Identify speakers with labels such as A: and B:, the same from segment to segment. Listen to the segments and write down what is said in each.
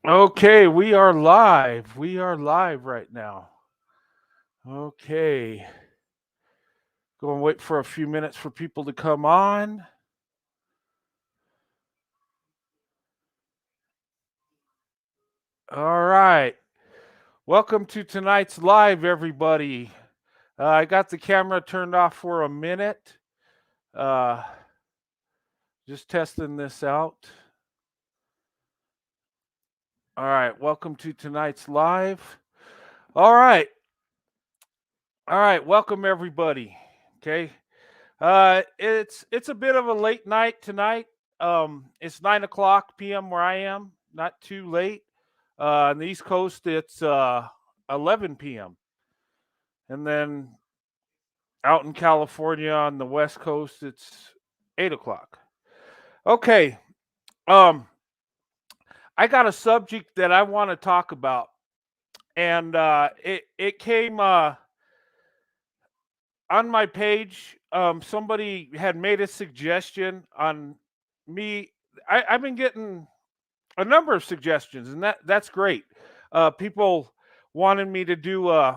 A: Okay, we are live. We are live right now. Okay. Go and wait for a few minutes for people to come on. All right. Welcome to tonight's live, everybody. I got the camera turned off for a minute. Uh, just testing this out. All right. Welcome to tonight's live. All right. All right. Welcome, everybody. Okay. It's a bit of a late night tonight. It's 9 o'clock p.m. where I am. Not too late. On the East Coast, it's 11 p.m. And then out in California on the West Coast, it's 8 o'clock. Okay. Um, I got a subject that I want to talk about, and it came on my page. Somebody had made a suggestion on me. I've been getting a number of suggestions, and that's great. People wanted me to do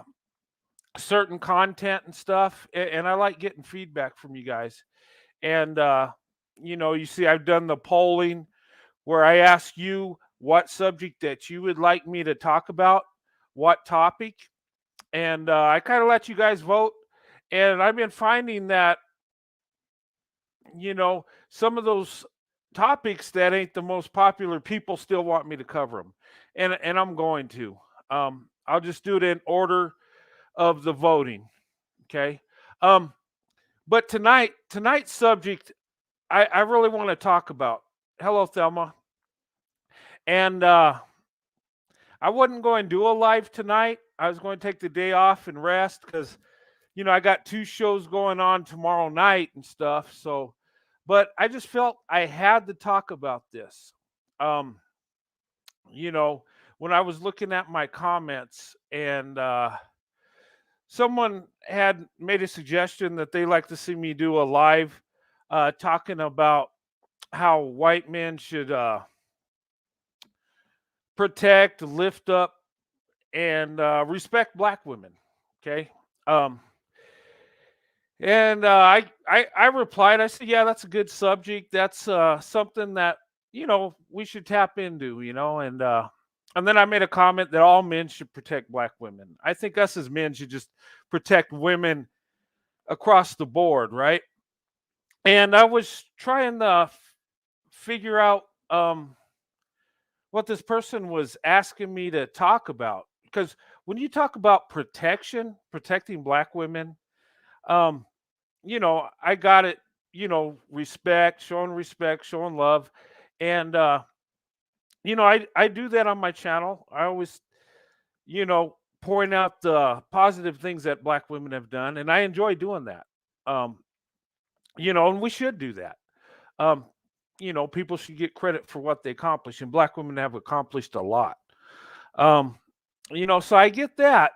A: certain content and stuff, and I like getting feedback from you guys. And you see, I've done the polling where I ask you what subject that you would like me to talk about, what topic, and I kind of let you guys vote. And I've been finding that some of those topics that ain't the most popular, people still want me to cover them, and I'm going to. I'll just do it in order of the voting. Okay. Um, but tonight's subject, I really want to talk about. Hello, Thelma. And I wasn't going to do a live tonight. I was going to take the day off and rest because I got two shows going on tomorrow night and stuff. So, but I just felt I had to talk about this. Um, you know, when I was looking at my comments, and someone had made a suggestion that they like to see me do a live talking about how white men should protect, lift up, and respect black women. Okay. Um, and I replied. I said, "Yeah, that's a good subject. That's something that we should tap into." And then I made a comment that all men should protect black women. I think us as men should just protect women across the board, right? And I was trying to figure out what this person was asking me to talk about, because when you talk about protecting black women, um, I got it. Respect, showing love, and I do that on my channel. I always point out the positive things that black women have done, and I enjoy doing that. Um, and we should do that. Um, people should get credit for what they accomplish, and black women have accomplished a lot. Um, so I get that,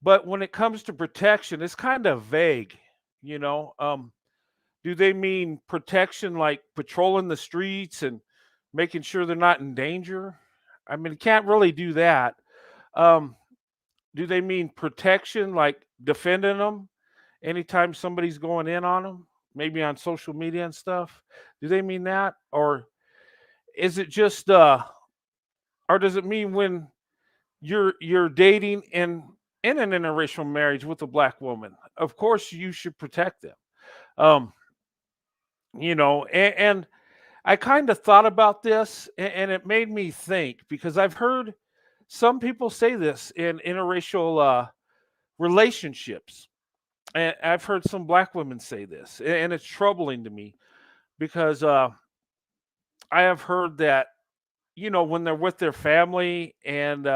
A: but when it comes to protection, it's kind of vague. You know, do they mean protection like patrolling the streets and making sure they're not in danger? I mean, you can't really do that. Um, do they mean protection like defending them anytime somebody's going in on them, maybe on social media and stuff? Do they mean that, or is it just or does it mean when you're dating and in an interracial marriage with a black woman, of course you should protect them. Um, and I kind of thought about this, and it made me think, because I've heard some people say this in interracial relationships, and I've heard some black women say this, and it's troubling to me because I have heard that when they're with their family and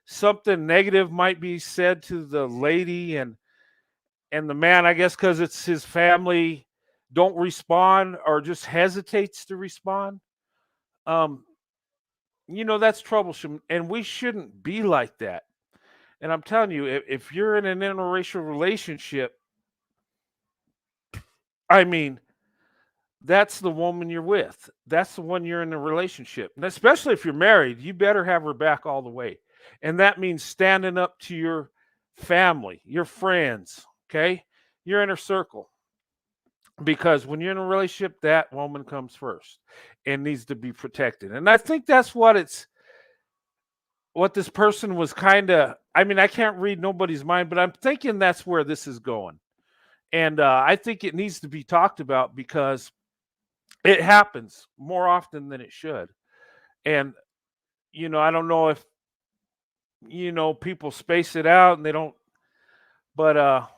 A: something negative might be said to the lady, and the man, I guess because it's his family, don't respond or just hesitates to respond. Um, that's troublesome, and we shouldn't be like that. And I'm telling you, if you're in an interracial relationship, I mean, that's the woman you're with. That's the one you're in a relationship. And especially if you're married, you better have her back all the way. And that means standing up to your family, your friends, okay? Your inner circle. Because when you're in a relationship, that woman comes first and needs to be protected. And I think that's what this person was kind of, I mean, I can't read nobody's mind, but I'm thinking that's where this is going. And I think it needs to be talked about because it happens more often than it should. And, I don't know if, people space it out and they don't, but, I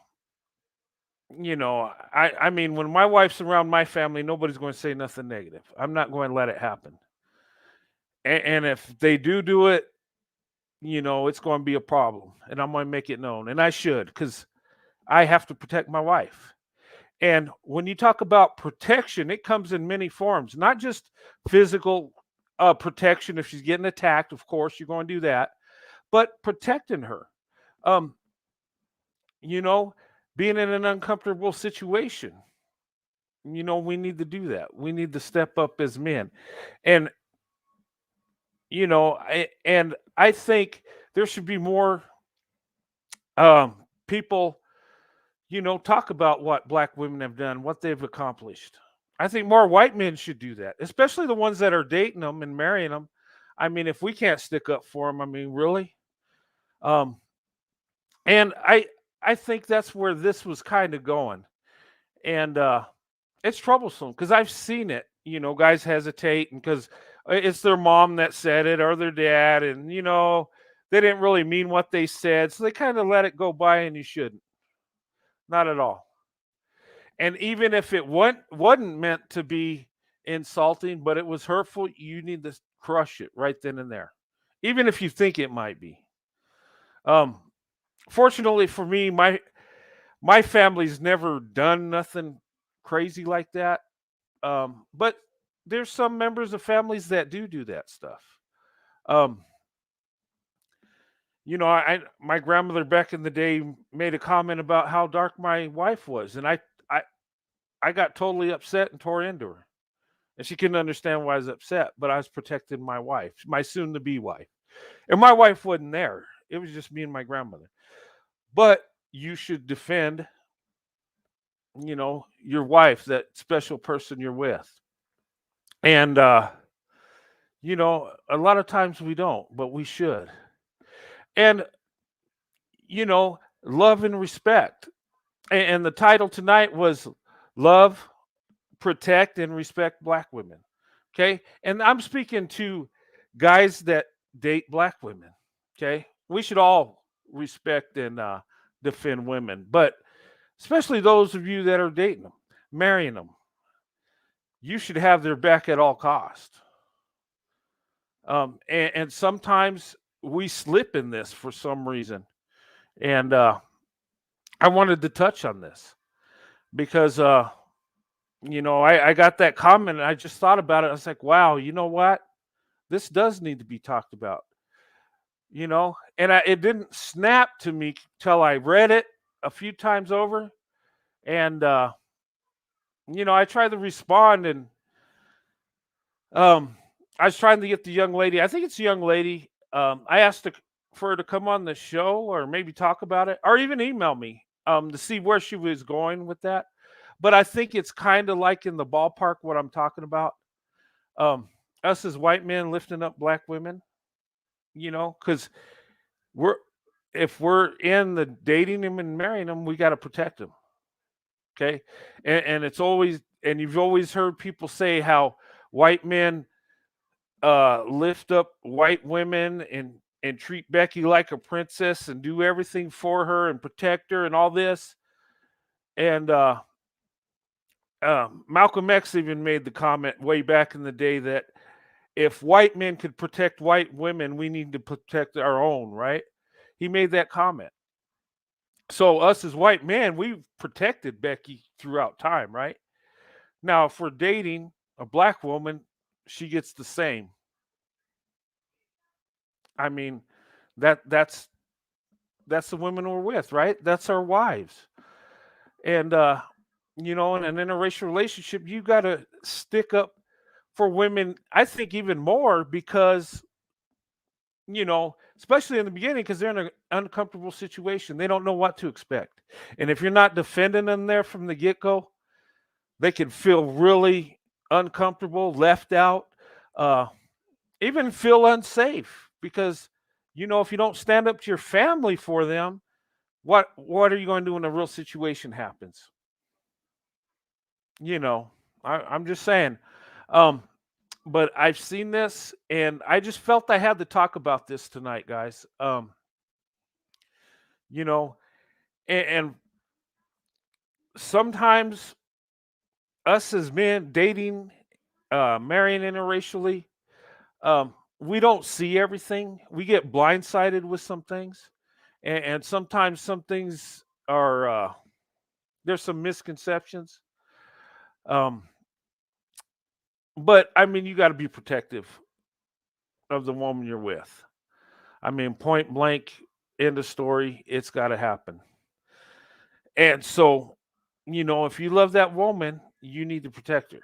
A: mean, when my wife's around my family, nobody's going to say nothing negative. I'm not going to let it happen. And if they do it, it's going to be a problem. And I'm going to make it known. And I should, because I have to protect my wife. And when you talk about protection, it comes in many forms, not just physical protection. If she's getting attacked, of course, you're going to do that, but protecting her. Um, you know, Being in an uncomfortable situation, we need to do that. We need to step up as men. And, I think there should be more people talk about what black women have done, what they've accomplished. I think more white men should do that, especially the ones that are dating them and marrying them. I mean, if we can't stick up for them, I mean, really. Um, and I think that's where this was kind of going, and it's troublesome because I've seen it. Guys hesitate, and because it's their mom that said it or their dad, and they didn't really mean what they said, so they kind of let it go by, and you shouldn't, not at all. And even if it wasn't meant to be insulting, but it was hurtful, you need to crush it right then and there, even if you think it might be. Um, Fortunately for me, my family's never done nothing crazy like that. But there's some members of families that do that stuff. Um, my grandmother back in the day made a comment about how dark my wife was, and I I got totally upset and tore into her. And she couldn't understand why I was upset, but I was protecting my wife, my soon to be wife. And my wife wasn't there. It was just me and my grandmother. But you should defend, your wife, that special person you're with. And a lot of times we don't, but we should. And love and respect. And the title tonight was Love, Protect, and Respect Black Women. Okay. And I'm speaking to guys that date black women. Okay. We should all respect and defend women, but especially those of you that are dating them, marrying them, you should have their back at all costs. And sometimes we slip in this for some reason. And I wanted to touch on this because, I got that comment and I just thought about it. I was like, wow, you know what? This does need to be talked about, and it didn't snap to me till I read it a few times over. And, I tried to respond and, um, I was trying to get the young lady. I think it's a young lady. I asked for her to come on the show or maybe talk about it or even email me to see where she was going with that. But I think it's kind of like in the ballpark what I'm talking about. Um, us as white men lifting up black women, because we're if we're in the dating them and marrying them, we got to protect them. Okay, and it's always and you've always heard people say how white men lift up white women and treat Becky like a princess and do everything for her and protect her and all this. And Malcolm X even made the comment way back in the day that if white men could protect white women, we need to protect our own, right? He made that comment. So us as white men, we've protected Becky throughout time, right? Now, if we're dating a black woman, she gets the same. I mean, that's the women we're with, right? That's our wives. And In an interracial relationship, you got to stick up for women. I think even more because, especially in the beginning, because they're in an uncomfortable situation. They don't know what to expect. And if you're not defending them there from the get go, they can feel really uncomfortable, left out, uh, even feel unsafe because, if you don't stand up to your family for them, what are you going to do when a real situation happens? You know, I'm just saying. Um, but I've seen this, and I just felt I had to talk about this tonight, guys. You know, and sometimes us as men dating, marrying interracially, we don't see everything. We get blindsided with some things, and sometimes some things are there's some misconceptions. Um, but I mean, you got to be protective of the woman you're with. I mean, point blank, end of story. It's got to happen. And so, if you love that woman, you need to protect her.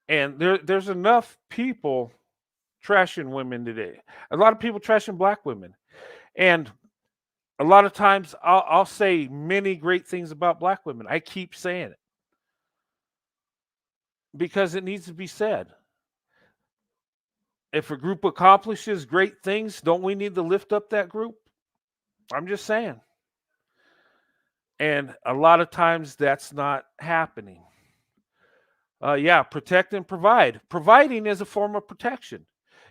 A: And there's enough people trashing women today. A lot of people trashing black women, and a lot of times I'll say many great things about black women. I keep saying it because it needs to be said. If a group accomplishes great things, don't we need to lift up that group? I'm just saying. And a lot of times that's not happening. Yeah, protect and provide. Providing is a form of protection.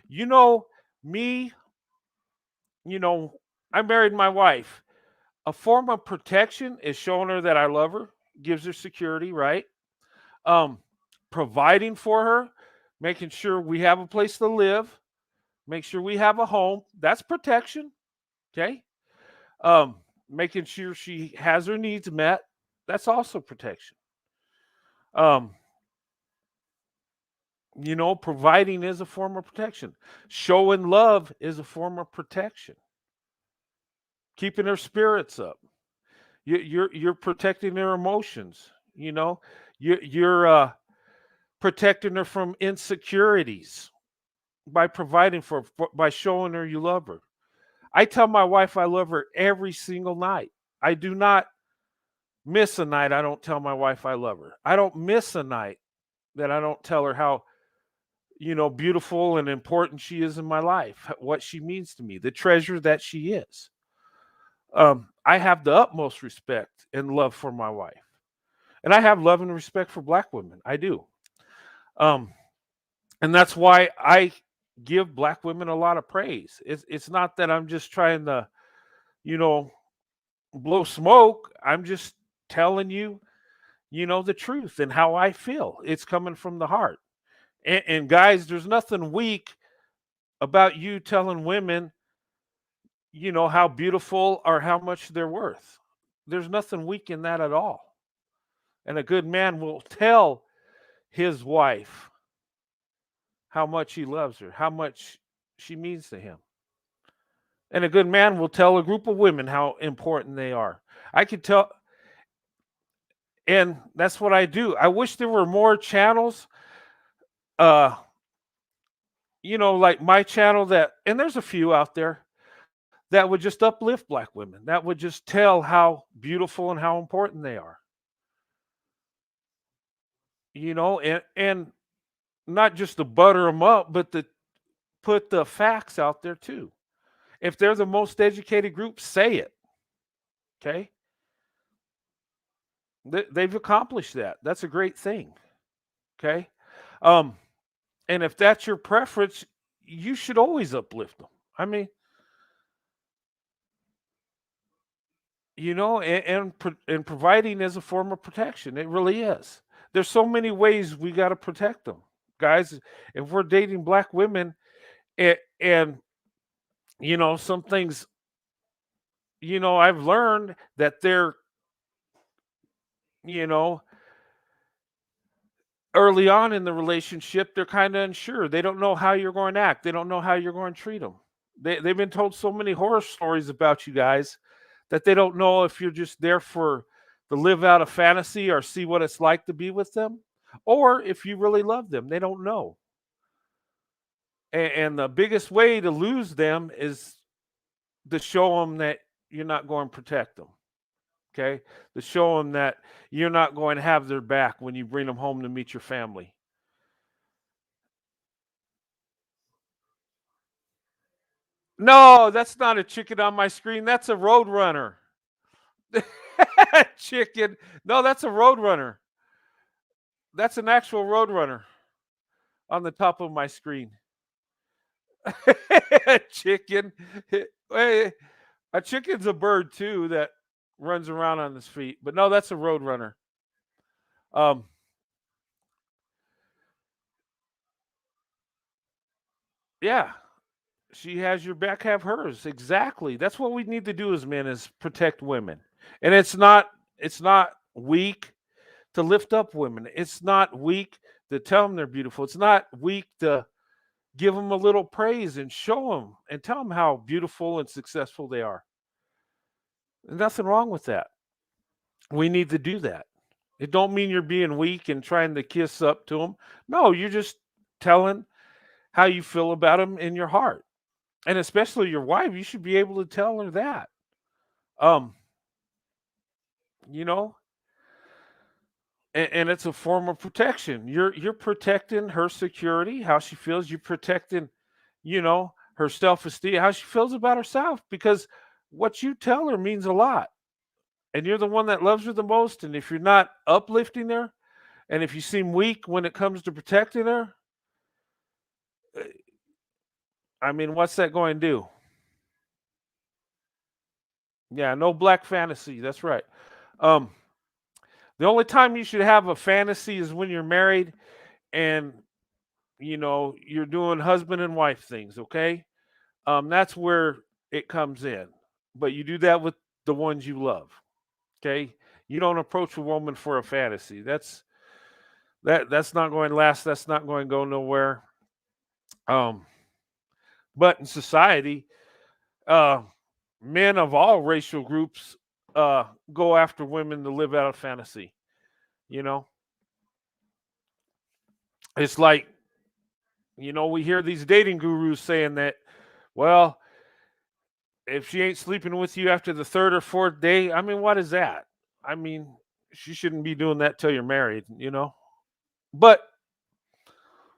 A: You know, me, you know, I married my wife. A form of protection is showing her that I love her, gives her security, right? Um, Providing for her, making sure we have a place to live, make sure we have a home. That's protection. Okay. Um, Making sure she has her needs met. That's also protection. Um, Providing is a form of protection. Showing love is a form of protection. Keeping her spirits up. You're protecting their emotions. You're protecting her from insecurities by providing by showing her you love her. I tell my wife I love her every single night. I do not miss a night I don't tell my wife I love her. I don't miss a night that I don't tell her how beautiful and important she is in my life, what she means to me, the treasure that she is. I have the utmost respect and love for my wife. And I have love and respect for black women. I do. Um, and that's why I give black women a lot of praise. It's not that I'm just trying to, you know, blow smoke. I'm just telling you, the truth and how I feel. It's coming from the heart. And guys, there's nothing weak about you telling women, how beautiful or how much they're worth. There's nothing weak in that at all. And a good man will tell his wife how much he loves her, how much she means to him. And a good man will tell a group of women how important they are. I could tell, and that's what I do. I wish there were more channels, uh, like my channel and there's a few out there that would just uplift black women, that would just tell how beautiful and how important they are, and not just to butter them up, but to put the facts out there too. If they're the most educated group, say it. Okay. They've accomplished that. That's a great thing. Okay. Um, and if that's your preference, you should always uplift them. I mean, and providing is a form of protection. It really is. There's so many ways we got to protect them, guys. If we're dating black women, and some things, I've learned that they're, you know, early on in the relationship, they're kind of unsure. They don't know how you're going to act. They don't know how you're going to treat them. They've been told so many horror stories about you guys that they don't know if you're just there for to live out a fantasy or see what it's like to be with them, or if you really love them, they don't know. And the biggest way to lose them is to show them that you're not going to protect them. Okay, to show them that you're not going to have their back when you bring them home to meet your family. No, that's not a chicken on my screen. That's a road runner. Chicken. No, that's a road runner. That's an actual road runner on the top of my screen. Chicken. Hey, a chicken's a bird too that runs around on his feet. But no, that's a road runner. Um, yeah, she has your back, have hers. Exactly. That's what we need to do as men is protect women. And it's not weak to lift up women. It's not weak to tell them they're beautiful. It's not weak to give them a little praise and show them and tell them how beautiful and successful they are. There's nothing wrong with that. We need to do that. It don't mean you're being weak and trying to kiss up to them. No, you're just telling how you feel about them in your heart. And especially your wife, you should be able to tell her that. Um, you know, and it's a form of protection. You're protecting her security, how she feels. You're protecting, her self-esteem, how she feels about herself, because what you tell her means a lot. And you're the one that loves her the most. And if you're not uplifting her, and if you seem weak when it comes to protecting her, I mean, what's that going to do? Yeah, no black fantasy. That's right. Um, the only time you should have a fantasy is when you're married and you're doing husband and wife things. Okay, that's where it comes in. But you do that with the ones you love. Okay, you don't approach a woman for a fantasy. That's not going to last. That's not going to go nowhere. Um, but in society, uh, men of all racial groups go after women to live out a fantasy. You know, it's like we hear these dating gurus saying that, well, if she ain't sleeping with you after the third or fourth day, I mean, what is that? I mean, she shouldn't be doing that till you're married. But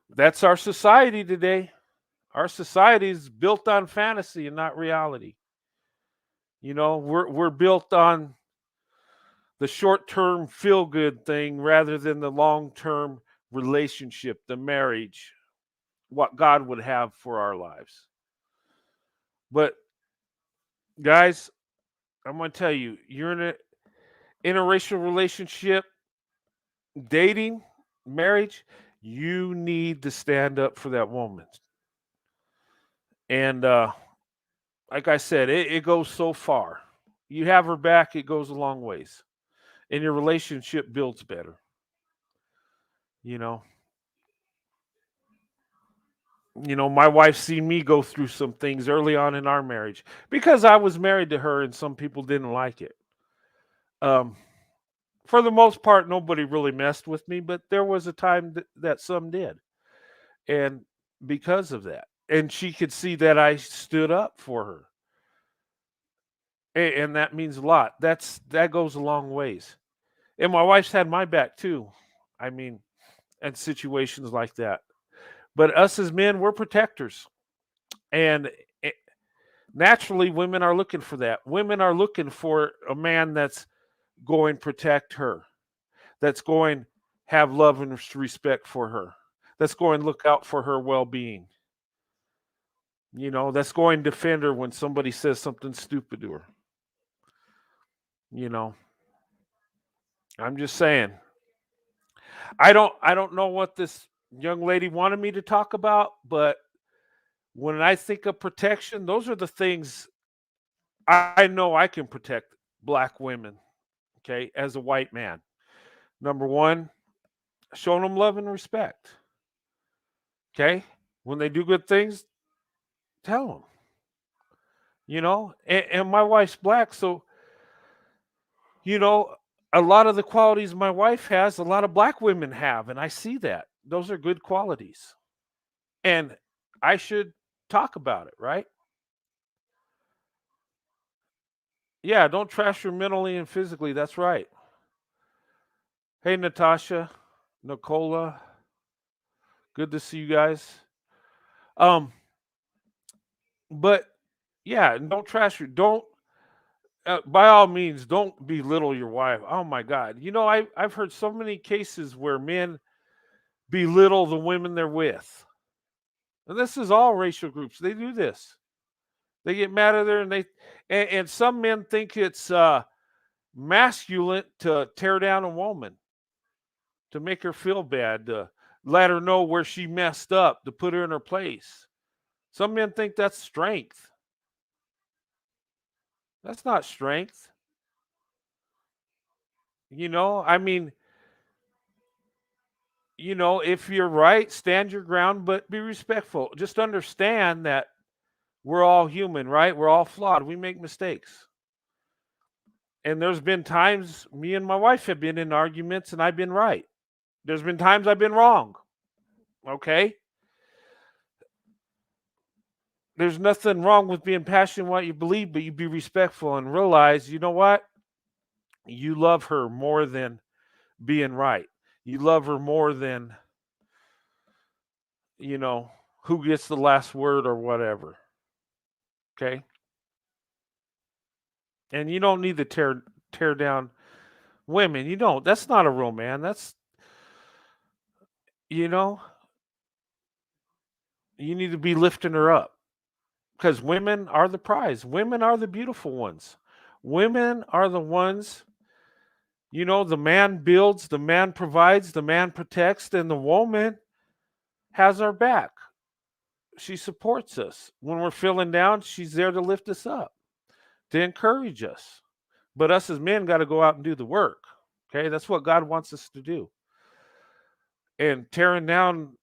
A: that's our society today. Our society is built on fantasy and not reality. We're built on the short-term feel-good thing rather than the long-term relationship, the marriage, what God would have for our lives. But guys, I'm going to tell you, you're in an interracial relationship, dating, marriage, you need to stand up for that woman. And like I said, it goes so far. You have her back, it goes a long ways. And your relationship builds better. You know, my wife seen me go through some things early on in our marriage because I was married to her and some people didn't like it. Um, for the most part, nobody really messed with me, but there was a time that some did. And because of that, and she could see that I stood up for her. And that means a lot. That goes a long ways. And my wife's had my back too. I mean, and situations like that. But us as men, we're protectors. And naturally, women are looking for that. Women are looking for a man that's going to protect her, that's going to have love and respect for her, that's going to look out for her well-being. That's going to defend her when somebody says something stupid to her. You know, I'm just saying. I don't know what this young lady wanted me to talk about, but when I think of protection, those are the things I know I can protect black women, okay, as a white man. Number one, showing them love and respect. Okay? When they do good things, tell them. And my wife's black, so you know, a lot of the qualities my wife has, a lot of black women have, and I see that. Those are good qualities. And I should talk about it, right? Yeah, don't trash her mentally and physically. That's right. Hey, Natasha, Nicola, good to see you guys. Um, but yeah, and don't trash her. Don't, by all means, don't belittle your wife. Oh my God, I've heard so many cases where men belittle the women they're with, and this is all racial groups. They do this. They get mad at her, and some men think it's masculine to tear down a woman, to make her feel bad, to let her know where she messed up, to put her in her place. Some men think that's strength. That's not strength. I mean, if you're right, stand your ground, but be respectful. Just understand that we're all human, right? We're all flawed. We make mistakes. And there's been times me and my wife have been in arguments and I've been right. There's been times I've been wrong. Okay? There's nothing wrong with being passionate in what you believe, but you be respectful and realize, you know what? You love her more than being right. You love her more than, you know, who gets the last word or whatever. Okay? And you don't need to tear down women. You don't. That's not a real man. That's, you know, you need to be lifting her up because women are the prize. Women are the beautiful ones. Women are the ones, the man builds, the man provides, the man protects, and the woman has our back. She supports us. When we're feeling down, she's there to lift us up, to encourage us. But us as men got to go out and do the work. Okay, that's what God wants us to do. And tearing down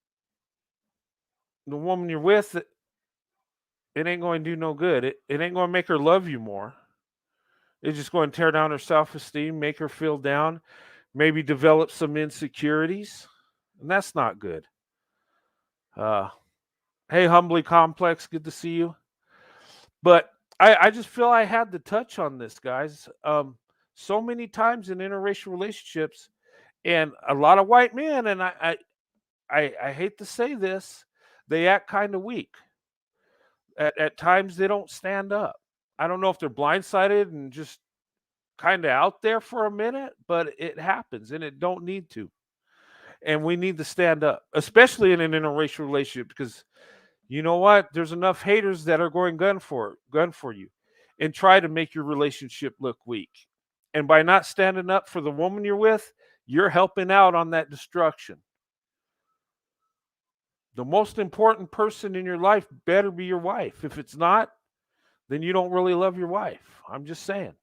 A: the woman you're with, it ain't going to do no good. It ain't going to make her love you more. It's just going to tear down her self-esteem, make her feel down, maybe develop some insecurities. And that's not good. Hey, Humbly Complex, good to see you. But I just feel I had to touch on this, guys. So many times in interracial relationships, and a lot of white men, and I hate to say this, they act kind of weak. At times they don't stand up. I don't know if they're blindsided and just kind of out there for a minute, but it happens and it don't need to. And we need to stand up, especially in an interracial relationship, because you know what? There's enough haters that are going gun for you and try to make your relationship look weak. And by not standing up for the woman you're with, you're helping out on that destruction. The most important person in your life better be your wife. If it's not, then you don't really love your wife. I'm just saying.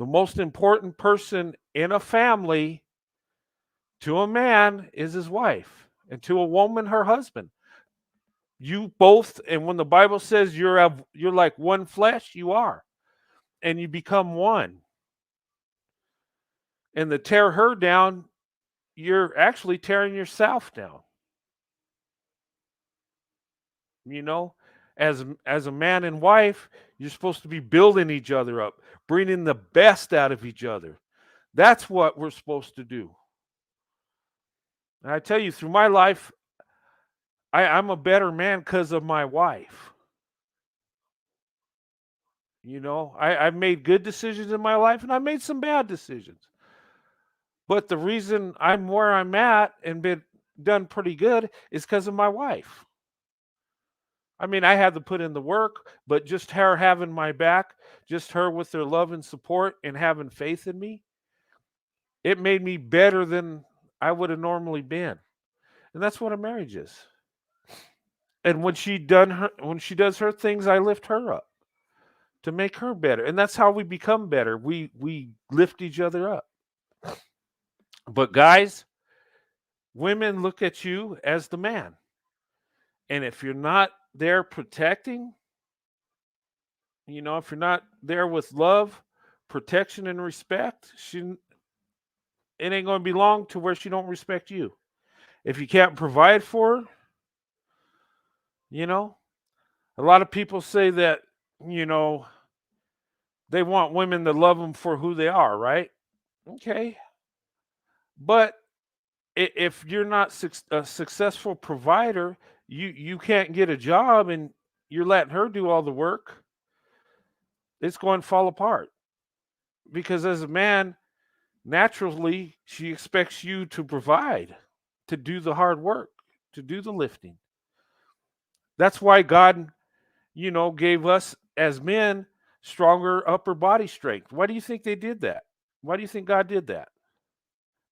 A: The most important person in a family to a man is his wife, and to a woman, her husband. You both, and when the Bible says you're like one flesh, you are, and you become one. And to tear her down, you're actually tearing yourself down. As a man and wife, you're supposed to be building each other up, bringing the best out of each other. That's what we're supposed to do. And I tell you, through my life, I'm a better man because of my wife. I've made good decisions in my life and I made some bad decisions. But the reason I'm where I'm at and been done pretty good is because of my wife. I mean, I had to put in the work, but just her having my back, just her with her love and support and having faith in me, it made me better than I would have normally been. And that's what a marriage is. And when she does her things, I lift her up to make her better. And that's how we become better. We lift each other up. But guys, women look at you as the man. And if you're not there protecting, if you're not there with love, protection and respect, it ain't going to be long to where she don't respect you. If you can't provide for her, you know, a lot of people say that, you know, they want women to love them for who they are, right? Okay. But if you're not a successful provider, you can't get a job and you're letting her do all the work, it's going to fall apart. Because as a man, naturally, she expects you to provide, to do the hard work, to do the lifting. That's why God, gave us as men stronger upper body strength. Why do you think they did that? Why do you think God did that?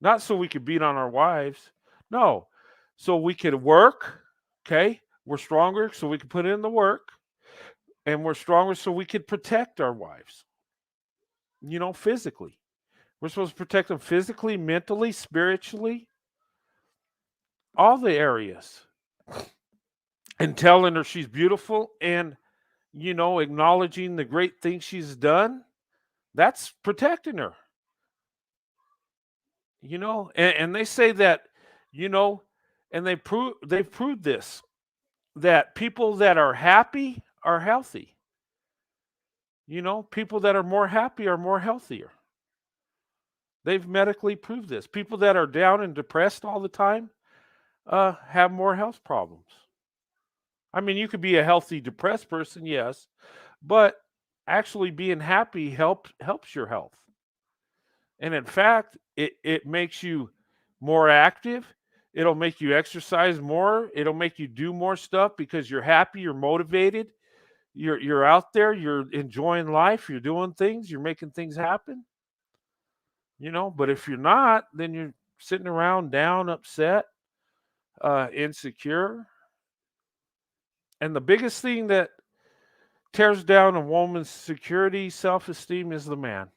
A: Not so we could beat on our wives. No. So we could work. Okay. We're stronger so we can put in the work. And we're stronger so we could protect our wives, physically. We're supposed to protect them physically, mentally, spiritually, all the areas. And telling her she's beautiful and, acknowledging the great things she's done. That's protecting her. And they say that, and they've proved this, that people that are happy are healthy. People that are more happy are more healthier. They've medically proved this. People that are down and depressed all the time have more health problems. I mean, you could be a healthy depressed person, yes, but actually being happy helps your health. And in fact, it makes you more active. It'll make you exercise more. It'll make you do more stuff because you're happy, you're motivated, you're out there, you're enjoying life, you're doing things, you're making things happen. But if you're not, then you're sitting around down, upset, insecure. And the biggest thing that tears down a woman's security, self-esteem is the man.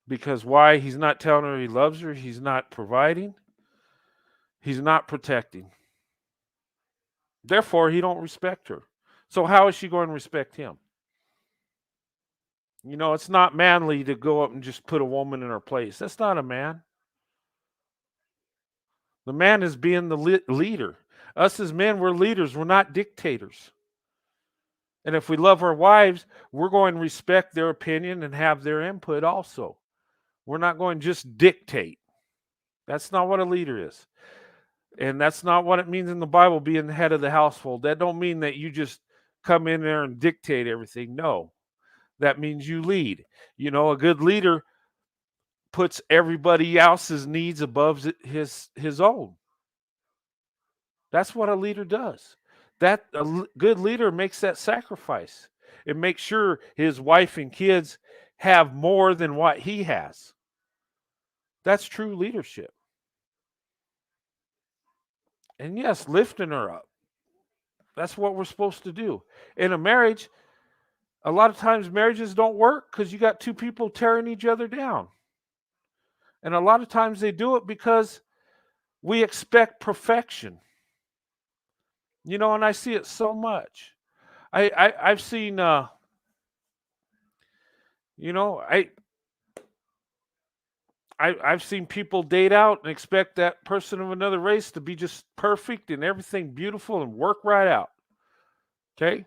A: Because why? He's not telling her he loves her. He's not providing. He's not protecting. Therefore, he don't respect her. So how is she going to respect him? It's not manly to go up and just put a woman in her place. That's not a man. The man is being the leader. Us as men, we're leaders. We're not dictators. And if we love our wives, we're going to respect their opinion and have their input also. We're not going to just dictate. That's not what a leader is. And that's not what it means in the Bible, being the head of the household. That don't mean that you just come in there and dictate everything. No. That means you lead. A good leader puts everybody else's needs above his own. That's what a leader does. That a good leader makes that sacrifice. It makes sure his wife and kids have more than what he has. That's true leadership. And yes, lifting her up. That's what we're supposed to do. In a marriage, a lot of times marriages don't work because you got two people tearing each other down. And a lot of times they do it because we expect perfection. And I see it so much. I've seen, I've seen people date out and expect that person of another race to be just perfect and everything beautiful and work right out. Okay.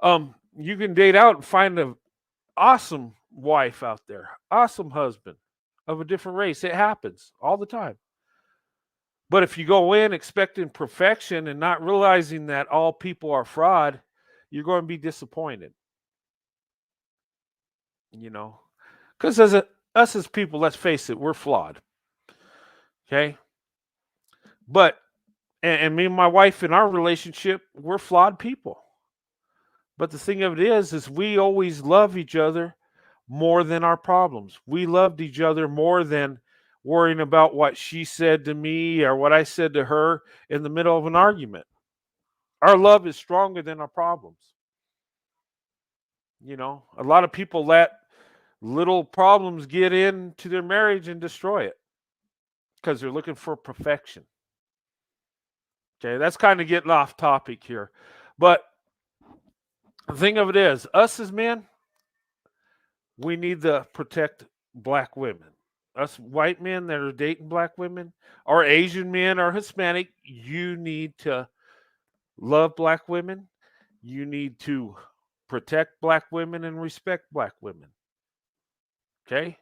A: You can date out and find an awesome wife out there, awesome husband of a different race. It happens all the time. But if you go in expecting perfection and not realizing that all people are fraud, you're going to be disappointed. Because us as people, let's face it, we're flawed. Okay? But, and me and my wife in our relationship, we're flawed people. But the thing of it is we always love each other more than our problems. We loved each other more than worrying about what she said to me or what I said to her in the middle of an argument. Our love is stronger than our problems. A lot of people let little problems get into their marriage and destroy it because they're looking for perfection. Okay, that's kind of getting off topic here. But the thing of it is, us as men, we need to protect black women. Us white men that are dating black women, or Asian men, or Hispanic, you need to love black women. You need to protect black women and respect black women. Okay?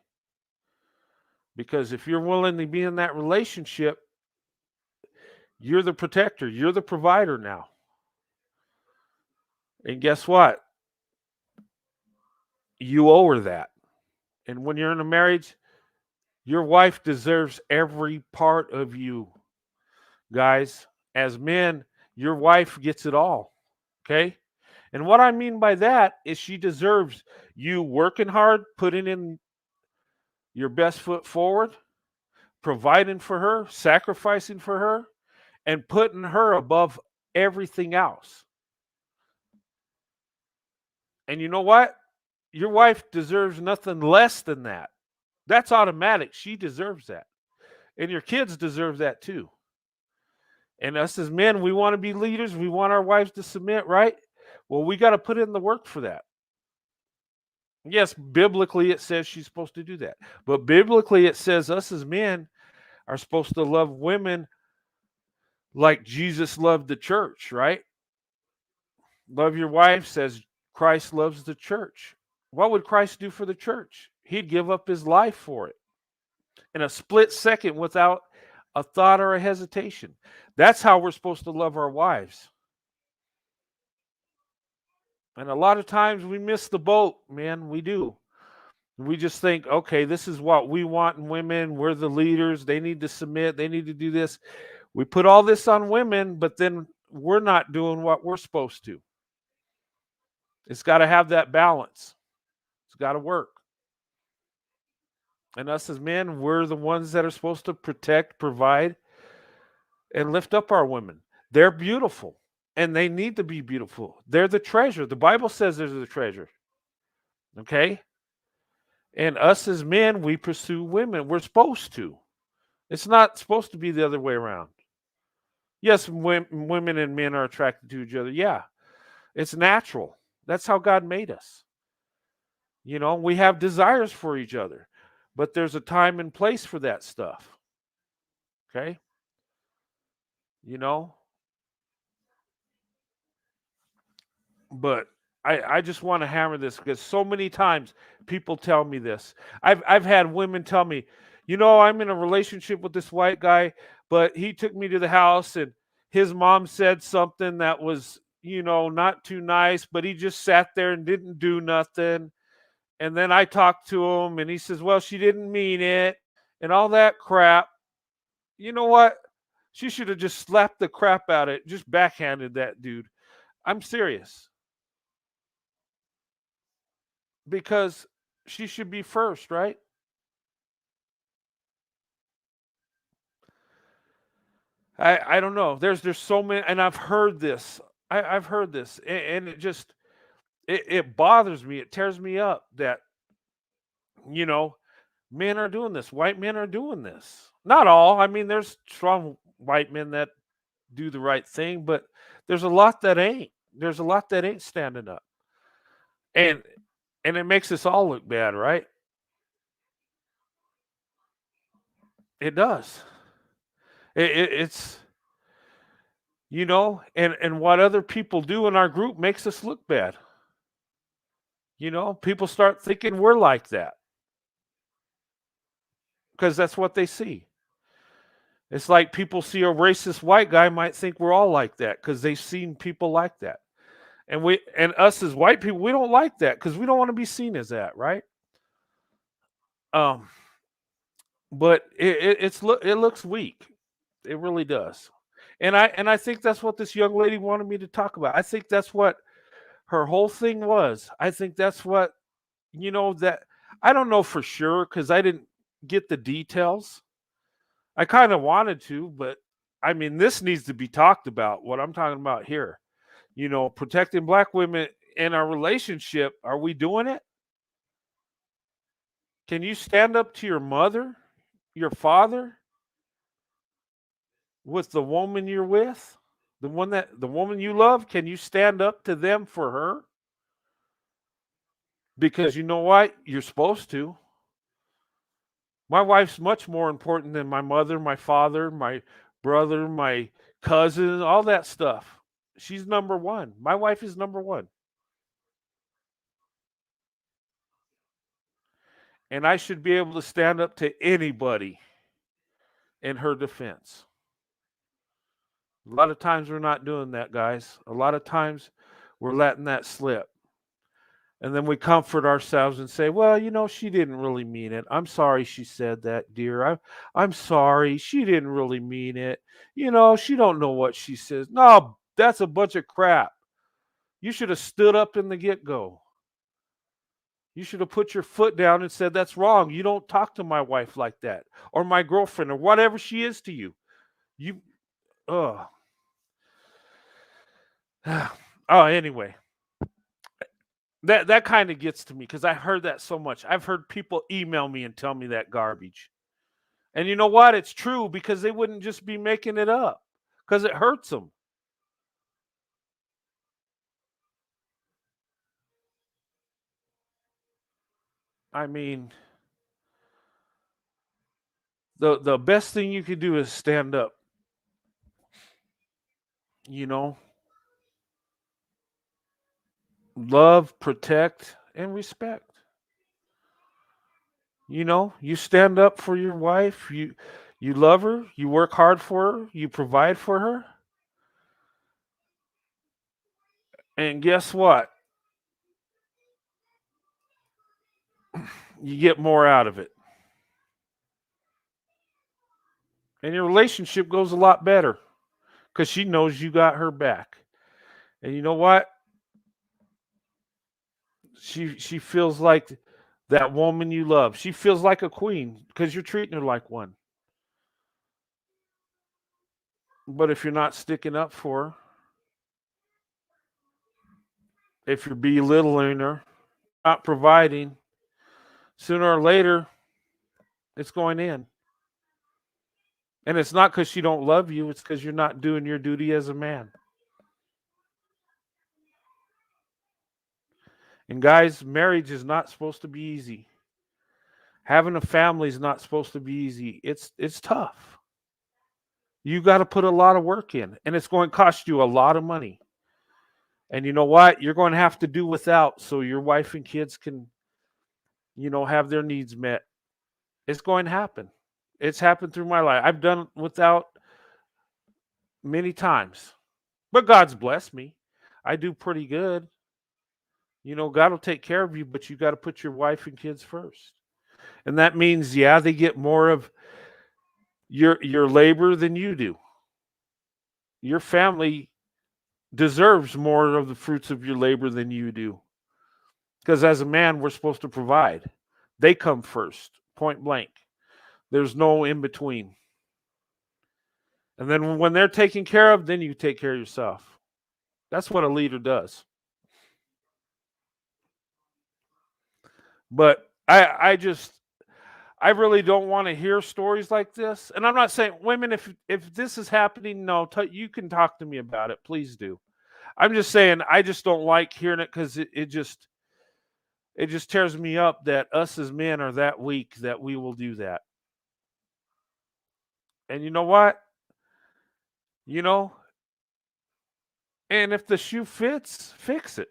A: Because if you're willing to be in that relationship, you're the protector, you're the provider now. And guess what? You owe her that. And when you're in a marriage, your wife deserves every part of you, guys. As men, your wife gets it all. Okay? And what I mean by that is she deserves you working hard, putting in your best foot forward, providing for her, sacrificing for her, and putting her above everything else. And you know what? Your wife deserves nothing less than that. That's automatic. She deserves that. And your kids deserve that too. And us as men, we want to be leaders. We want our wives to submit, right? Well, we got to put in the work for that. Yes, biblically it says she's supposed to do that. But biblically it says us as men are supposed to love women like Jesus loved the church, right? Love your wife says Christ loves the church. What would Christ do for the church? He'd give up his life for it in a split second without a thought or a hesitation. That's how we're supposed to love our wives. And a lot of times we miss the boat, man. We do. We just think, okay, this is what we want in women. We're the leaders. They need to submit. They need to do this. We put all this on women, but then we're not doing what we're supposed to. It's got to have that balance. It's got to work. And us as men, we're the ones that are supposed to protect, provide, and lift up our women. They're beautiful, and they need to be beautiful. They're the treasure. The Bible says there's a treasure. Okay? And us as men, we pursue women. We're supposed to. It's not supposed to be the other way around. Yes, women and men are attracted to each other. Yeah, it's natural. That's how God made us. You know, we have desires for each other, but there's a time and place for that stuff. Okay? You know, but I just want to hammer this because so many times people tell me this. I've had women tell me, you know, I'm in a relationship with this white guy, but he took me to the house and his mom said something that was, you know, not too nice, but he just sat there and didn't do nothing. And then I talked to him and he says, well, she didn't mean it and all that crap. You know what? She should have just slapped the crap out of it, just backhanded that dude. I'm serious. Because she should be first, right? I don't know. There's so many, and I've heard this. I've heard this, and it just it bothers me. It tears me up that you know men are doing this. White men are doing this. Not all. I mean, there's strong white men that do the right thing, but there's a lot that ain't. There's a lot that ain't standing up, and and it makes us all look bad, right? It does. It's and what other people do in our group makes us look bad. People start thinking we're like that because that's what they see. It's like people see a racist white guy might think we're all like that because they've seen people like that. And us as white people, we don't like that because we don't want to be seen as that, right? Um, but it looks weak. It really does. And I think that's what this young lady wanted me to talk about. I think that's what her whole thing was. I think that's what that I don't know for sure because I didn't get the details. I kind of wanted to, but I mean, this needs to be talked about. What I'm talking about here, protecting black women in our relationship. Are we doing it? Can you stand up to your mother, your father, with the woman you're with, the woman you love? Can you stand up to them for her? Because you know what? You're supposed to. My wife's much more important than my mother, my father, my brother, my cousin, all that stuff. She's number one. My wife is number one. And I should be able to stand up to anybody in her defense. A lot of times we're not doing that, guys. A lot of times we're letting that slip. And then we comfort ourselves and say, well, she didn't really mean it. I'm sorry she said that, dear. I'm sorry. She didn't really mean it. She don't know what she says. No, that's a bunch of crap. You should have stood up in the get-go. You should have put your foot down and said, that's wrong. You don't talk to my wife like that, or my girlfriend, or whatever she is to you. You, oh, anyway. That kind of gets to me because I heard that so much. I've heard people email me and tell me that garbage. And you know what? It's true because they wouldn't just be making it up because it hurts them. I mean, the best thing you could do is stand up, you know, love, protect, and respect. You stand up for your wife, you love her, you work hard for her, you provide for her. And guess what? You get more out of it. And your relationship goes a lot better because she knows you got her back. And you know what? She feels like that woman you love. She feels like a queen because you're treating her like one. But if you're not sticking up for her, if you're belittling her, not providing, sooner or later, it's going in. And it's not because she don't love you. It's because you're not doing your duty as a man. And guys, marriage is not supposed to be easy. Having a family is not supposed to be easy. It's tough. You got to put a lot of work in, and it's going to cost you a lot of money. And you know what? You're going to have to do without so your wife and kids can, have their needs met. It's going to happen. It's happened through my life. I've done without many times, but God's blessed me. I do pretty good. God will take care of you, but you got to put your wife and kids first. And that means, yeah, they get more of your labor than you do. Your family deserves more of the fruits of your labor than you do. Because as a man, we're supposed to provide. They come first, point blank. There's no in between. And then when they're taken care of, then you take care of yourself. That's what a leader does. But I really don't want to hear stories like this. And I'm not saying women, if this is happening, no, you can talk to me about it. Please do. I'm just saying I just don't like hearing it because it just tears me up that us as men are that weak that we will do that. And you know what? You know, and if the shoe fits, fix it.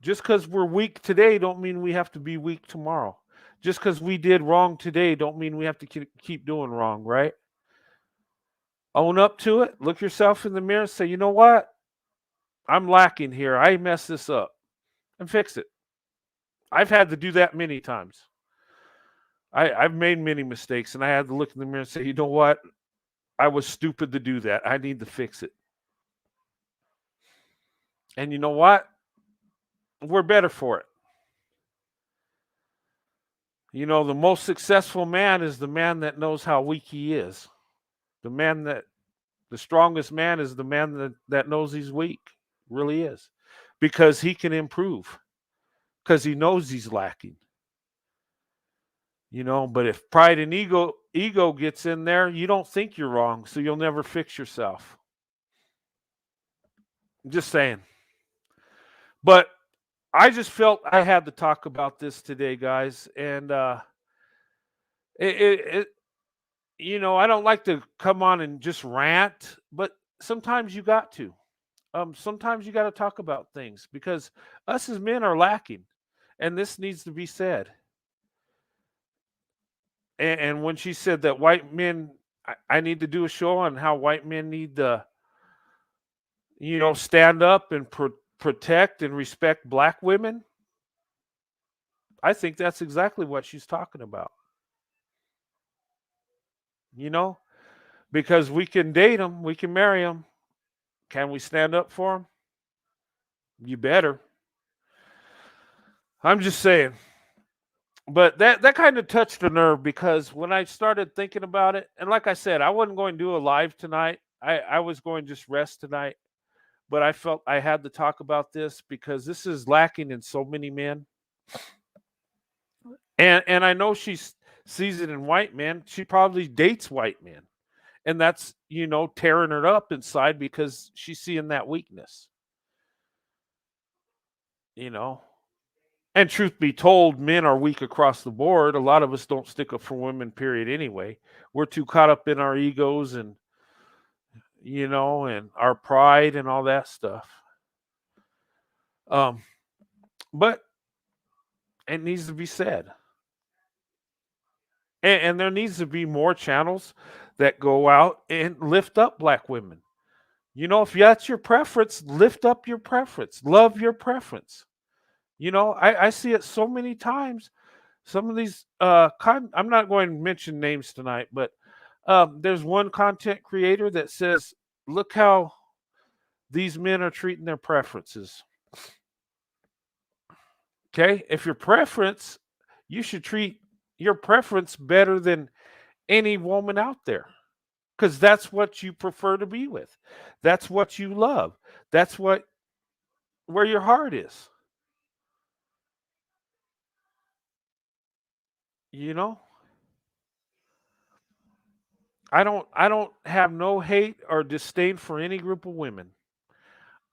A: Just because we're weak today don't mean we have to be weak tomorrow. Just because we did wrong today don't mean we have to keep doing wrong, right? Own up to it. Look yourself in the mirror and say, you know what? I'm lacking here. I messed this up. And fix it. I've had to do that many times. I've made many mistakes, and I had to look in the mirror and say, you know what? I was stupid to do that. I need to fix it. And you know what? We're better for it. The most successful man is the man that knows how weak he is. The strongest man is the man that knows he's weak, really is, because he can improve, because he knows he's lacking. But if pride and ego gets in there, you don't think you're wrong, so you'll never fix yourself. I'm just saying. But I just felt I had to talk about this today, guys, and it I don't like to come on and just rant, but sometimes you got to. Sometimes you got to talk about things because us as men are lacking, and this needs to be said. And when she said that white men, I need to do a show on how white men need to, stand up and protect and respect black women. I think that's exactly what she's talking about. You know, because we can date them, we can marry them. Can we stand up for them? You better. I'm just saying. But that kind of touched a nerve because when I started thinking about it, and like I said, I wasn't going to do a live tonight. I was going to just rest tonight, but I felt I had to talk about this because this is lacking in so many men. And I know she sees it in white men. She probably dates white men. And that's, tearing her up inside because she's seeing that weakness. You know. And truth be told, men are weak across the board. A lot of us don't stick up for women, period, anyway. We're too caught up in our egos and, and our pride and all that stuff. Um, but it needs to be said. And there needs to be more channels that go out and lift up black women. If that's your preference, lift up your preference. Love your preference. I see it so many times. Some of these I'm not going to mention names tonight, but there's one content creator that says, look how these men are treating their preferences. Okay, if your preference, you should treat your preference better than any woman out there, because that's what you prefer to be with. That's what you love. That's where your heart is. You know, I don't have no hate or disdain for any group of women.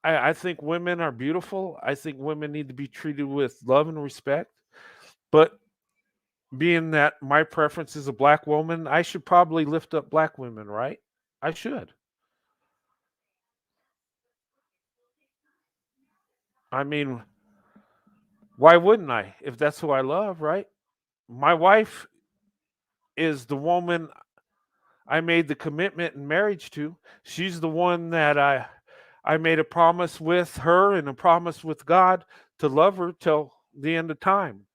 A: I think women are beautiful. I think women need to be treated with love and respect. But being that my preference is a black woman, I should probably lift up black women, right? I should. I mean, why wouldn't I? If that's who I love, right? My wife is the woman I made the commitment in marriage to. She's the one that I made a promise with her and a promise with God to love her till the end of time.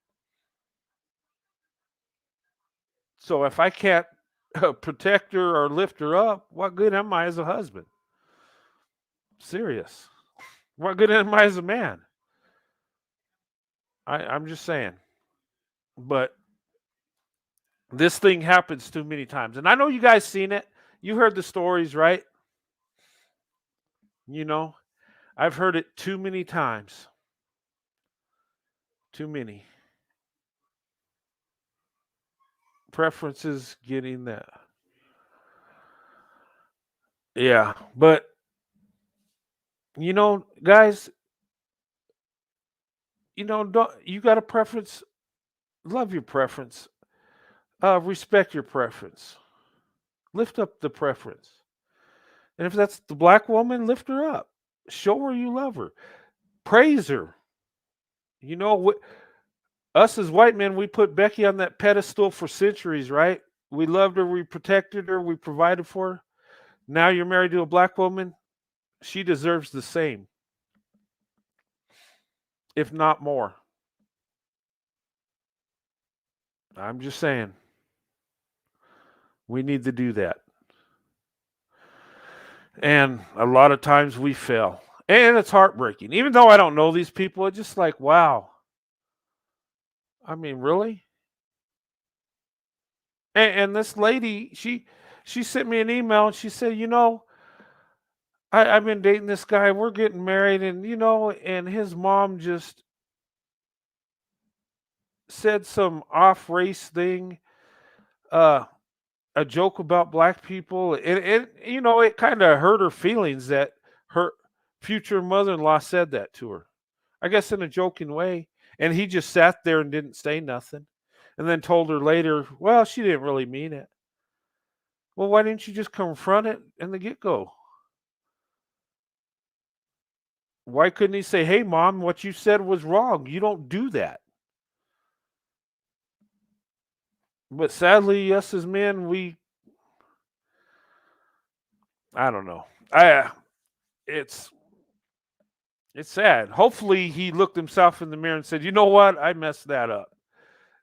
A: So if I can't protect her or lift her up, what good am I as a husband? Serious. What good am I as a man? I'm just saying. But this thing happens too many times. And I know you guys seen it. You heard the stories, right? You know, I've heard it too many times. Too many. Preferences getting that. Yeah. But, guys, don't you got a preference? Love your preference. Respect your preference. Lift up the preference. And if that's the black woman, lift her up. Show her you love her. Praise her. What us as white men, we put Becky on that pedestal for centuries, right? We loved her, we protected her, we provided for her. Now you're married to a black woman, she deserves the same, if not more. I'm just saying, we need to do that. And a lot of times we fail. And it's heartbreaking. Even though I don't know these people, it's just like, wow. I mean, really? And this lady, she sent me an email and she said, I've been dating this guy. We're getting married, and his mom just said some off race thing, uh, a joke about black people. It kind of hurt her feelings that her future mother in law said that to her. I guess in a joking way. And he just sat there and didn't say nothing. And then told her later, well, she didn't really mean it. Well, why didn't you just confront it in the get go? Why couldn't he say, hey, mom, what you said was wrong? You don't do that. But sadly, us as men, I don't know. It's it's sad. Hopefully, he looked himself in the mirror and said, you know what? I messed that up.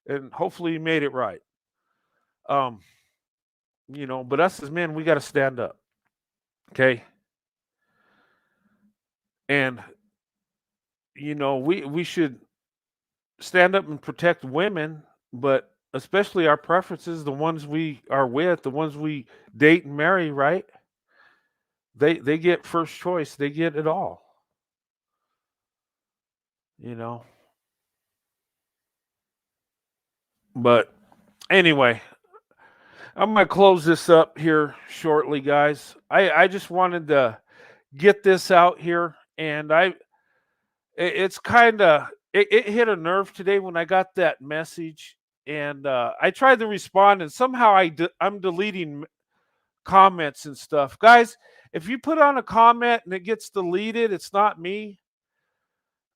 A: And hopefully he made it right. Um, but us as men, we got to stand up. Okay. And, we should stand up and protect women, but especially our preferences, the ones we are with, the ones we date and marry, right? They get first choice. They get it all. You know. But anyway, I'm gonna close this up here shortly, guys. I just wanted to get this out here, and it's kind of it hit a nerve today when I got that message, and I tried to respond, and somehow I'm deleting comments and stuff. Guys, if you put on a comment and it gets deleted, it's not me.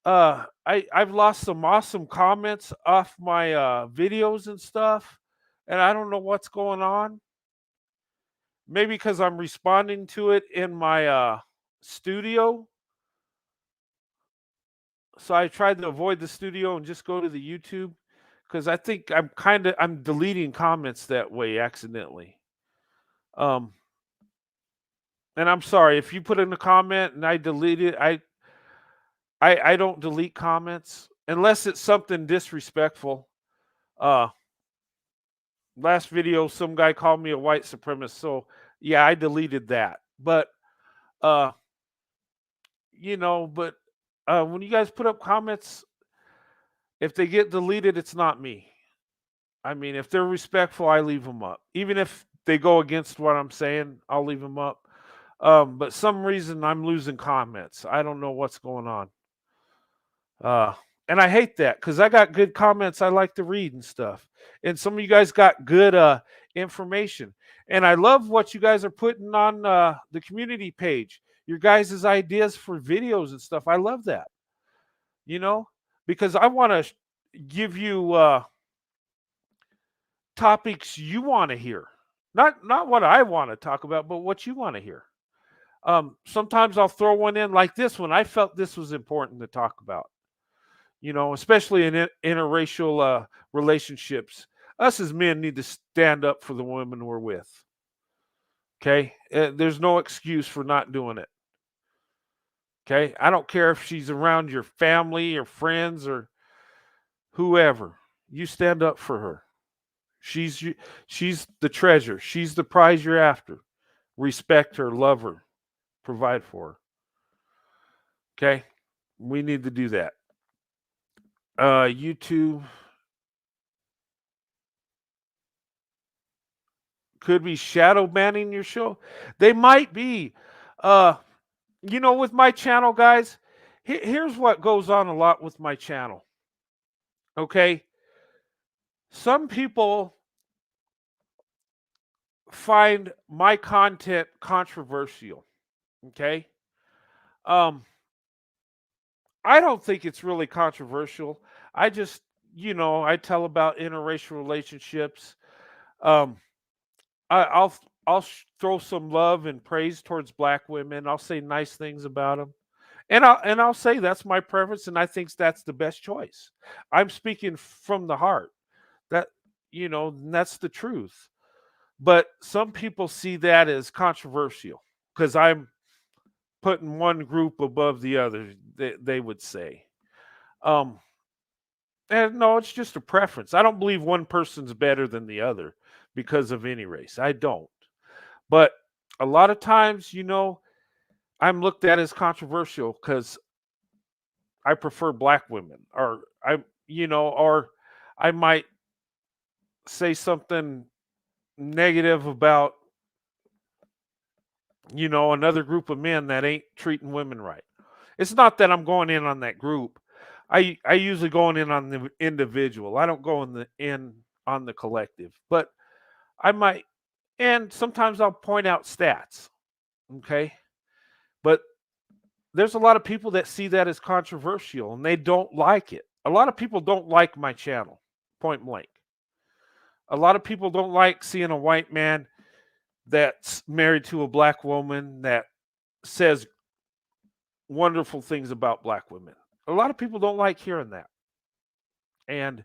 A: I've lost some awesome comments off my videos and stuff, and I don't know what's going on. Maybe because I'm responding to it in my studio. So I tried to avoid the studio and just go to the YouTube because I think I'm deleting comments that way accidentally. Um, and I'm sorry if you put in a comment and I delete it. I don't delete comments unless it's something disrespectful. Uh, Last video, some guy called me a white supremacist, so yeah, I deleted that. But uh, but when you guys put up comments, if they get deleted, it's not me. I mean, if they're respectful, I leave them up. Even if they go against what I'm saying, I'll leave them up. But some reason I'm losing comments. I don't know what's going on. And I hate that because I got good comments I like to read and stuff. And some of you guys got good information. And I love what you guys are putting on the community page. Your guys' ideas for videos and stuff. I love that. Because I want to give you topics you want to hear. Not what I want to talk about, but what you want to hear. Sometimes I'll throw one in like this one. I felt this was important to talk about. Especially in interracial relationships. Us as men need to stand up for the women we're with. Okay? There's no excuse for not doing it. Okay? I don't care if she's around your family or friends or whoever. You stand up for her. She's the treasure. She's the prize you're after. Respect her, love her, provide for her. Okay? We need to do that. YouTube could be shadow banning your show. They might be. With my channel, guys, here's what goes on a lot with my channel. Okay? Some people find my content controversial. Okay? I don't think it's really controversial. I just, I tell about interracial relationships. Um, I'll throw some love and praise towards black women. I'll say nice things about them, and I'll say that's my preference, and I think that's the best choice. I'm speaking from the heart. That that's the truth. But some people see that as controversial because I'm putting one group above the other. They would say. Um, and no, it's just a preference. I don't believe one person's better than the other because of any race. I don't. But a lot of times, I'm looked at as controversial because I prefer black women, or or I might say something negative about, another group of men that ain't treating women right. It's not that I'm going in on that group, I usually go in on the individual. I don't go in on the collective, but I might, and sometimes I'll point out stats. Okay, but there's a lot of people that see that as controversial and they don't like it. A lot of people don't like my channel, point blank. A lot of people don't like seeing a white man that's married to a black woman that says wonderful things about black women. A lot of people don't like hearing that. And,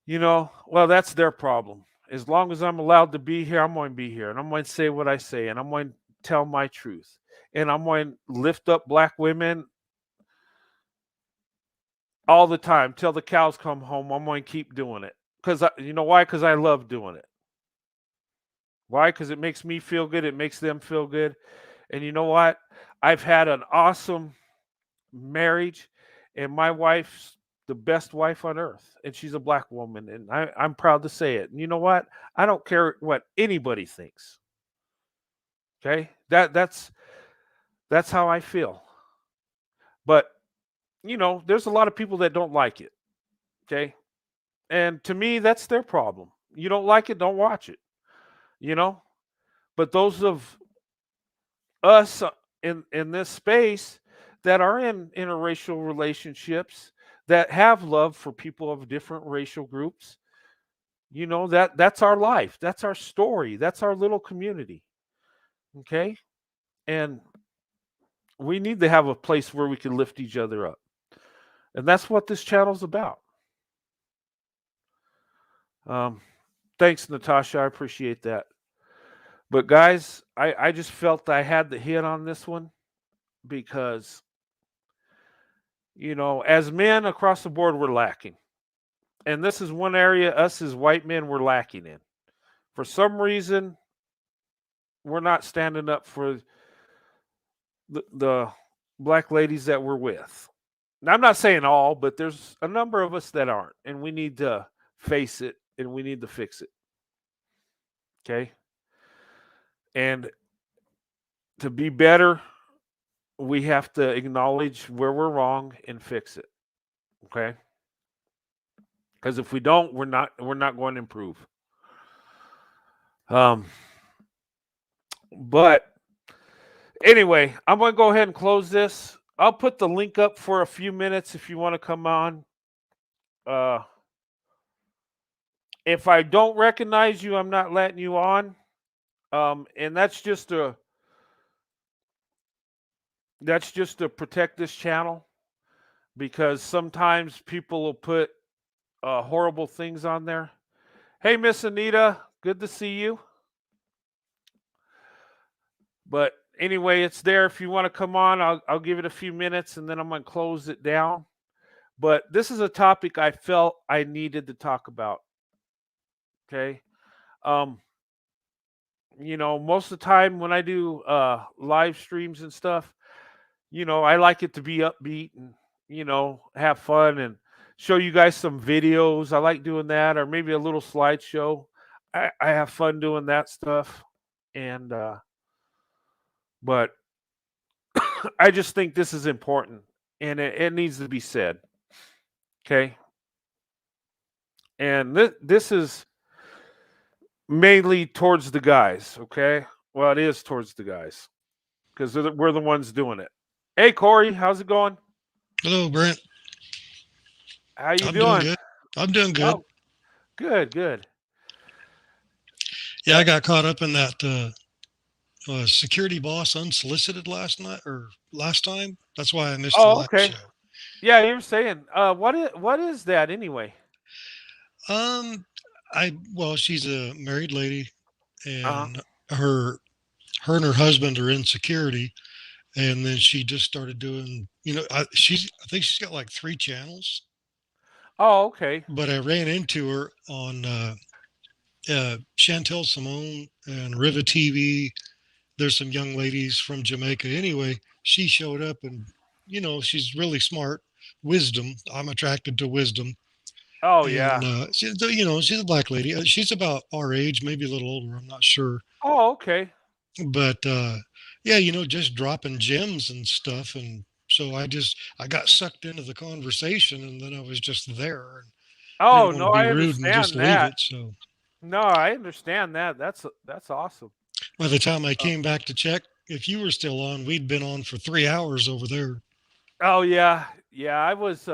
A: well, that's their problem. As long as I'm allowed to be here, I'm going to be here. And I'm going to say what I say. And I'm going to tell my truth. And I'm going to lift up black women all the time till the cows come home. I'm going to keep doing it. Because, you know why? Because I love doing it. Why? Because it makes me feel good. It makes them feel good. And you know what? I've had an awesome marriage, and my wife's the best wife on earth, and she's a black woman, and I'm proud to say it. And you know what? I don't care what anybody thinks. Okay, that's how I feel. But there's a lot of people that don't like it. Okay, and to me, that's their problem. You don't like it, don't watch it. You know, but those of us in this space that are in interracial relationships that have love for people of different racial groups, that's our life, that's our story, that's our little community. Okay, and we need to have a place where we can lift each other up, and that's what this channel's about. um Thanks, Natasha, I appreciate that. But guys, I just felt I had to hit on this one because as men across the board, we're lacking. And this is one area us as white men we're lacking in. For some reason, we're not standing up for the black ladies that we're with. Now, I'm not saying all, but there's a number of us that aren't. And we need to face it and we need to fix it. Okay. And to be better, we have to acknowledge where we're wrong and fix it. Okay. Because if we don't, we're not going to improve. Um, but anyway, I'm going to go ahead and close this. I'll put the link up for a few minutes if you want to come on. Uh, if I don't recognize you, I'm not letting you on. And that's just to protect this channel, because sometimes people will put horrible things on there. Hey, Miss Anita, good to see you. But anyway, it's there. If you want to come on, I'll give it a few minutes and then I'm going to close it down. But this is a topic I felt I needed to talk about. Okay. Um, most of the time when I do live streams and stuff, I like it to be upbeat and, have fun and show you guys some videos. I like doing that, or maybe a little slideshow. I have fun doing that stuff. And, but I just think this is important and it needs to be said. Okay. And this is mainly towards the guys. Okay. Well, it is towards the guys because we're the ones doing it. Hey, Corey, how's it going?
B: Hello, Brent.
A: How you
B: I'm doing
A: doing?
B: good. I'm doing good.
A: Oh, good, good.
B: Yeah, I got caught up in that security boss unsolicited last night or last time. That's why I missed the
A: Oh,
B: last
A: okay.
B: show.
A: Yeah, you were saying. What is that anyway?
B: Um, well, she's a married lady,
A: Uh huh.
B: and her and her husband are in security, and then she just started doing. I think she's got like 3 channels,
A: Oh, okay.
B: but I ran into her on Chantel Simone and Riva TV. There's some young ladies from Jamaica. Anyway, she showed up and, she's really smart. Wisdom. I'm attracted to wisdom.
A: Oh
B: And,
A: yeah.
B: she's a black lady. She's about our age, maybe a little older. I'm not sure.
A: Oh, okay.
B: But, yeah, just dropping gems and stuff. And So I got sucked into the conversation, and then I was just there, and
A: Oh
B: didn't want
A: no,
B: to be
A: I
B: rude and just
A: understand
B: leave
A: that.
B: it. So
A: No, I understand that. That's awesome.
B: by the time I
A: Uh,
B: came back to check if you were still on, we'd been on for 3 hours over there.
A: oh yeah, yeah. I was.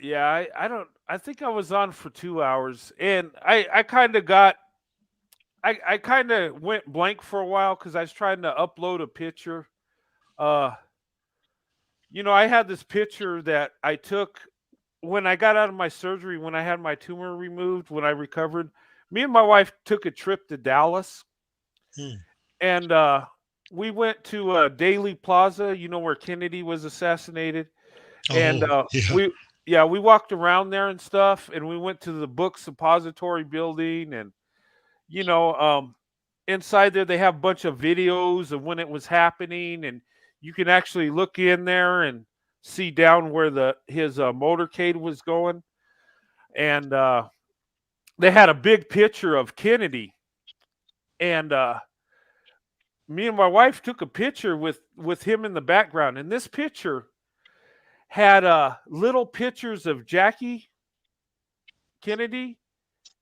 A: Yeah, I don't. I think I was on for 2 hours, and I kind of got. I kind of went blank for a while because I was trying to upload a picture. Uh, I had this picture that I took when I got out of my surgery, when I had my tumor removed, when I recovered. Me and my wife took a trip to Dallas,
B: Hmm.
A: and we went to Daly Plaza, where Kennedy was assassinated, and
B: Oh, yeah.
A: we walked around there and stuff, and we went to the book suppository building, and you know, um, inside there they have a bunch of videos of when it was happening, and you can actually look in there and see down where the his motorcade was going, and they had a big picture of Kennedy, and me and my wife took a picture with him in the background, and this picture had little pictures of Jackie Kennedy,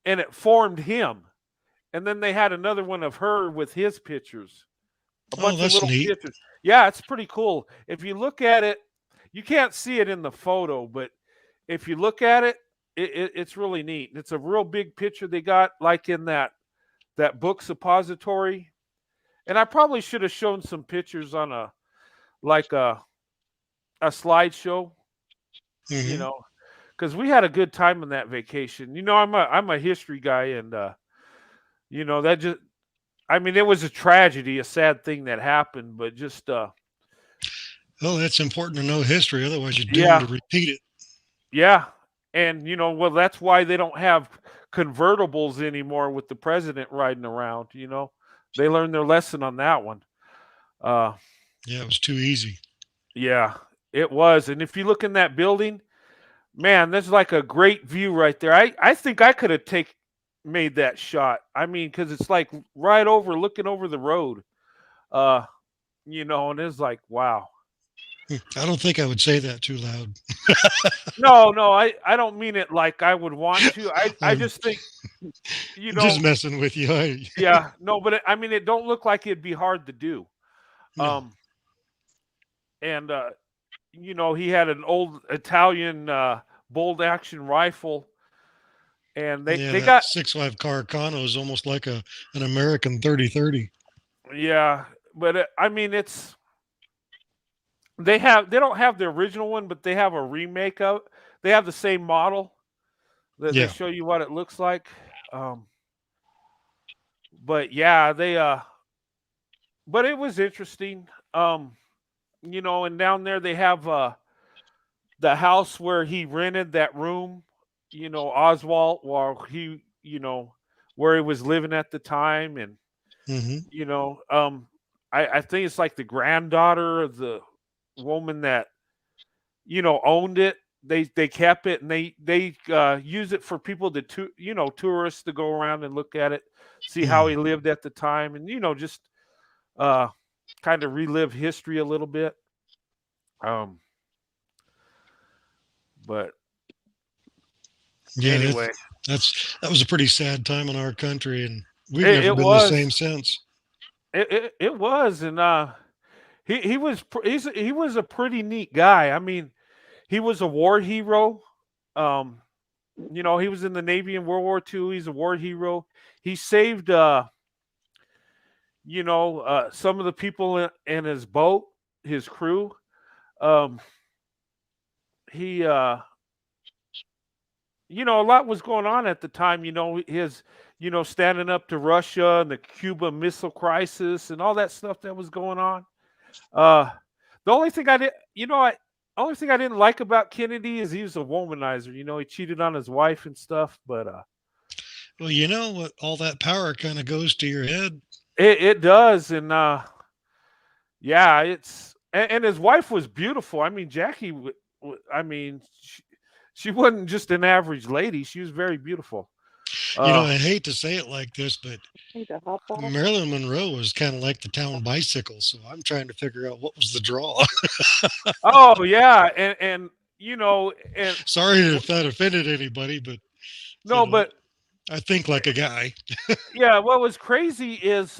A: and it formed him. And then they had another one of her with his pictures, a
B: Oh,
A: bunch of
B: that's
A: little
B: neat.
A: pictures. Yeah, it's pretty cool. If you look at it, you can't see it in the photo, but if you look at it, it's really neat. It's a real big picture they got, like in that book suppository. And I probably should have shown some pictures on a like a slideshow, you
B: Hmm.
A: know, because we had a good time on that vacation. I'm a history guy, and that just I mean, it was a tragedy, a sad thing that happened, but just
B: Oh, that's important to know history. Otherwise, you're doomed
A: yeah,
B: to repeat it.
A: yeah. And well, that's why they don't have convertibles anymore with the president riding around. They learned their lesson on that one. Uh
B: Yeah, it was too easy.
A: yeah, it was. And if you look in that building, man, there's like a great view right there. I think I could have take made that shot. I mean, cuz it's like right over looking over the road. Uh and it's like, wow.
B: I don't think I would say that too loud.
A: No, no, I don't mean it like I would want to. I
B: I'm
A: just think, you
B: just
A: know,
B: messing with you.
A: yeah, no, but I mean, it don't look like it'd be hard to do.
B: No.
A: Um, and he had an old Italian bolt action rifle, and they
B: Yeah,
A: they
B: that
A: got
B: 6.5 Carcano is almost like an American 30-30.
A: yeah, but I mean, they don't have the original one, but they have a remake of. They have the same model that they
B: Yeah.
A: show you what it looks like. Um, but yeah, but it was interesting. And down there they have the house where he rented that room, Oswald, while where he was living at the time. And,
B: Hmm.
A: you know, um, I think it's like the granddaughter of the woman that, owned it. They kept it, and they use it for people tourists to go around and look at it, see how
B: Mm.
A: he lived at the time, and just uh kind of relive history a little bit. Um, but
B: Yeah,
A: anyway,
B: that was a pretty sad time in our country, and we've
A: it,
B: never
A: it
B: been the
A: was
B: same since.
A: it was, and he was a pretty neat guy. I mean, he was a war hero. Um, he was in the Navy in World War II. He's a war hero. He saved some of the people in his boat, his crew. Um, he a lot was going on at the time. His standing up to Russia and the Cuba Missile Crisis and all that stuff that was going on. Uh, the only thing I did, only thing I didn't like about Kennedy is he was a womanizer. He cheated on his wife and stuff. But
B: Well, you know what? All that power kind of goes to your head.
A: it does, and yeah, and his wife was beautiful. I mean, Jackie. I mean, she wasn't just an average lady. She was very beautiful. Uh,
B: I hate to say it like this, but
C: Need to hop off.
B: Marilyn Monroe was kind of like the town bicycle. So I'm trying to figure out what was the draw.
A: oh yeah, and you know, and
B: Sorry if that offended anybody, but you
A: no,
B: know,
A: but
B: I think like a guy.
A: yeah, what was crazy is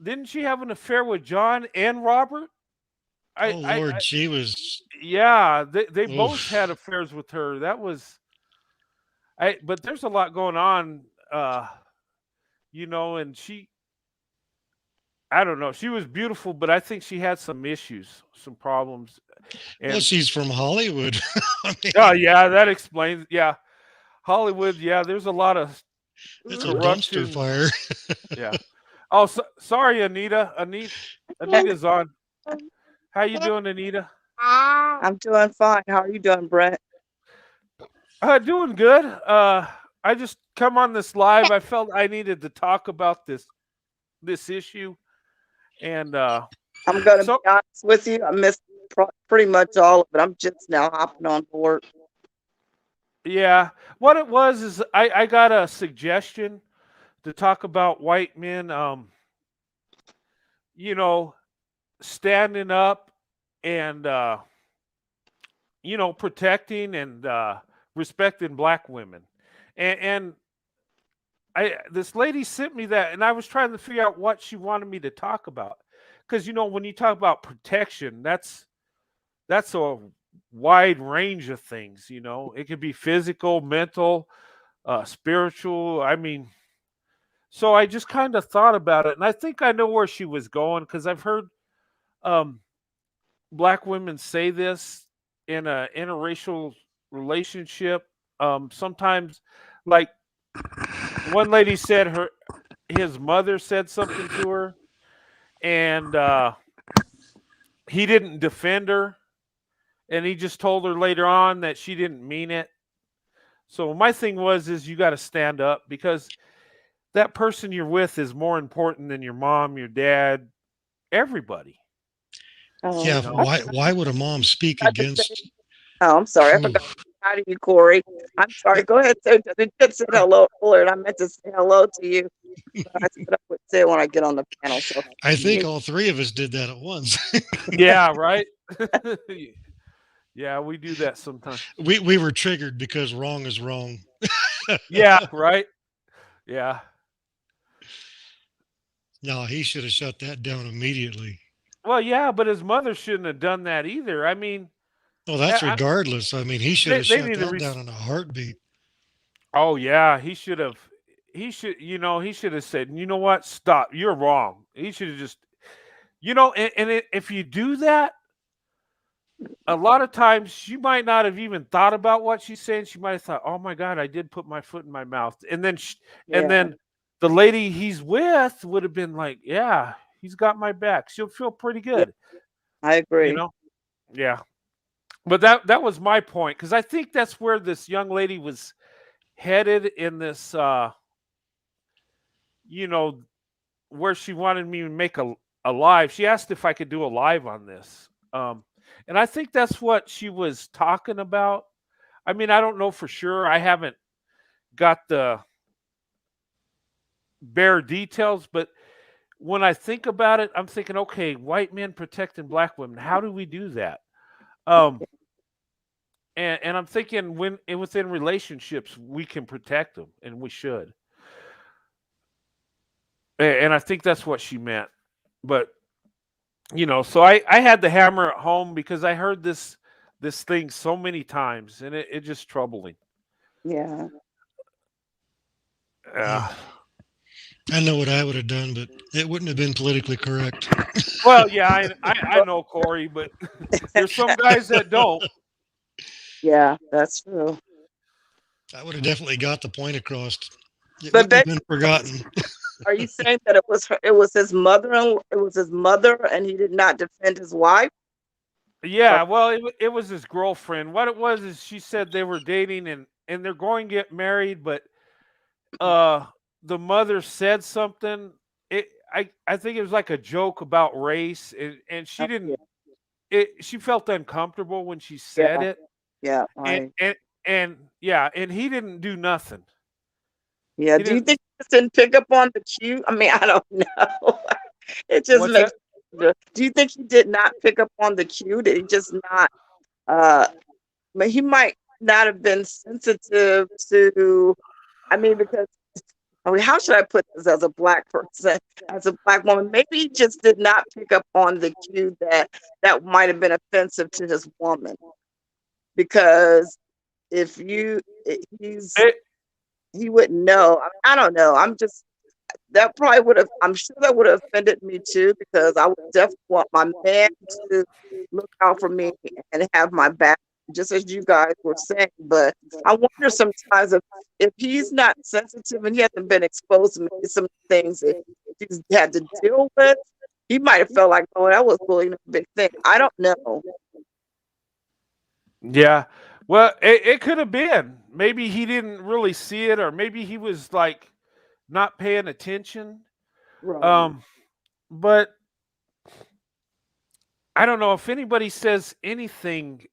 A: didn't she have an affair with John and Robert?
B: Oh
A: I
B: Lord, she was.
A: yeah, they both had
B: Oof.
A: affairs with her. That was but there's a lot going on, uh, and I don't know. She was beautiful, but I think she had some issues, some problems.
B: Well,
A: And
B: she's from Hollywood. I
A: oh
B: mean,
A: yeah, that explains. Yeah, Hollywood. Yeah, there's a lot of
B: it's a dumpster
A: corruption.
B: fire.
A: Yeah. Oh, sorry, Anita. Anita's on. How you doing, Anita?
C: I'm doing fine. How are you doing, Brent?
A: Doing good. I just come on this live. I felt I needed to talk about this issue, and
C: I'm going to be
A: so
C: honest with you. I missed pretty much all of it. I'm just now hopping on board.
A: yeah, what it was is I got a suggestion to talk about white men, you know, standing up and protecting and respecting black women, and I this lady sent me that, and I was trying to figure out what she wanted me to talk about, because when you talk about protection, that's a wide range of things. It could be physical, mental, spiritual. I mean, so I just kind of thought about it, and I think I know where she was going because I've heard um, black women say this in a interracial relationship. Sometimes, like one lady said, his mother said something to her, and he didn't defend her, and he just told her later on that she didn't mean it. So my thing is you got to stand up because that person you're with is more important than your mom, your dad, everybody.
C: Oh,
B: Yeah,
A: You know.
B: why would a mom speak
C: I forgot to say,
B: against?
C: I'm sorry. I
B: Whew.
C: forgot to say hi to you, Corey. I'm sorry. Go ahead. So I did say hello earlier, and I meant to say hello to you, but I said I would say it when I get on the panel. So
B: I
A: Mhm.
B: think all three of us did that at once.
A: Yeah, right. Yeah, we do that sometimes.
B: We were triggered because wrong is wrong.
A: Yeah, right. Yeah.
B: No, he should have shut that down immediately.
A: Well, yeah, but his mother shouldn't have done that either. I mean,
B: Well, that's
A: I,
B: regardless. I mean, he should have
A: they
B: shut
A: need to.
B: that down in a heartbeat.
A: Oh yeah, he should have. He should. He should have said, "You know what? Stop. You're wrong." He should have just. If you do that, a lot of times she might not have even thought about what she's saying. She might have thought, "Oh my God, I did put my foot in my mouth," and
C: yeah,
A: then the lady he's with would have been like, "Yeah, he's got my back." She'll feel pretty
C: yeah,
A: good,
C: I
A: you
C: agree.
A: know. Yeah, but that was my point because I think that's where this young lady was headed in this. You know, where she wanted me to make a live. She asked if I could do a live on this. And I think that's what she was talking about. I mean, I don't know for sure. I haven't got the bare details, but when I think about it, I'm thinking, okay, white men protecting black women. How do we do that? Um, and I'm thinking within relationships we can protect them, and we should. And I think that's what she meant. But so I had to hammer it home because I heard this thing so many times, and it just troubling.
C: Yeah,
B: Hmm.
A: Uh,
B: I know what I would have done, but it wouldn't have been politically correct.
A: well, yeah, I
C: well,
A: know Corey, but there's some guys that don't.
C: yeah, that's true.
B: I would have definitely got the point across. It
C: But
B: wouldn't have
C: baby,
B: been forgotten.
C: are you saying that it was her, it was his mother, and it was his mother, and he did not defend his wife? Or
A: Yeah, well, it was his girlfriend. What it was is she said they were dating and they're going to get married, but uh, the mother said something. I think it was like a joke about race, and she
C: oh, yeah,
A: didn't. She felt uncomfortable when she said
C: yeah,
A: it,
C: yeah,
A: and
C: I
A: and and yeah, and he didn't do nothing.
C: Yeah.
A: He
C: Do you
A: didn't.
C: think he just didn't pick up on the cue? I mean, I don't know. It just
A: What's
C: makes.
A: that?
C: Do you think he did not pick up on the cue? Did he just not? I mean, he might not have been sensitive to. I mean, because I mean, how should I put this as a black person, as a black woman? Maybe he just did not pick up on the cue that that might have been offensive to his woman. Because if you,
A: It,
C: he wouldn't know. I don't know. I'm just that probably would have. I'm sure that would have offended me too because I would definitely want my man to look out for me and have my back, just as you guys were saying. But I wonder sometimes if he's not sensitive and he hasn't been exposed to maybe some things that he's had to deal with, he might have felt like, oh, that was bullying a big thing. I don't know.
A: yeah. Well, it could have been. Maybe he didn't really see it, or maybe he was like not paying attention.
C: Right.
A: Um, but I don't know if anybody says anything.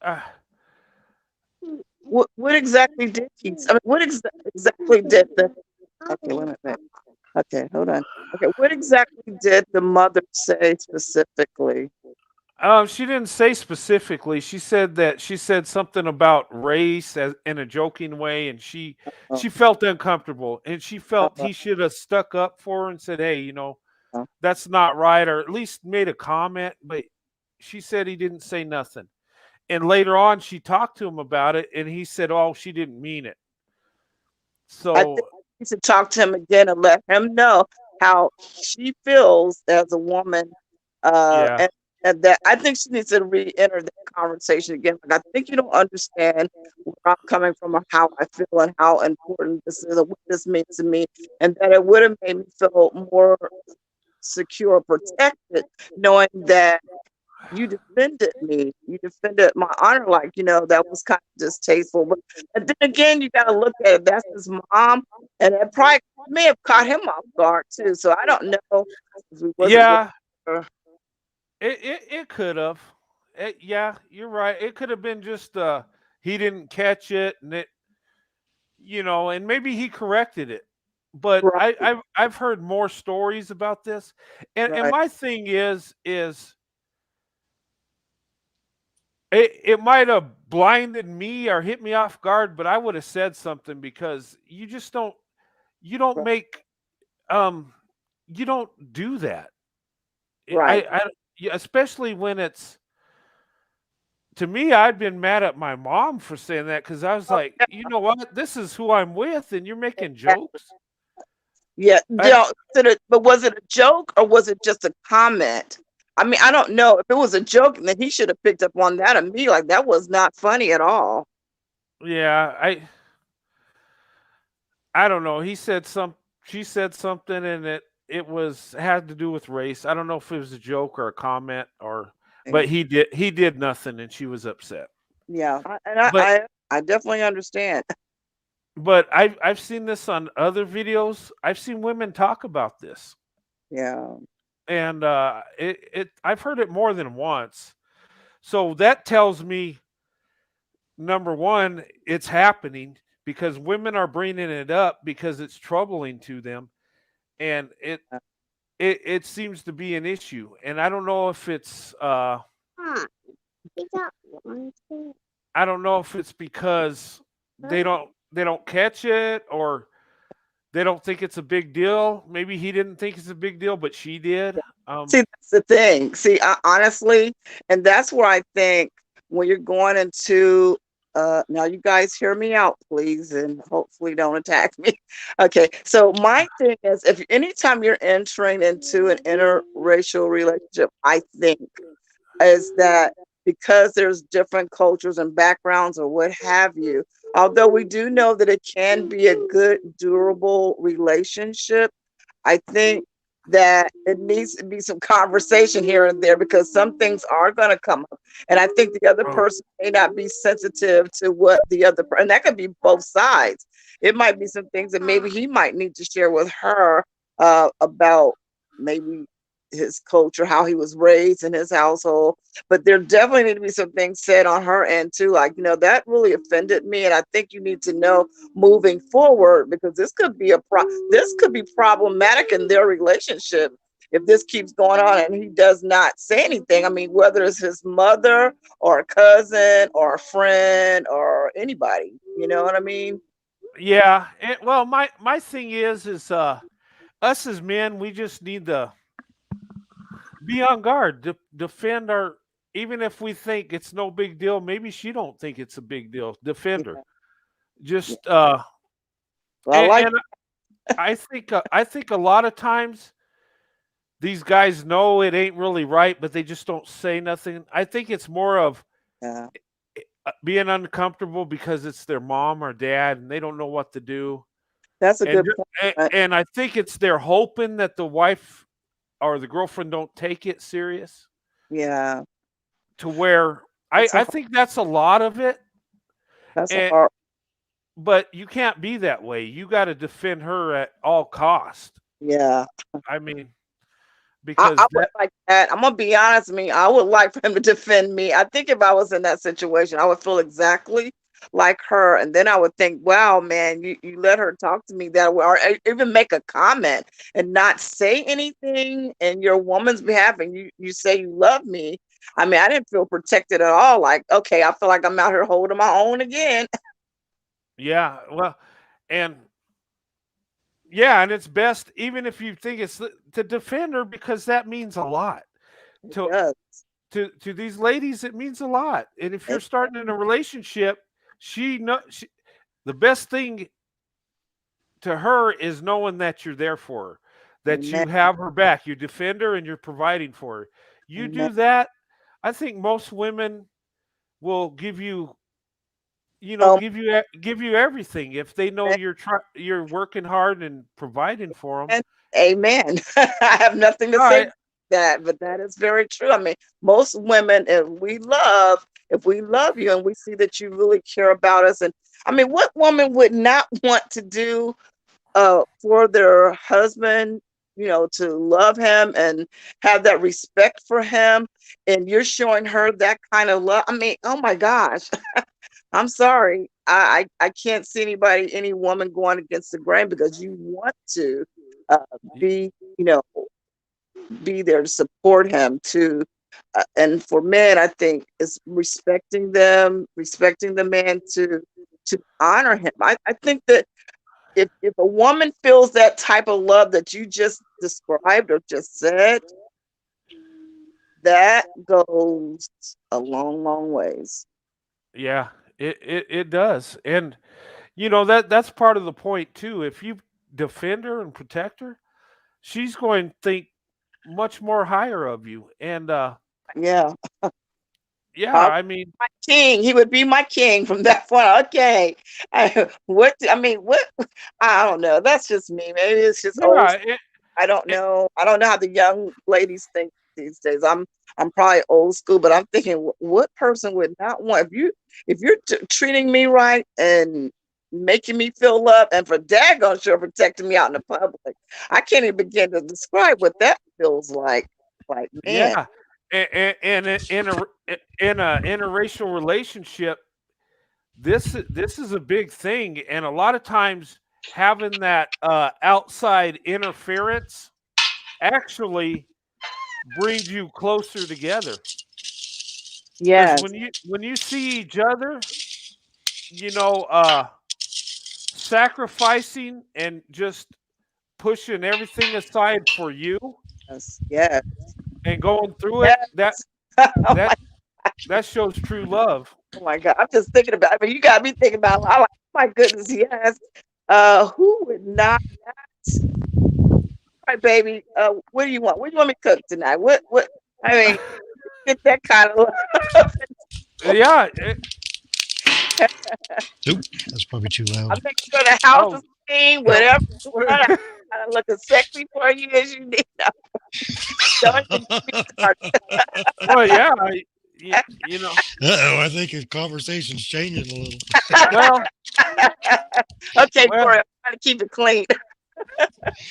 A: Uh,
C: What exactly did he? I mean, what exactly did the? Okay, wait a minute. Okay, hold on. Okay, what exactly did the mother say specifically?
A: she didn't say specifically. She said something about race as, in a joking way, and
C: Oh,
A: she felt uncomfortable, and she
C: oh,
A: felt he should have stuck up for her and said, "Hey,
C: oh.
A: that's not right," or at least made a comment. But she said he didn't say nothing. And later on, she talked to him about it, and he said, "Oh, she didn't mean it."
C: I think
A: So
C: we should talk to him again and let him know how she feels as a woman. Uh,
A: yeah,
C: and, and that I think she needs to re-enter that conversation again. Like, I think you don't understand where I'm coming from or how I feel and how important this is, or what this means to me, and that it would have made me feel more secure, protected, knowing that you defended me. You defended my honor, like, that was kind of distasteful. But and then again, you got to look at it. That's his mom, and it probably may have caught him off guard too. So I don't know if he wasn't with
A: yeah,
C: her.
A: it could have. Yeah, you're right. It could have been just he didn't catch it, and and maybe he corrected it. But
C: Right,
A: I've heard more stories about this, and
C: right,
A: my thing is it might have blinded me or hit me off guard, but I would have said something because you don't
C: right,
A: make you don't do that.
C: right.
A: Yeah, especially when it's to me. I'd been mad at my mom for saying that because I was
C: Oh,
A: like, you know what, this is who I'm with, and you're making jokes.
C: yeah.
A: I,
C: But was it a joke or was it just a comment? I mean, I don't know. If it was a joke, then he should have picked up on that and me. Like, that was not funny at all.
A: yeah, I don't know. She said something, and it had to do with race. I don't know if it was a joke or a comment, but
C: Yeah.
A: he did nothing, and she was upset.
C: Yeah.
A: But
C: I definitely understand.
A: I've seen this on other videos. I've seen women talk about this,
C: Yeah.
A: and it I've heard it more than once. So that tells me, number one, it's happening because women are bringing it up because it's troubling to them, and it seems to be an issue. And I don't know if it's I don't know if it's because they don't catch it, or they don't think it's a big deal. Maybe he didn't think it's a big deal, but she did.
C: See, that's the thing. See, honestly, and that's where I think when you're going into, now you guys hear me out, please, and hopefully don't attack me. Okay, so my thing is, if anytime you're entering into an interracial relationship, I think is that because there's different cultures and backgrounds or what have you, although we do know that it can be a good, durable relationship, I think that it needs to be some conversation here and there because some things are going to come up. And I think the other
A: Oh,
C: person may not be sensitive to what the other person, and that could be both sides. It might be some things that maybe he might need to share with her about maybe his culture, how he was raised in his household. But there definitely need to be some things said on her end too. Like, that really offended me. And I think you need to know moving forward, because this could be problematic in their relationship if this keeps going on and he does not say anything. I mean, whether it's his mother or a cousin or a friend or anybody, you know what I mean?
A: Yeah. Well, my thing is us as men, we just need to be on guard, defend our. Even if we think it's no big deal, maybe she don't think it's a big deal. Defend her.
C: Yeah. Yeah.
A: Just
C: Well, I like,
A: and I think a lot of times these guys know it ain't really right, but they just don't say nothing. I think it's more of
C: yeah,
A: being uncomfortable because it's their mom or dad and they don't know what to do.
C: that's a
A: And
C: good point.
A: and I think it's they're hoping that the wife or the girlfriend don't take it serious
C: Yeah,
A: to where
C: that's a
A: I think that's a lot of it.
C: that's a
A: And
C: hard.
A: but you can't be that way. You got to defend her at all cost.
C: Yeah,
A: I mean,
C: I
A: because
C: would like that. I'm gonna be honest with me. I would like for him to defend me. I think if I was in that situation, I would feel exactly like her, and then I would think, "Wow, man, you let her talk to me that way, or even make a comment and not say anything in your woman's behalf, and you say you love me." I mean, I didn't feel protected at all. Like, okay, I feel like I'm out here holding my own again.
A: yeah, well, and yeah, and it's best even if you think it's to defend her because that means a lot to
C: Yes,
A: to these ladies. It means a lot, and if you're
C: it,
A: starting in a relationship, the best thing to her is knowing that you're there for her, that
C: amen,
A: you have her back, you defend her, and you're providing for her. You
C: amen.
A: do that, I think most women will give you,
C: Um,
A: give you everything if they know you're working hard and providing for them.
C: and amen. I have nothing to
A: All
C: say
A: right.
C: to that, but that is very true. I mean, most women, if we love you and we see that you really care about us, and I mean, what woman would not want to do for their husband, to love him and have that respect for him, and you're showing her that kind of love. I mean, oh my gosh. I'm sorry. I can't see any woman going against the grain because you want to uh, be, you know, be there to support him too. And for men, I think is respecting them, respecting the man to honor him. I think that if a woman feels that type of love that you just described or just said, that goes a long, long ways.
A: Yeah, it does. And that's part of the point too. If you defend her and protect her, she's going to think much more higher of you. And
C: Yeah.
A: yeah,
C: Uh,
A: I mean,
C: my king. He would be my king from that point. Okay. What? I don't know. That's just me. Maybe it's just old.
A: yeah,
C: I don't
A: it,
C: know. I don't know how the young ladies think these days. I'm probably old school, but I'm thinking, what person would not want if you're treating me right and making me feel love, and for daggone sure protecting me out in the public. I can't even begin to describe what that feels like. Like, man,
A: yeah, and in a interracial relationship, this is a big thing, and a lot of times having that outside interference actually brings you closer together. Because
C: yes,
A: when you see each other, you know, sacrificing and just pushing everything aside for you
C: yes, yes,
A: and going through it,
C: yes. Oh
A: that that shows true love.
C: Oh my God, I'm just thinking about it. But you got me thinking about, I'm like, oh my goodness, yes. Who would not? All right, baby. What do you want? What do you want me to cook tonight? I mean, get that kind of love.
A: Yeah.
B: Oop, that's probably too
C: I
B: loud.
C: make sure the house
A: Oh.
C: is clean, whatever you want. I'm looking sexy for you as you need. Don't even get me started.
A: Well, yeah. You know.
B: Uh-oh, I think the conversation's changing a little.
A: Well.
C: Okay,
A: Well.
C: Corey, I'm trying to keep it clean.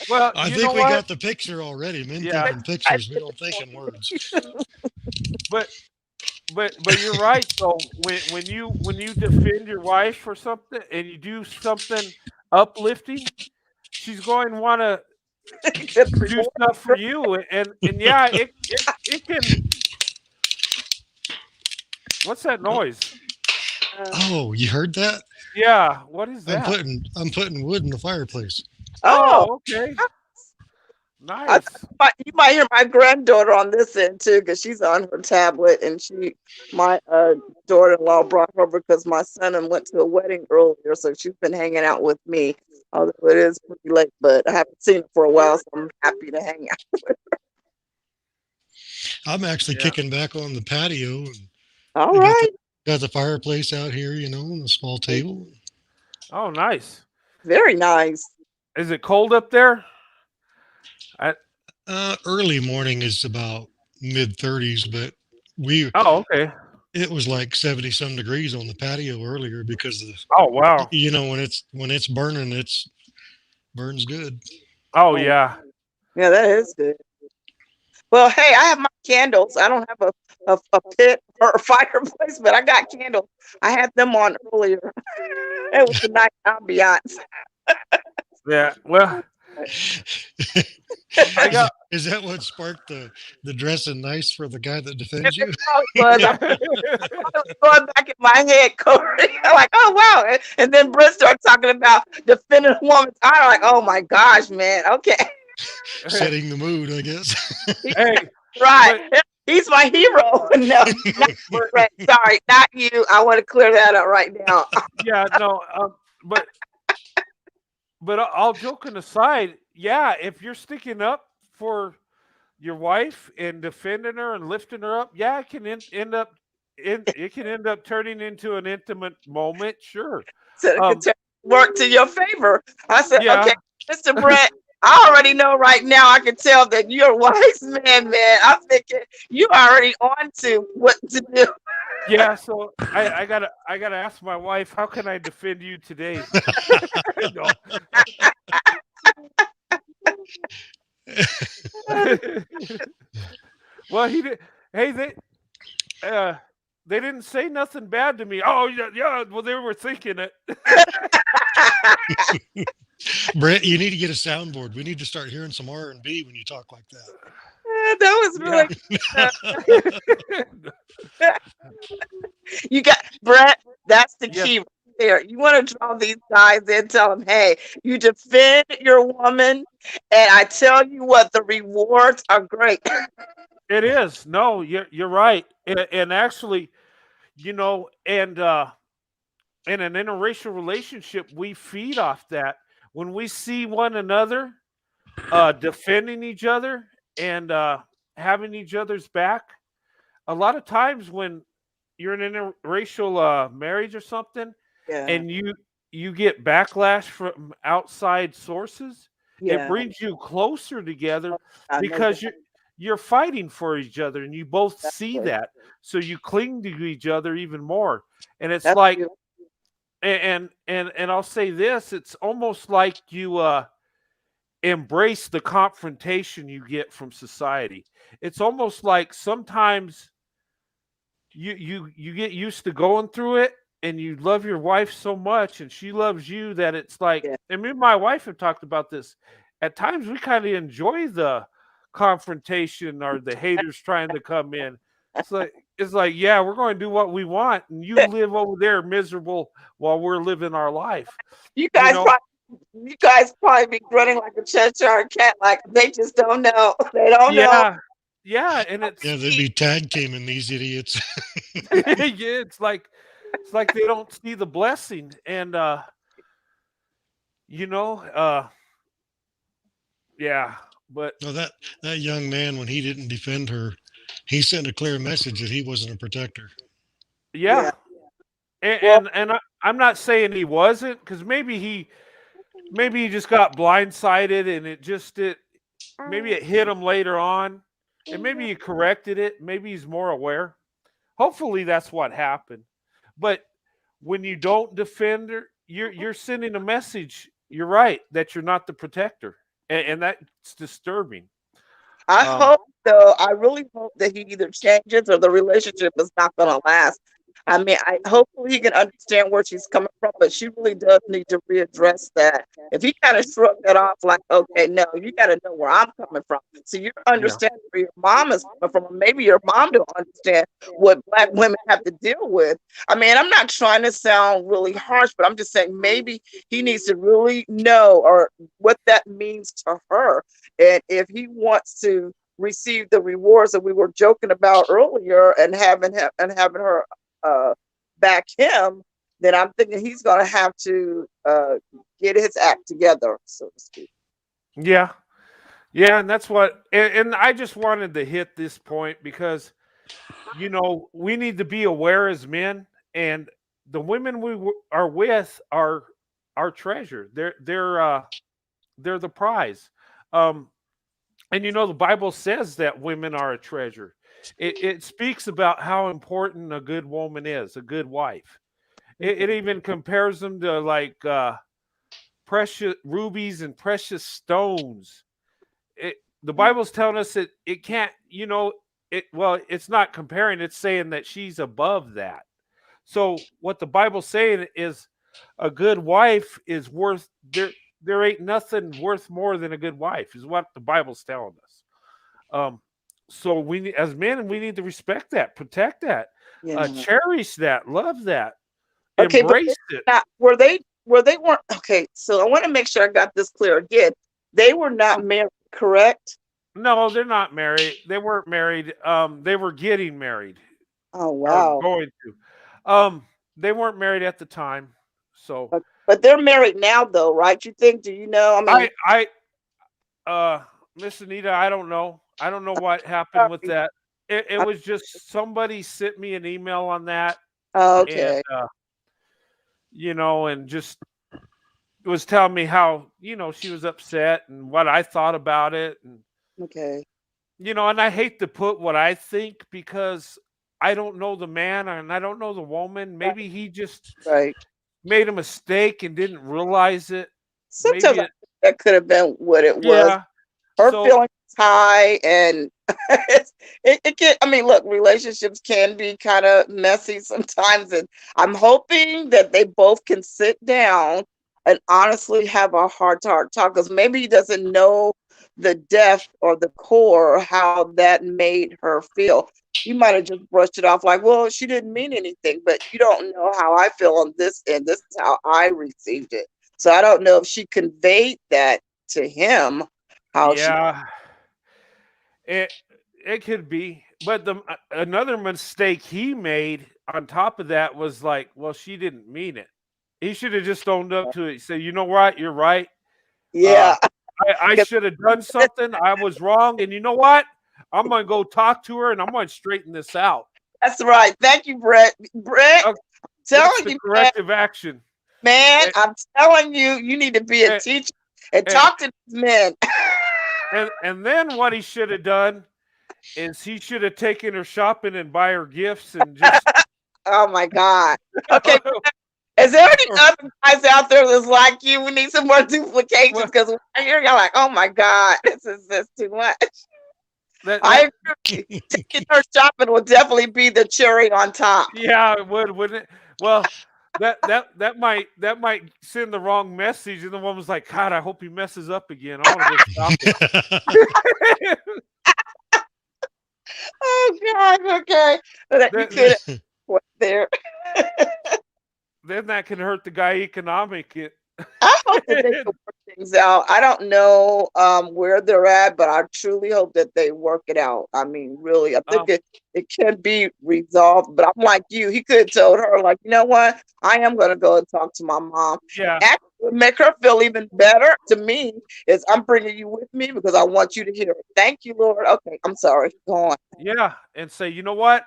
A: Well,
B: I
A: you know
B: think we
A: what?
B: got the picture already. Men think
A: Yeah,
B: in pictures. We don't think in words.
A: but but you're right though. When you defend your wife or something and you do something uplifting, she's going to want to
C: Good
A: do
C: reward.
A: stuff for you. And yeah, it can. What's that noise?
C: Uh,
B: Oh, you heard that?
A: Yeah, what is
B: I'm
A: that?
B: putting wood in the fireplace.
C: oh,
A: Oh, okay,
C: I thought
A: nice.
C: you might hear my granddaughter on this end too, because she's on her tablet, and my daughter-in-law brought her because my son and went to a wedding earlier, so she's been hanging out with me. Although it is pretty late, but I haven't seen her for a while, so I'm happy to hang out.
B: I'm actually
A: Yeah.
B: kicking back on the patio, and
C: All
B: I
C: right,
B: got the fireplace out here, and a small table.
A: Oh, nice.
C: very nice.
A: Is it cold up there? I,
B: Early morning is about mid 30s, but we
A: oh, okay.
B: it was like 70 some degrees on the patio earlier because of
A: Oh, wow.
B: when it's burning, it's burns good.
A: Oh,
C: Oh,
A: yeah.
C: yeah, that is good. Well, hey, I have my candles. I don't have a pit or a fireplace, but I got candles. I had them on earlier. It was a nice ambiance.
A: Yeah. Well, I got.
B: Is that what sparked the dressing nice for the guy that
C: It
B: defends you?
C: probably was. I
A: Yeah.
C: was going back in my head, Corey. I'm like, oh wow. And then Britt started talking about defending a woman's honor. Like, oh my gosh, man. Okay.
B: Setting the mood, I guess.
A: Hey,
C: Right.
A: but
C: He's my hero. No, not Brett. Sorry, not you. I want to clear that up right now.
A: yeah, no. But all joking aside, yeah, if you're sticking up for your wife and defending her and lifting her up, yeah, it can end up it can end up turning into an intimate moment. Sure.
C: So it could
A: Um.
C: work to your favor. I said, okay,
A: Yeah.
C: Mr. Brett, I already know right now. I can tell that you're a wise man. I'm thinking you already on to what to do.
A: Yeah. So I gotta ask my wife, how can I defend you today? No. Well, he did. Hey, uh they didn't say nothing bad to me. Oh yeah, yeah. Well, they were thinking it.
B: Brett, you need to get a soundboard. We need to start hearing some R&B when you talk like
C: That was
A: Yeah.
C: really you got Brett. That's the
A: Yes,
C: key right there. You want to draw these guys in, tell them, hey, you defend your woman, and I tell you what, the rewards are great.
A: it is. No, you're right. And actually, and in an interracial relationship, we feed off that when we see one another defending each other and having each other's back. A lot of times when you're in an interracial marriage or something,
C: Yeah,
A: and you get backlash from outside sources, it
C: yeah.
A: brings you closer together
C: I know
A: because you're fighting for each other and you both see
C: exactly.
A: that, so you cling to each other even more. And it's
C: That's
A: like,
C: you.
A: and I'll say this, it's almost like you embrace the confrontation you get from society. It's almost like sometimes you get used to going through it, and you love your wife so much and she loves you that it's like,
C: Yeah,
A: and me and my wife have talked about this, at times we kind of enjoy the confrontation or the haters trying to come in. It's like, yeah, we're going to do what we want and you live over there miserable while we're living our life,
C: you
A: you
C: guys
A: know.
C: probably you guys probably be grunting like a Cheshire cat, like they just don't know. They don't know.
A: Yeah, yeah, and
B: that. Yeah,
A: it's
B: they'd be tag teaming these idiots.
A: yeah, it's like they don't see the blessing. And you know uh yeah, but
B: No, that young man, when he didn't defend her, he sent a clear message that he wasn't a protector.
C: Yeah.
A: yeah. and
C: Well,
A: I'm not saying he wasn't, because maybe he just got blindsided and maybe it hit him later on, and maybe he corrected it, maybe he's more aware. Hopefully that's what happened. But when you don't defend her, you're sending a message you're right that you're not the protector, and that's disturbing.
C: I
A: Um,
C: hope though, I really hope that he either changes or the relationship is not gonna last. I mean, I hopefully he can understand where she's coming from, but she really does need to readdress that. If he kind of shrugged that off, like, okay, no, you got to know where I'm coming from. So you
A: yeah,
C: understand where your mom is coming from, or maybe your mom don't understand what Black women have to deal with. I mean, I'm not trying to sound really harsh, but I'm just saying maybe he needs to really know or what that means to her, and if he wants to receive the rewards that we were joking about earlier, and having him and having her uh, back him, then I'm thinking he's going to have to get his act together, so to speak.
A: yeah, yeah, and that's what. And I just wanted to hit this point because we need to be aware as men, and the women are with are our treasure. They're the prize. Um, and the Bible says that women are a treasure. It speaks about how important a good woman is, a good wife. It even compares them to like precious rubies and precious stones. The Bible's telling us that it can't, it's not comparing, it's saying that she's above that. So what the Bible's saying is a good wife is worth there ain't nothing worth more than a good wife, is what the Bible's telling us. Um, so as men, we need to respect that, protect that,
C: Yeah.
A: cherish that, love that,
C: Okay, but
A: embrace it.
C: not, were they weren't okay. So I want to make sure I got this clear again. They were not
A: Um,
C: married, correct?
A: no, they're not married. They weren't married. They were getting married
C: Oh
A: or
C: wow.
A: going to. They weren't married at the time. So
C: But they're married now, though, right? You think? Do you know? I mean,
A: I Miss Anita, I don't know. I don't know what happened with
C: sorry.
A: that. It
C: I'm,
A: was just somebody sent me an email on that,
C: oh,
A: and
C: okay.
A: and just was telling me how she was upset and what I thought about it, and
C: Okay.
A: and I hate to put what I think because I don't know the man and I don't know the woman.
C: Right.
A: Maybe he just
C: Right.
A: made a mistake and didn't realize it.
C: Sometimes
A: Maybe
C: I think that could have been what it was.
A: yeah.
C: Her
A: So
C: feelings high, and it can. I mean, look, relationships can be kind of messy sometimes, and I'm hoping that they both can sit down and honestly have a heart-to-heart talk, because maybe he doesn't know the depth or the core how that made her feel. You might have just brushed it off like, well, she didn't mean anything, but you don't know how I feel on this end. This is how I received it. So I don't know if she conveyed that to him, how she.
A: yeah, it it could be. But the another mistake he made on top of that was like, well, she didn't mean it. He should have just owned up to it. Say, you know what, you're right. Uh,
C: Yeah,
A: I should have done something. I was wrong, and you know what? I'm gonna go talk to her, and I'm gonna straighten this out.
C: that's right. Thank you, Brett. Brett,
A: Uh, that's
C: telling
A: the
C: you,
A: corrective action.
C: man,
A: And,
C: I'm telling you, you need to be a
A: and,
C: teacher and
A: and,
C: talk to these men.
A: and then what he should have done is he should have taken her shopping and buy her gifts and just
C: Oh my God. Okay, is there any other guys out there that's like you? We need some more duplications,
A: well,
C: because when I hear you're like, oh my God, this is just too much.
A: that
C: I
A: that
C: agree with you. Taking her shopping will definitely be the cherry on top.
A: yeah, it would, wouldn't it? Well, that might send the wrong message, and the woman's like, God, I hope he messes up again. I want to go shopping.
C: Oh God, okay. That you
A: That-
C: could have there.
A: then that can hurt the guy economic.
C: I hope that they can work things out. I don't know where they're at, but I truly hope that they work it out. I mean, really, I think
A: um,
C: it can be resolved. But I'm like you. He could have told her, like, you know what? I am going to go and talk to my mom.
A: yeah,
C: Actually, would make her feel even better to me is I'm bringing you with me because I want you to hear it. Thank you, Lord. Okay, I'm sorry. Go on.
A: yeah, and say, you know what?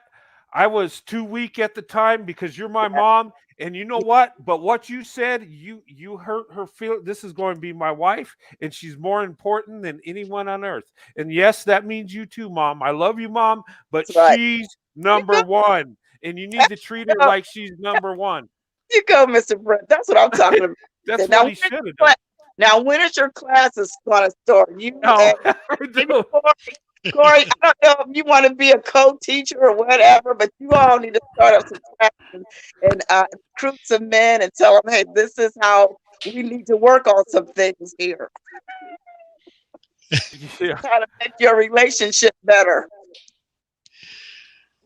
A: I was too weak at the time because you're my mom, and you know what? But what you said, you hurt her feel. This is going to be my wife, and she's more important than anyone on earth. And yes, that means you too, mom. I love you, mom, but
C: That's right.
A: she's number one, and you need to treat her like she's number one.
C: You go, Mr. Brent. That's what I'm talking about.
A: That's
C: Now,
A: what he should have done.
C: Now, when is your classes going to start? You
A: No,
C: and
A: I
C: maybe
A: don't.
C: Corey, I don't know if you want to be a co-teacher or whatever, but you all need to start up some classes and recruit some men and tell them, hey, this is how we need to work on some things here.
A: Yeah,
C: How to make your relationship better.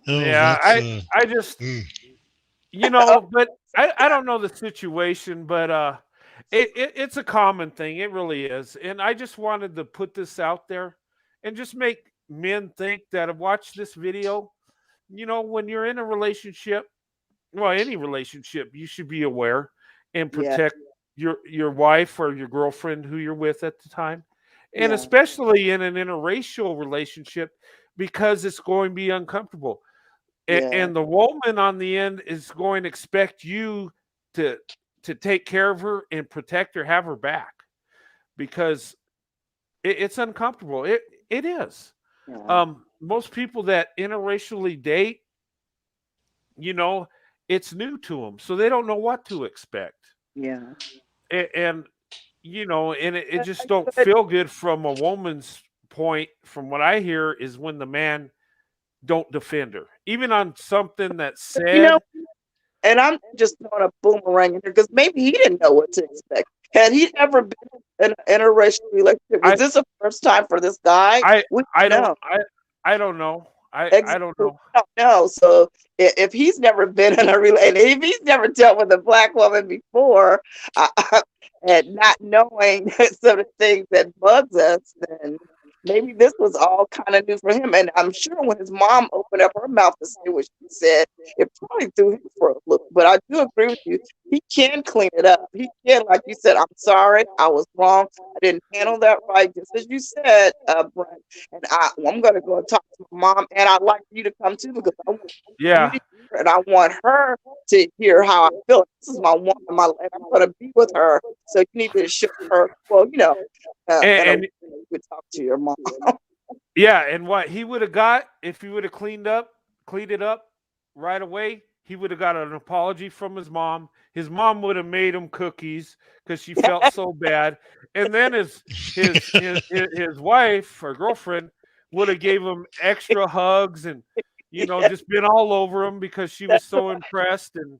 B: Oh,
A: yeah.
B: that's
A: I just,
B: mm.
A: but I don't know the situation, but it's a common thing. It really is. And I just wanted to put this out there and just make men think that have watched this video. When you're in a relationship, well, any relationship, you should be aware and
C: Yeah,
A: protect your wife or your girlfriend who you're with at the time. And
C: yeah,
A: especially in an interracial relationship, because it's going to be uncomfortable.
C: yeah,
A: And the woman on the end is going to expect you to take care of her and protect her, have her back, because it's uncomfortable. It is.
C: yeah,
A: Most people that interracially date, you know, it's new to them, so they don't know what to expect.
C: yeah.
A: And and it
C: But,
A: just don't
C: but
A: feel good from a woman's point. From what I hear, is when the man don't defend her, even on something that's
C: you know,
A: said.
C: and I'm just throwing a boomerang in here because maybe he didn't know what to expect. Had he ever been in an interracial relationship? Was
A: I
C: this a first time for this guy?
A: I
C: We
A: I
C: don't
A: don't
C: know.
A: I don't know. I
C: Exactly.
A: don't
C: We
A: know.
C: don't know. So if he's never been in a relationship, if he's never dealt with a black woman before, and not knowing some of the things that bugs us, then maybe this was all kind of new for him. And I'm sure when his mom opened up her mouth to say what she said, it probably threw him for a loop. But I do agree with you. He can clean it up. He can, like you said, I'm sorry, I was wrong. I didn't handle that right, just as you said, Brent. And I'm going to go and talk to my mom, and I'd like you to come too because I want you
A: Yeah,
C: to hear, and I want her to hear how I feel. This is my woman, and I'm going to be with her. So you need to show her. Well, in a way
A: and
C: you would talk to your mom.
A: yeah, and what he would have got if he would have cleaned it up right away, he would have got an apology from his mom. His mom would have made him cookies because she felt so bad, and then his wife or girlfriend would have gave him extra hugs and
C: Yeah,
A: just been all over him because she was so impressed. And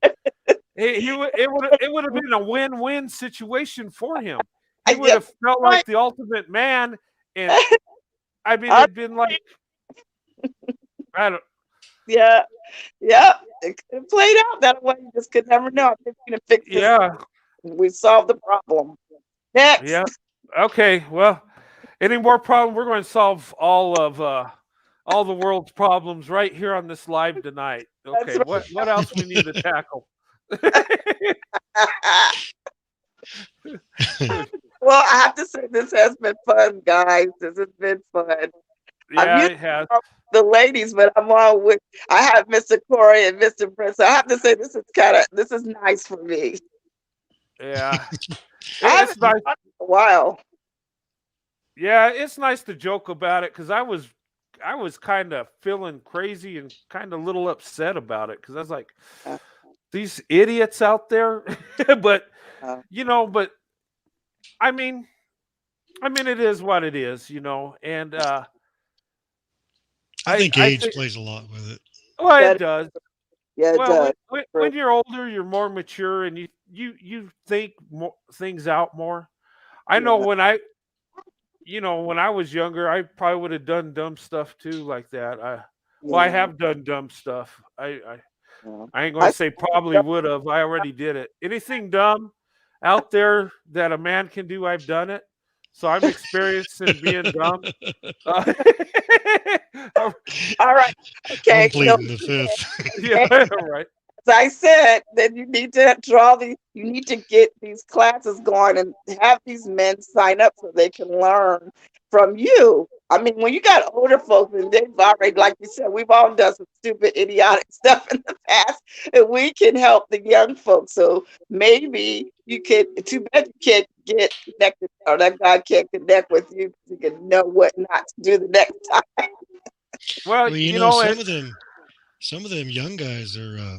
A: it would have been a win-win situation for him. He would
C: yeah,
A: have felt
C: right.
A: like the ultimate man, and I mean,
C: I,
A: it'd been like I don't.
C: yeah, yeah. It could have played out that way. You just could never know. I think we're gonna fix this.
A: Yeah,
C: We solved the problem. Next,
A: yeah. Okay. Well, any more problem? We're going to solve all the world's problems right here on this live tonight.
C: that's
A: Okay. What else we need to tackle?
C: right. Well, I have to say this has been fun, guys. This has been fun. I'm
A: Yeah,
C: usually
A: it has.
C: on with the ladies, but I'm on with. I have Mr. Corey and Mr. Prince. So I have to say this is nice for me.
A: Yeah,
C: I
A: it's
C: haven't
A: nice.
C: done it in a while.
A: Yeah, it's nice to joke about it because I was kind of feeling crazy and kind of a little upset about it because I was like,
C: Uh,
A: these idiots out there. but
C: uh,
A: but I mean, it is what it is, and
B: I think
A: I
B: age
A: think,
B: plays a lot with it.
A: well, it
C: that
A: does.
C: yeah, it
A: Well,
C: does.
A: when you're older, you're more mature and you think things out more. I know
C: Yeah,
A: when I was younger, I probably would have done dumb stuff too, like that. I
C: yeah,
A: have done dumb stuff.
C: yeah.
A: I ain't going
C: I
A: to say probably would have. I already did it. Anything dumb out there that a man can do, I've done it. So I'm experienced in being dumb. Uh,
C: all right.
B: I'm
C: Okay. So
B: pleading the fifth.
A: yeah,
C: as
A: right.
C: I said, then you need to you need to get these classes going and have these men sign up so they can learn from you. I mean, when you got older folks and they've already, like you said, we've all done some stupid, idiotic stuff in the past, and we can help the young folks. So maybe you could, too bad you can't get connected or that guy can't connect with you. You can know what not to do the next time.
A: Well,
B: Well, some of them young guys are,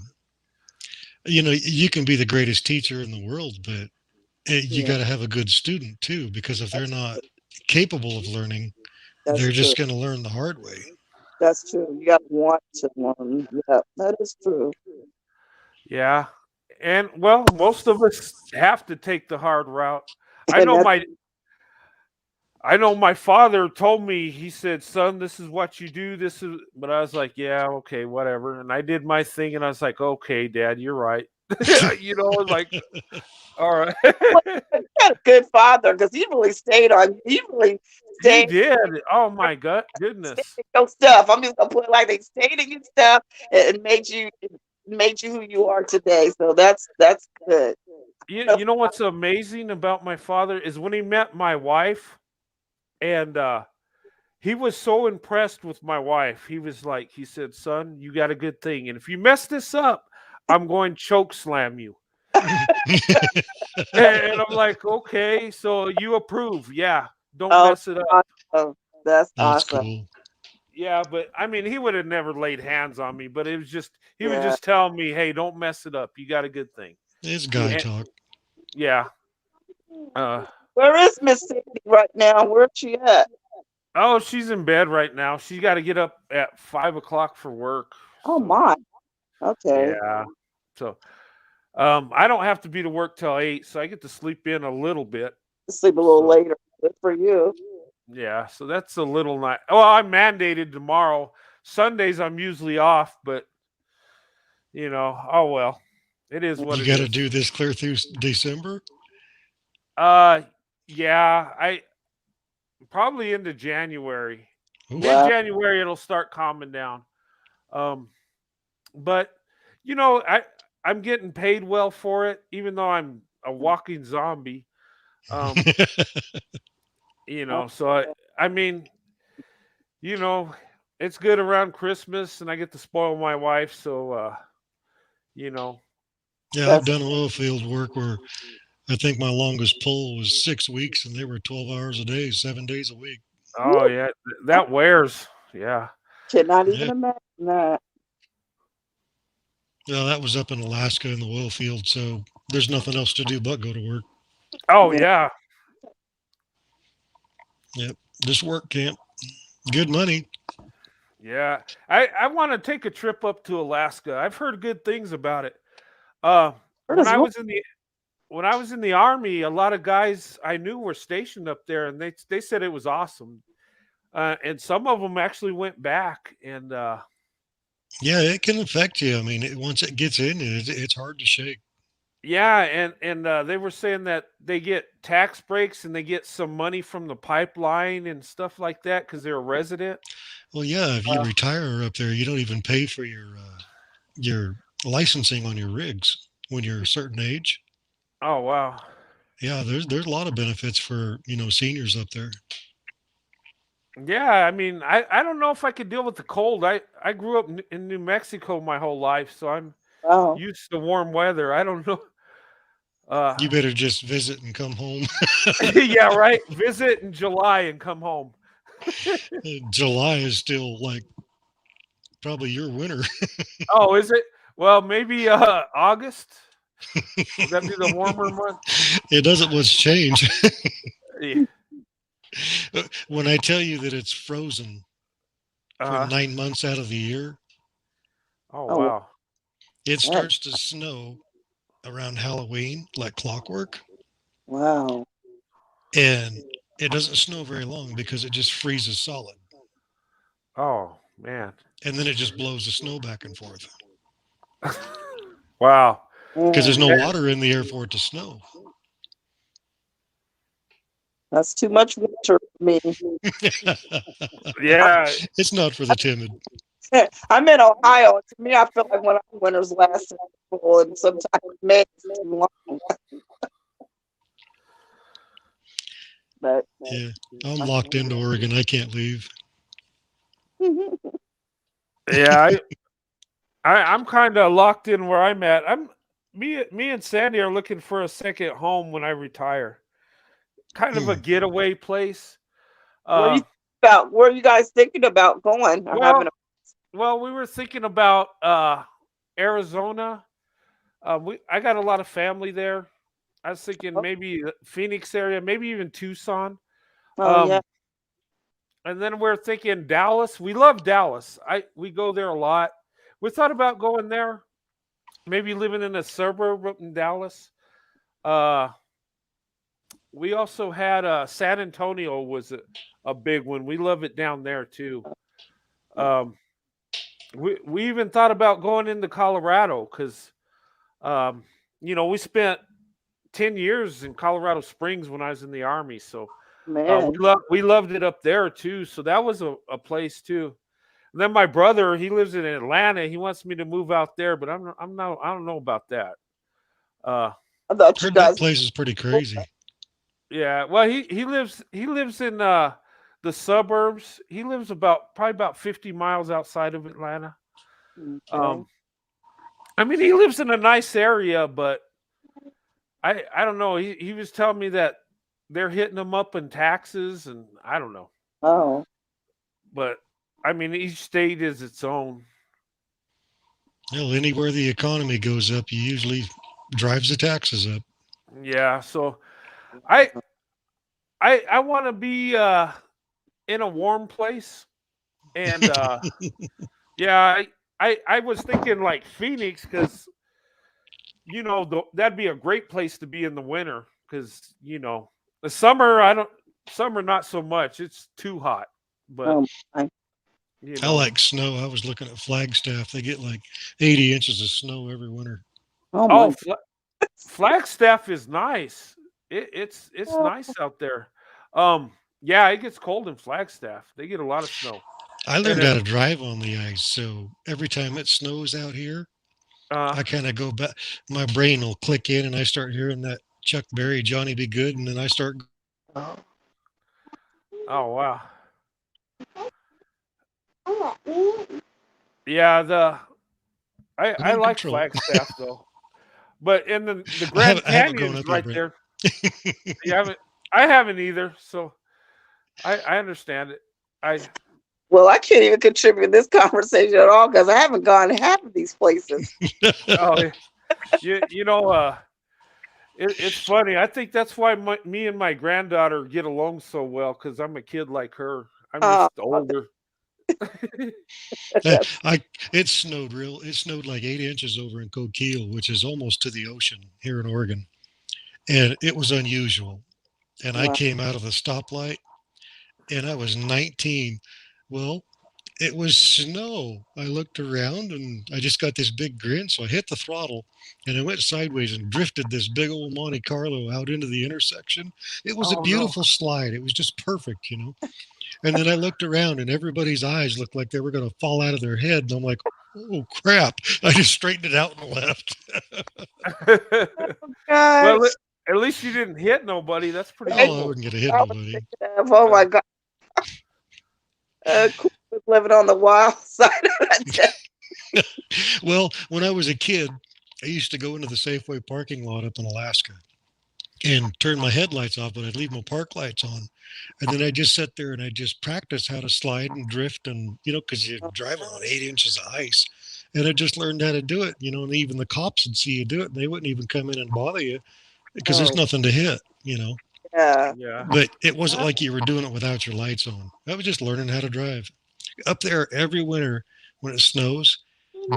B: you can be the greatest teacher in the world, but You
C: Yeah,
B: got to have a good student too, because if they're
C: that's
B: not capable of learning,
C: that's
B: they're
C: true.
B: just going to learn the hard way.
C: That's true. You got to want to learn. Yeah, that is true.
A: Yeah. And well, most of us have to take the hard route. I
C: And
A: know
C: that's
A: my I know my father told me, he said, "Son, this is what you do. This is," but I was like, "Yeah, okay, whatever." And I did my thing and I was like, "Okay, Dad, you're right." Like, all right.
C: well, you got a good father because he really stayed on. He really
A: He
C: stayed,
A: did. Oh my
C: stayed
A: goodness.
C: in your stuff. I'm just gonna put it like they stayed in your stuff and made you who you are today. So that's good.
A: You know what's amazing about my father is when he met my wife, and he was so impressed with my wife. He was like, he said, "Son, you got a good thing. And if you mess this up, I'm going to choke slam you." And I'm like, "Okay, so you approve. Yeah, don't
C: Oh,
A: mess it up."
C: awesome. That's
B: That's
C: awesome.
B: cool.
A: Yeah, but I mean, he would have never laid hands on me, but it was just he was
C: Yeah.
A: just telling me, "Hey, don't mess it up. You got a good thing."
B: It's guy
A: And
B: talk.
A: yeah. Uh
C: Where is Miss Sandy right now? Where's she at?
A: oh, she's in bed right now. She's got to get up at 5 o'clock for work.
C: Oh
A: So
C: my. Okay.
A: yeah. So I don't have to be to work till 8, so I get to sleep in a little bit.
C: Sleep a little
A: So
C: later. Good for you.
A: yeah, so that's a little night. Well, I'm mandated tomorrow. Sundays I'm usually off, but oh well. It is what
B: You
A: it
B: got to
A: is.
B: do this clear through December.
A: Uh yeah, I probably into January.
B: Oof.
C: Wow.
A: Mid-January it'll start calming down. Um but you know, I'm getting paid well for it even though I'm a walking zombie. Um so I mean, you know, it's good around Christmas and I get to spoil my wife, so you know.
B: Yeah, I've
C: That's
B: done oil field work where I think my longest pull was 6 weeks, and they were 12 hours a day, 7 days a week.
A: Oh
C: woo,
A: yeah,
C: I
A: that wears. Yeah.
C: cannot even
B: Yeah,
C: imagine that.
B: yeah, that was up in Alaska in the oil field, so there's nothing else to do but go to work.
A: Oh
C: Yeah.
A: yeah.
B: Yep, just work camp, good money.
A: Yeah. I want to take a trip up to Alaska. I've heard good things about it. Uh
C: Where
A: when
C: does
A: I
C: real
A: was in the when I was in the army, a lot of guys I knew were stationed up there and they said it was awesome. And some of them actually went back and
B: Yeah, it can affect you. I mean, once it gets in, it's hard to shake.
A: yeah, and they were saying that they get tax breaks and they get some money from the pipeline and stuff like that because they're a resident.
B: Well, yeah, if you
A: Uh,
B: retire up there, you don't even pay for your licensing on your rigs when you're a certain age.
A: oh wow.
B: Yeah, there's a lot of benefits for seniors up there.
A: Yeah, I mean, I don't know if I could deal with the cold. I grew up in New Mexico my whole life, so I'm
C: wow.
A: used to warm weather. I don't know. Uh,
B: You better just visit and come home.
A: yeah, right. Visit in July and come home.
B: July is still like probably your winter.
A: Oh, is it? Well, maybe August. Would that be the warmer month?
B: It doesn't much change.
A: Yeah.
B: When I tell you that it's frozen for
A: Uh-huh.
B: 9 months out of the year,
A: Oh
C: Oh
A: wow.
B: it
C: that,
B: starts to snow around Halloween like clockwork,
C: wow.
B: and it doesn't snow very long because it just freezes solid,
A: Oh man.
B: and then it just blows the snow back and forth
A: Wow.
B: because there's no
C: Mm,
A: Eh,
B: water in the air for it to snow.
C: that's too much winter for me.
A: yeah.
B: It's not for the timid.
C: I'm in Ohio. To me, I feel like when our winters last in April and sometimes May is too long. But
B: Yeah, I'm locked into Oregon. I can't leave.
A: Yeah. I'm kind of locked in where I'm at. Me and Sandy are looking for a second home when I retire. Kind of a
B: Hmm.
A: getaway place.
C: where you
A: Uh,
C: about? Where are you guys thinking about going or having
A: well,
C: a?
A: well, we were thinking about Arizona. I got a lot of family there. I was thinking
C: Oh,
A: maybe the Phoenix area, maybe even Tucson.
C: oh yeah.
A: Um, and then we're thinking Dallas. We love Dallas. We go there a lot. We thought about going there, maybe living in a suburb up in Dallas. Uh, we also had San Antonio was a big one. We love it down there too. Um, we even thought about going into Colorado because um, we spent 10 years in Colorado Springs when I was in the army. So
C: Man.
A: we loved it up there too. So that was a place too. And then my brother, he lives in Atlanta. He wants me to move out there, but I don't know about that. Uh,
C: I thought you
B: Heard that
C: guys.
B: place is pretty crazy.
A: yeah. Well, he lives in the suburbs. He lives probably about 50 miles outside of Atlanta.
C: Okay.
A: Um, I mean, he lives in a nice area, but I don't know. He was telling me that they're hitting him up in taxes, and I don't know.
C: Oh,
A: But I mean, each state is its own.
B: Hell, anywhere the economy goes up, you usually drives the taxes up.
A: Yeah. So I I want to be in a warm place, and yeah, I was thinking like Phoenix because that'd be a great place to be in the winter because the summer I don't summer not so much. It's too hot, but
C: oh my.
A: you
B: I
A: know.
B: like snow. I was looking at Flagstaff. They get like 80 inches of snow every winter.
C: Oh
A: Oh,
C: my.
A: Flagstaff is nice. It's
C: God.
A: nice out there. Um, yeah, it gets cold in Flagstaff. They get a lot of snow,
B: I
A: and
B: learned
A: then
B: how to drive on the ice, so every time it snows out here,
A: uh,
B: I kind of go back. My brain will click in, and I start hearing that Chuck Berry, Johnny Be Good, and then I start
C: Oh.
A: oh wow, yeah. I
B: in
A: like
B: control.
A: Flagstaff though, but in the
B: I
A: Grand
B: haven't grown
A: Canyon's
B: up yet,
A: right
B: Brent.
A: there. You haven't. I haven't either. So I understand it. I
C: Well, I can't even contribute to this conversation at all because I haven't gone to half of these places.
A: oh you know it's funny. I think that's why me and my granddaughter get along so well because I'm a kid like her. I'm
C: Oh,
A: just older.
B: Uh,
C: that's
B: I it snowed real. It snowed like 8 inches over in Coquille, which is almost to the ocean here in Oregon, and it was unusual. And I
C: wow.
B: came out of the stoplight, and I was 19. Well, it was snow. I looked around, and I just got this big grin. So I hit the throttle, and I went sideways and drifted this big old Monte Carlo out into the intersection. It was a
A: Oh no.
B: beautiful slide. It was just perfect, you know. And then I looked around and everybody's eyes looked like they were going to fall out of their head. And I'm like, oh crap. I just straightened it out and left.
A: Well,
C: Gosh.
A: at least you didn't hit nobody. That's pretty
C: Right?
B: Oh, I
A: cool.
B: wouldn't get a hit
C: I was
B: nobody.
C: thinking of, oh
A: Uh,
C: my God. Cool living on the wild side of that.
B: Well, when I was a kid, I used to go into the Safeway parking lot up in Alaska and turn my headlights off, but I'd leave my park lights on. And then I'd just sit there and I'd just practice how to slide and drift. And, because you're driving on 8 inches of ice. And I just learned how to do it, and even the cops would see you do it. And they wouldn't even come in and bother you because there's
C: Oh,
B: nothing to hit.
C: yeah.
A: yeah.
B: But it wasn't like you were doing it without your lights on. I was just learning how to drive. Up there every winter when it snows,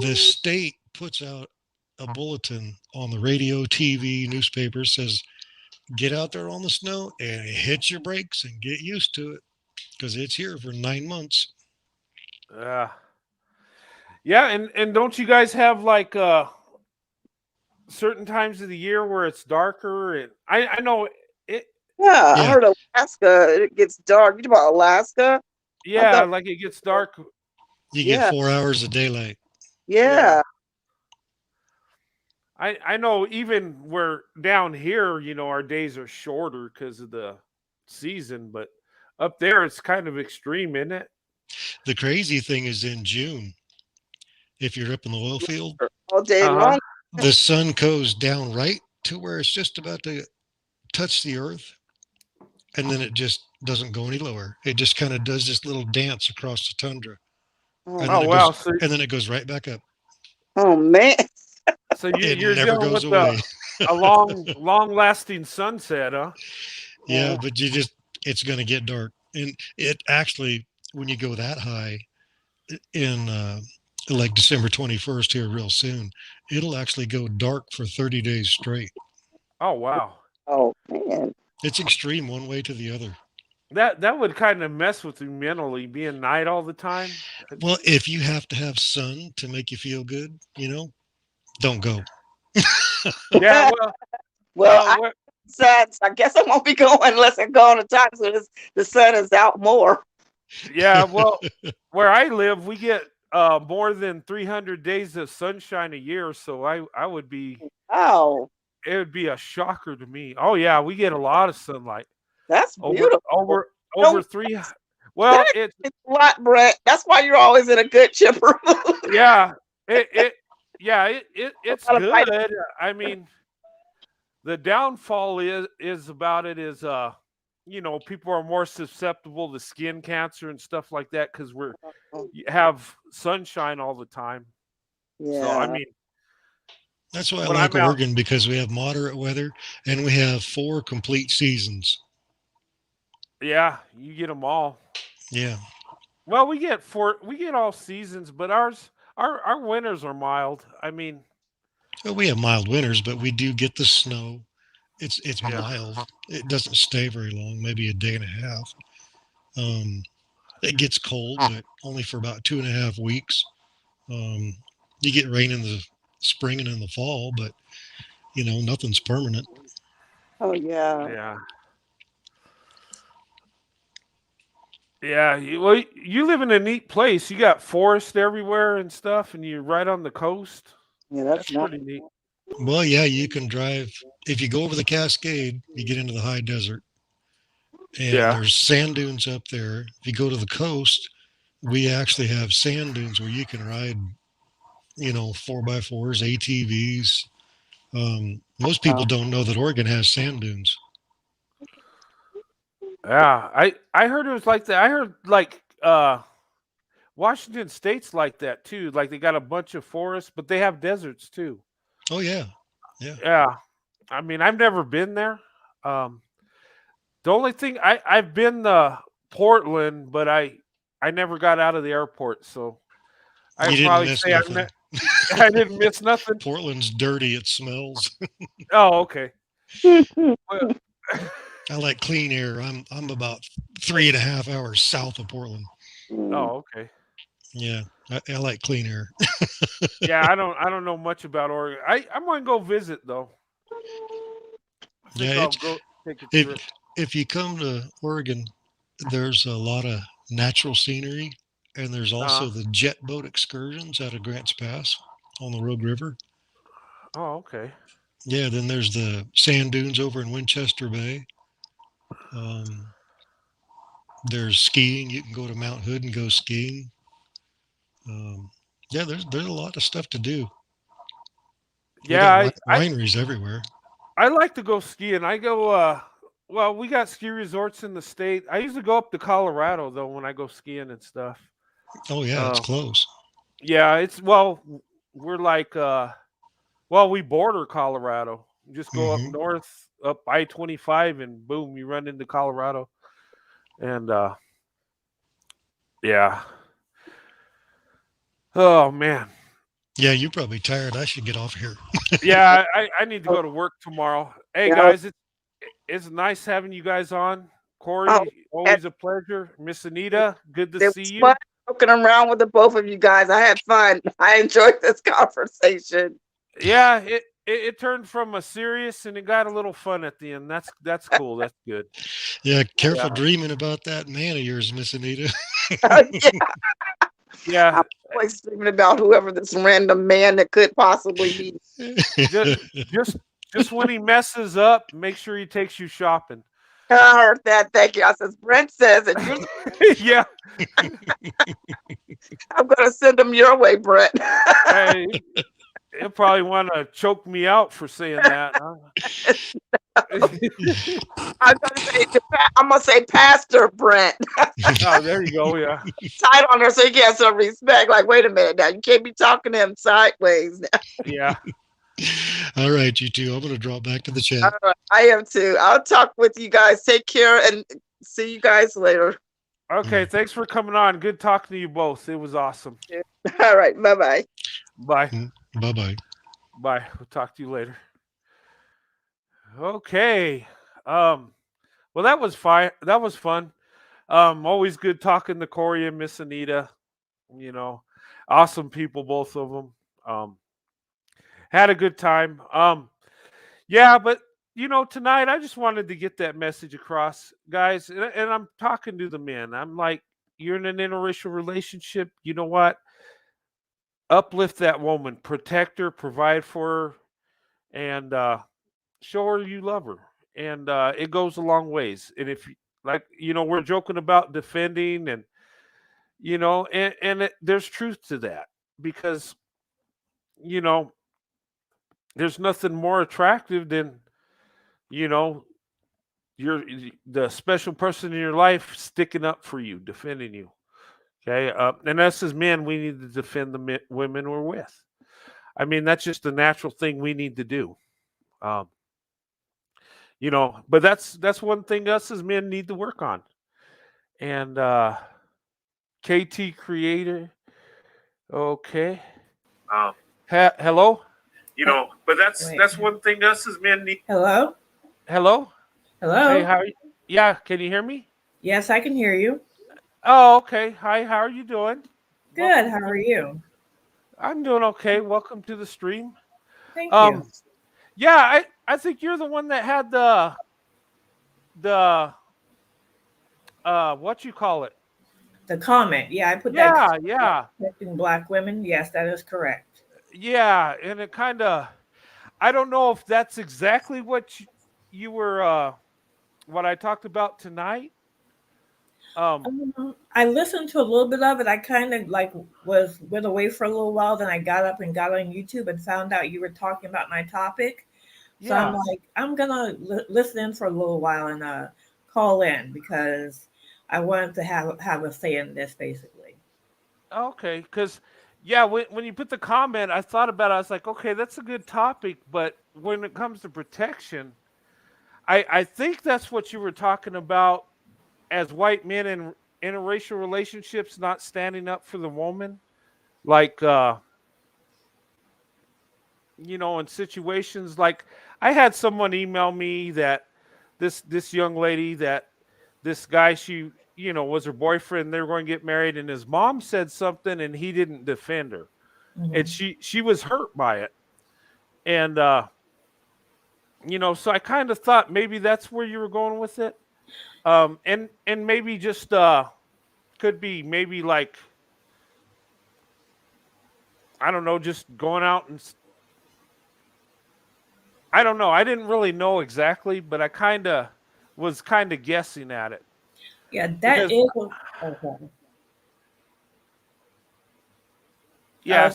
B: the state puts out a bulletin on the radio, TV, newspaper says, get out there on the snow and hit your brakes and get used to it because it's here for 9 months.
A: Yeah. Yeah, and don't you guys have like certain times of the year where it's darker and I know it
C: Yeah, I
B: Yeah,
C: heard Alaska, it gets dark. You talk about Alaska? I
A: yeah,
C: thought,
A: like it gets dark.
B: you get
C: yeah,
B: 4 hours of daylight.
A: Yeah.
C: yeah.
A: I know even we're down here, our days are shorter because of the season, but up there it's kind of extreme, isn't it?
B: The crazy thing is in June, if you're up in the oil field,
C: All day
A: Uh-huh.
C: long.
B: the sun goes down right to where it's just about to touch the earth, and then it just doesn't go any lower. It just kind of does this little dance across the tundra,
C: Oh,
B: and
C: my-
A: Oh wow. So
B: then it goes right back up.
C: oh man.
A: so
B: It
A: you're
B: never
A: dealing
B: goes
A: with the
B: away.
A: A long lasting sunset, huh?
B: Yeah, but it's going to get dark. And it actually, when you go that high in like December 21st here real soon, it'll actually go dark for 30 days straight.
A: Oh wow.
C: Oh man.
B: It's extreme one way to the other.
A: That would kind of mess with you mentally, being night all the time.
B: Well, if you have to have sun to make you feel good, don't go.
A: Yeah, well,
C: Well, I
A: well,
C: said I guess I won't be going unless I go on a time so the sun is out more.
A: yeah, well, where I live, we get more than 300 days of sunshine a year, so I would be
C: Oh,
A: it would be a shocker to me. Oh yeah, we get a lot of sunlight.
C: that's
A: Over
C: beautiful.
A: over
C: No,
A: over 3 Well, it's
C: it's a lot, Brett. That's why you're always in a good chipper mood.
A: yeah, it yeah, it's
C: Gotta fight.
A: good. I mean, the downfall is about it is people are more susceptible to skin cancer and stuff like that because have sunshine all the time. So I
C: Yeah.
A: mean,
B: That's why I
A: when
B: like
A: I'm out,
B: Oregon because we have moderate weather and we have 4 complete seasons.
A: yeah, you get them all.
B: Yeah.
A: Well, we get all seasons, but our winters are mild. I mean,
B: Well, we have mild winters, but we do get the snow. It's
A: yeah,
B: mild. It doesn't stay very long, maybe a day and a half. Um, it gets cold, but only for about 2.5 weeks. Um, you get rain in the spring and in the fall, but nothing's permanent.
C: Oh yeah.
A: yeah. Yeah, well, you live in a neat place. You got forest everywhere and stuff, and you're right on the coast.
C: Yeah, that's
A: That's
C: not.
A: pretty neat.
B: Well, yeah, you can drive. If you go over the Cascade, you get into the high desert, and
A: Yeah.
B: there's sand dunes up there. If you go to the coast, we actually have sand dunes where you can ride, 4x4s, ATVs. Most people don't know that Oregon has sand dunes.
A: Yeah, I heard it was like that. I heard like Washington State's like that too. Like they got a bunch of forests, but they have deserts too.
B: Oh yeah, yeah.
A: Yeah. I mean, I've never been there. Um the only thing I've been to Portland, but I never got out of the airport, so
B: You
A: I'd
B: didn't
A: probably
B: miss
A: say
B: nothing.
A: I didn't miss nothing.
B: Portland's dirty. It smells.
A: Oh, okay. Well,
B: I like clean air. I'm about 3.5 hours south of Portland.
A: oh, okay.
B: Yeah, I like clean air.
A: Yeah, I don't know much about Oregon. I'm gonna go visit though. I think
B: Yeah,
A: I'll
B: it's
A: go take a
B: if
A: trip.
B: if you come to Oregon, there's a lot of natural scenery, and there's
A: Uh,
B: also the jet boat excursions out of Grants Pass on the Rogue River.
A: oh, okay.
B: Yeah, then there's the sand dunes over in Winchester Bay. Um, there's skiing. You can go to Mount Hood and go skiing. Um, yeah, there's a lot of stuff to do. We
A: Yeah,
B: got wineries everywhere.
A: I like to go skiing. I go well, we got ski resorts in the state. I usually go up to Colorado though when I go skiing and stuff.
B: Oh yeah, it's
A: Uh,
B: close.
A: yeah, we're like we border Colorado. You just go up
B: Hmm.
A: north, up I-25 and boom, you run into Colorado. And yeah. Oh man.
B: Yeah, you're probably tired. I should get off here.
A: Yeah, I need to go to work tomorrow. Hey
C: Yeah.
A: guys, it's nice having you guys on. Corey,
C: Oh, and
A: always a pleasure. Miss Anita, good to
C: it
A: see
C: was
A: you.
C: fun joking around with the both of you guys. I had fun. I enjoyed this conversation.
A: Yeah, it turned from a serious and it got a little fun at the end. That's cool. That's good.
B: Yeah, careful
A: Yeah.
B: dreaming about that man of yours, Miss Anita.
C: Yeah,
A: Yeah.
C: I'm always dreaming about whoever this random man that could possibly be.
A: Just when he messes up, make sure he takes you shopping.
C: I heard that. Thank you. I says Brent says, and
A: Yeah.
C: I'm gonna send him your way, Brent.
A: Hey, he'll probably want to choke me out for saying that. Huh?
C: I'm gonna say Pastor Brent.
A: Oh, there you go. Yeah.
C: Tight on there so he gets some respect. Like, wait a minute now, you can't be talking to him sideways now.
A: Yeah.
B: All right, you two. I'm going to drop back to the chat.
C: All right, I am too. I'll talk with you guys. Take care and see you guys later.
A: Okay, thanks for coming on. Good talking to you both. It was awesome.
C: All right, bye bye.
A: Bye.
B: Bye bye.
A: Bye. We'll talk to you later. Okay. Um, well, that was fine. That was fun. Always good talking to Corey and Miss Anita. You know, awesome people, both of them. Had a good time. Yeah, but tonight I just wanted to get that message across, guys. And I'm talking to the men. I'm like, you're in an interracial relationship. You know what? Uplift that woman, protect her, provide for her, and show her you love her. And it goes a long ways. And if like we're joking about defending, and there's truth to that, because you know there's nothing more attractive than you know you're the special person in your life sticking up for you, defending you. Okay, and us as men, we need to defend the women we're with. I mean, that's just the natural thing we need to do. Um, but that's one thing us as men need to work on. And KT Creator, okay. Um, hello. But that's one thing us as men need.
D: Hello?
A: Hello.
D: Hello?
A: Hey, how are you? Yeah, can you hear me?
D: Yes, I can hear you.
A: Oh, okay. Hi, how are you doing?
D: Good. How are you?
A: I'm doing okay. Welcome to the stream.
D: Thank you.
A: Yeah, I think you're the one that had the what you call it?
D: The comment. Yeah, I put
A: Yeah,
D: that
A: yeah.
D: protecting Black women. Yes, that is correct.
A: Yeah, and it kind of I don't know if that's exactly what you were what I talked about tonight.
D: I listened to a little bit of it. I kind of went away for a little while. Then I got up and got on YouTube and found out you were talking about my topic. So I'm
A: Yeah.
D: like, I'm gonna listen in for a little while and call in because I wanted to have a say in this basically.
A: Okay, because yeah, when you put the comment, I thought about it. I was like, okay, that's a good topic, but when it comes to protection, I think that's what you were talking about as white men in interracial relationships not standing up for the woman, like in situations like I had someone email me that this young lady that this guy she was her boyfriend, they were going to get married, and his mom said something and he didn't defend her, and
D: Mhm.
A: she was hurt by it. And so I kind of thought maybe that's where you were going with it. And maybe just could be maybe like I don't know, just going out and I don't know. I didn't really know exactly, but I was kind of guessing at it
D: Yeah, that
A: because
D: is okay.
A: yeah.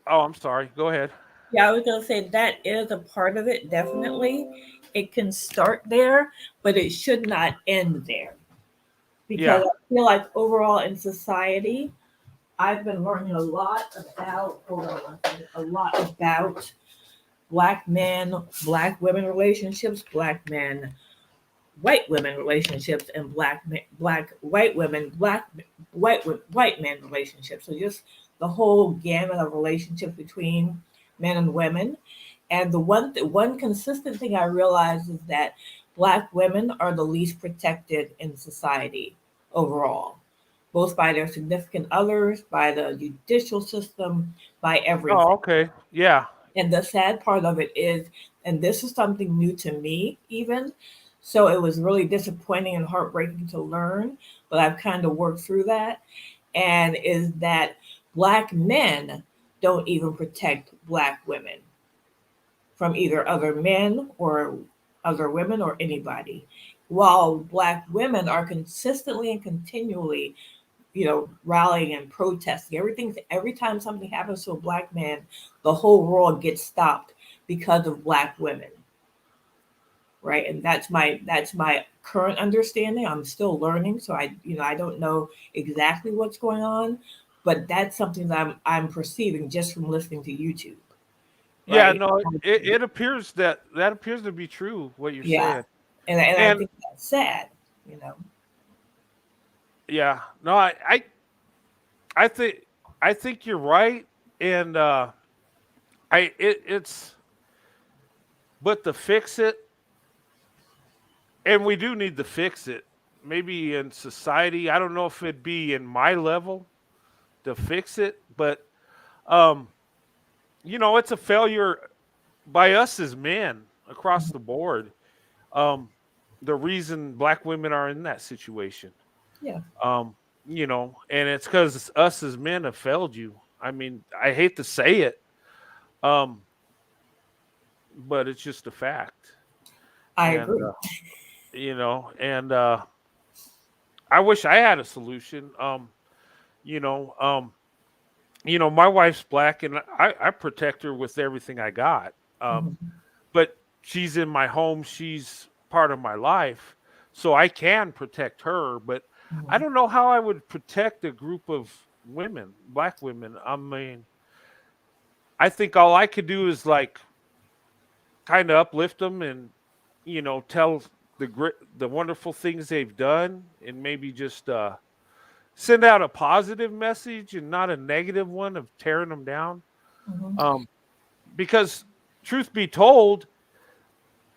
A: Oh, I'm sorry. Go ahead.
D: Yeah, I was gonna say that is a part of it, definitely. It can start there, but it should not end there. Because
A: Yeah.
D: I feel like overall in society, I've been learning a lot about black men, black women relationships, black men, white women relationships, and black white women, white men relationships. So just the whole gamut of relationships between men and women. And the one consistent thing I realize is that black women are the least protected in society overall, both by their significant others, by the judicial system, by
A: Oh,
D: everything.
A: okay. Yeah.
D: And the sad part of it is, and this is something new to me, even. So it was really disappointing and heartbreaking to learn, but I've kind of worked through that. And is that black men don't even protect black women from either other men or other women or anybody. While black women are consistently and continually rallying and protesting. Every time something happens to a black man, the whole world gets stopped because of black women. Right. And that's my current understanding. I'm still learning. So I don't know exactly what's going on, but that's something that I'm perceiving just from listening to YouTube.
A: Yeah,
D: right?
A: no, it appears that appears to be true what you're
D: Yeah,
A: saying.
D: and I
A: And
D: think that's sad, you know.
A: yeah, no, I think you're right. And it's but to fix it, and we do need to fix it. Maybe in society, I don't know if it'd be in my level to fix it, but um, it's a failure by us as men across
D: Mhm.
A: the board. Um, the reason black women are in that situation.
D: Yeah,
A: Um, and it's because us as men have failed you. I mean, I hate to say it, um, but it's just a fact.
D: I
A: And
D: agree.
A: and I wish I had a solution. You know, um, my wife's black, and I protect her with everything I got.
D: Mhm.
A: But she's in my home. She's part of my life, so I can protect her. But I
D: Mhm.
A: don't know how I would protect a group of women, black women. I mean, I think all I could do is like kind of uplift them and tell the wonderful things they've done, and maybe just send out a positive message and not a negative one of tearing them down.
D: Mhm.
A: Um, because truth be told,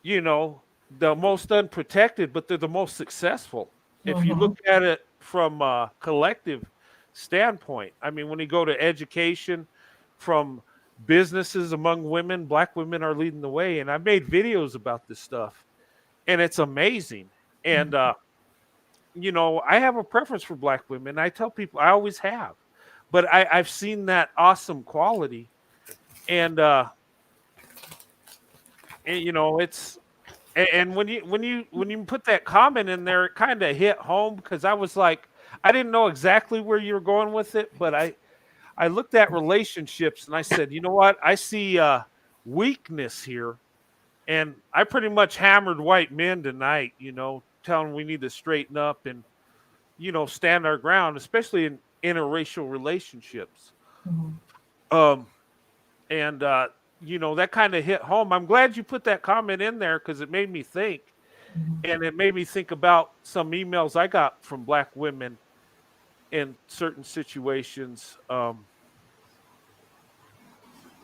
A: you know, the most unprotected, but they're the most successful. If you look
D: Mhm.
A: at it from a collective standpoint, I mean, when you go to education, from businesses among women, black women are leading the way. And I've made videos about this stuff, and it's amazing. And, I have a preference for black women. I tell people I always have, but I've seen that awesome quality. And, it's and when you put that comment in there, it kind of hit home because I was like, I didn't know exactly where you were going with it, but I looked at relationships and I said, you know what? I see weakness here, and I pretty much hammered white men tonight. Telling them we need to straighten up and stand our ground, especially in interracial relationships.
D: Mhm.
A: Um, and that kind of hit home. I'm glad you put that comment in there because it made me think.
D: Mhm.
A: And it made me think about some emails I got from black women in certain situations.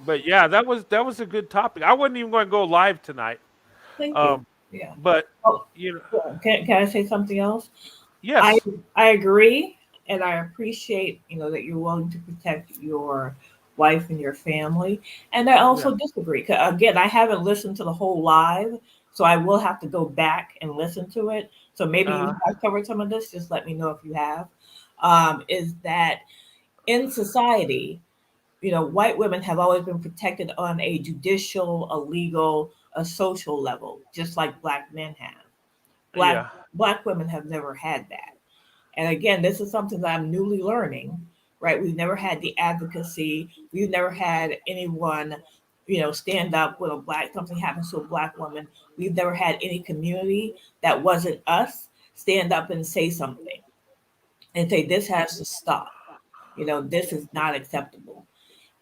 A: But yeah, that was a good topic. I wasn't even going to go live tonight.
D: Thank you.
A: Um,
D: Yeah.
A: but
D: Oh,
A: you know,
D: yeah. Can I say something else? I
A: yes,
D: I agree, and I appreciate that you're willing to protect your wife and your family. And I
A: yeah,
D: also disagree. 'Cause again, I haven't listened to the whole live, so I will have to go back and listen to it. So maybe you
A: uh-huh,
D: have covered some of this. Just let me know if you have. Is that in society? White women have always been protected on a judicial, a legal, a social level, just like black men have. Black
A: yeah,
D: black women have never had that. And again, this is something that I'm newly learning, right? We've never had the advocacy. We've never had anyone, stand up when something happens to a black woman. We've never had any community that wasn't us stand up and say something and say, this has to stop. This is not acceptable.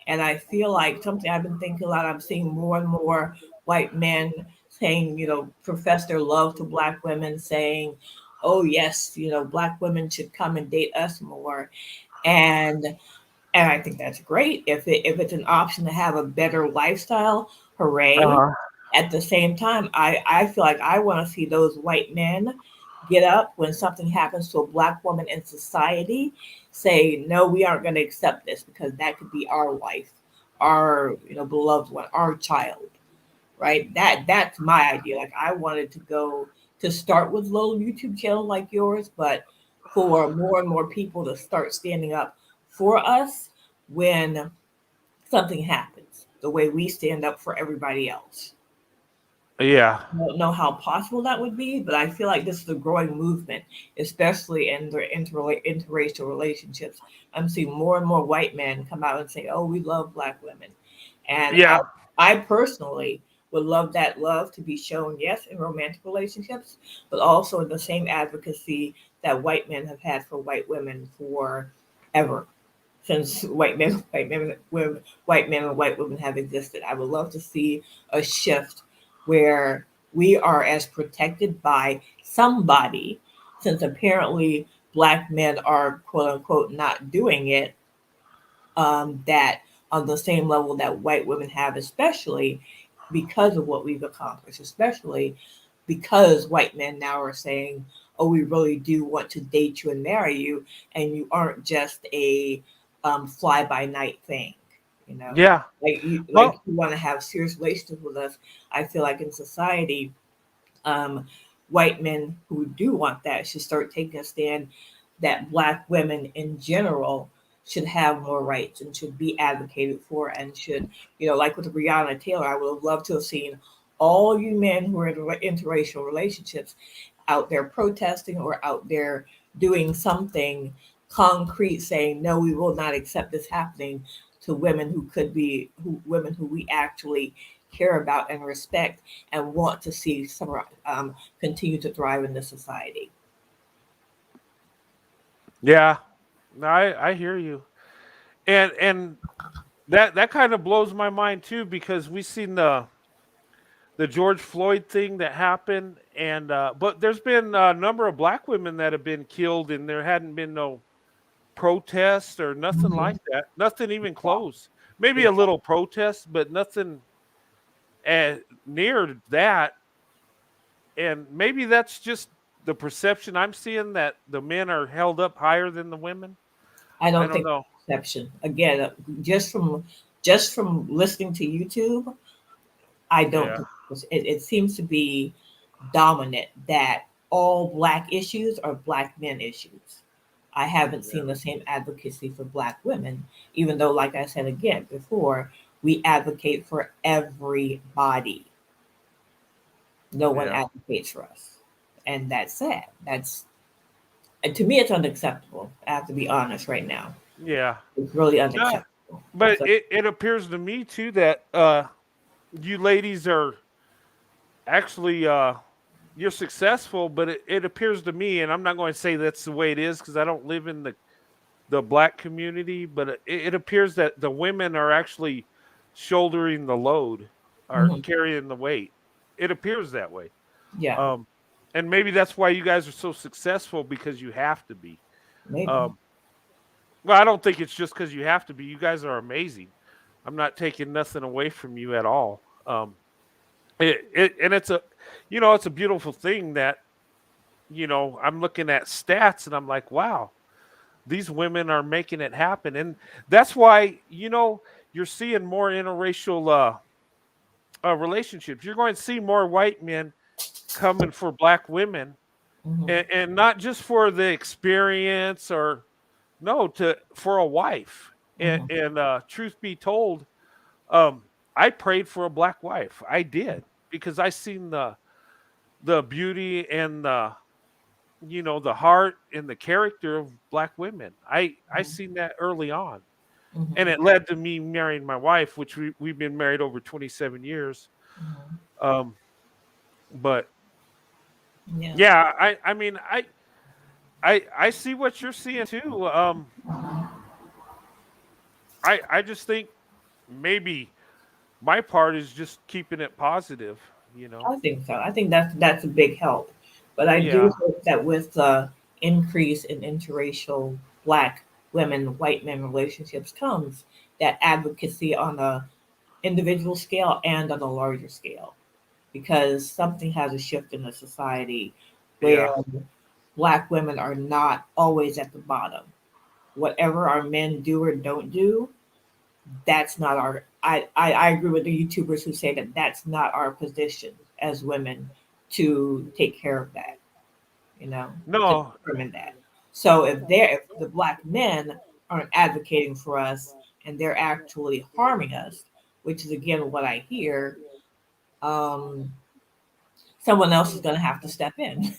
D: And I feel like something I've been thinking a lot, I'm seeing more and more white men saying, profess their love to black women, saying, oh, yes, black women should come and date us more. And and I think that's great. If it's an option to have a better lifestyle, hooray.
A: uh-huh,
D: At the same time, I feel like I want to see those white men get up when something happens to a black woman in society, say, no, we aren't going to accept this because that could be our wife, our beloved one, our child, right? That's my idea. Like I wanted to go to start with little YouTube channel like yours, but for more and more people to start standing up for us when something happens, the way we stand up for everybody else.
A: yeah,
D: I don't know how possible that would be, but I feel like this is a growing movement, especially in the interracial relationships. I'm seeing more and more white men come out and say, "Oh, we love black women," and
A: yeah,
D: I personally would love that love to be shown, yes, in romantic relationships, but also in the same advocacy that white men have had for white women forever. since white men, white men and white women have existed. I would love to see a shift where we are as protected by somebody, since apparently black men are quote unquote not doing it, that on the same level that white women have, especially because of what we've accomplished, especially because white men now are saying, oh, we really do want to date you and marry you, and you aren't just a fly by night thing, you know.
A: Yeah.
D: Like you want to have serious relationships with us. I feel like in society, um, white men who do want that should start taking a stand that black women in general should have more rights and should be advocated for, and should, you know, like with Breonna Taylor, I would have loved to have seen all you men who are in interracial relationships out there protesting or out there doing something concrete saying, no, we will not accept this happening to women who could be women who we actually care about and respect and want to see some continue to thrive in this society.
A: Yeah. No, I hear you. And that kind of blows my mind too, because we seen the George Floyd thing that happened, and but there's been a number of black women that have been killed, and there hadn't been no protests or nothing
D: Mhm.
A: like that. Nothing even close. Maybe a little protest, but nothing near that. And maybe that's just the perception I'm seeing, that the men are held up higher than the women.
D: I
A: I
D: don't
A: don't
D: think
A: know.
D: exception. Again, just from listening to YouTube, I don't
A: Yeah.
D: think it seems to be dominant that all black issues are black men issues. I haven't
A: Yeah.
D: seen the same advocacy for black women, even though, like I said again before, we advocate for everybody. No one
A: Yeah.
D: advocates for us. And that's sad. And to me, it's unacceptable. I have to be honest right now.
A: Yeah.
D: It's really
A: No,
D: unacceptable.
A: but
D: So,
A: it appears to me too that you ladies are actually you're successful, but it appears to me, and I'm not going to say that's the way it is because I don't live in the black community, but it appears that the women are actually shouldering the load, or
D: mhm,
A: carrying the weight. It appears that way.
D: yeah,
A: Um, and maybe that's why you guys are so successful, because you have to be.
D: maybe.
A: Um, well, I don't think it's just because you have to be. You guys are amazing. I'm not taking nothing away from you at all. And it's a, it's a beautiful thing that, I'm looking at stats and I'm like, wow, these women are making it happen. And that's why, you're seeing more interracial relationships. You're going to see more white men coming for black women,
D: Hmm.
A: and not just for the experience, or no, for a wife. And,
D: Hmm.
A: and truth be told, um, I prayed for a black wife. I did, because I seen the beauty and the heart and the character of black women. I seen that early on, and
D: Hmm.
A: it led to me marrying my wife, which we've been married over 27 years.
D: Hmm.
A: Um, but
D: Yeah.
A: yeah, I mean, I see what you're seeing too. I just think maybe my part is just keeping it positive,
D: I think so. I think that's a big help. But I do
A: Yeah,
D: hope that with the increase in interracial black women, white men relationships comes that advocacy on a individual scale and on a larger scale. Because something has to shift in the society where
A: yeah,
D: black women are not always at the bottom. Whatever our men do or don't do, that's not our I agree with the YouTubers who say that that's not our position as women to take care of that, you know, to
A: no,
D: determine that. So if the black men aren't advocating for us and they're actually harming us, which is again what I hear, um, someone else is going to have to step in.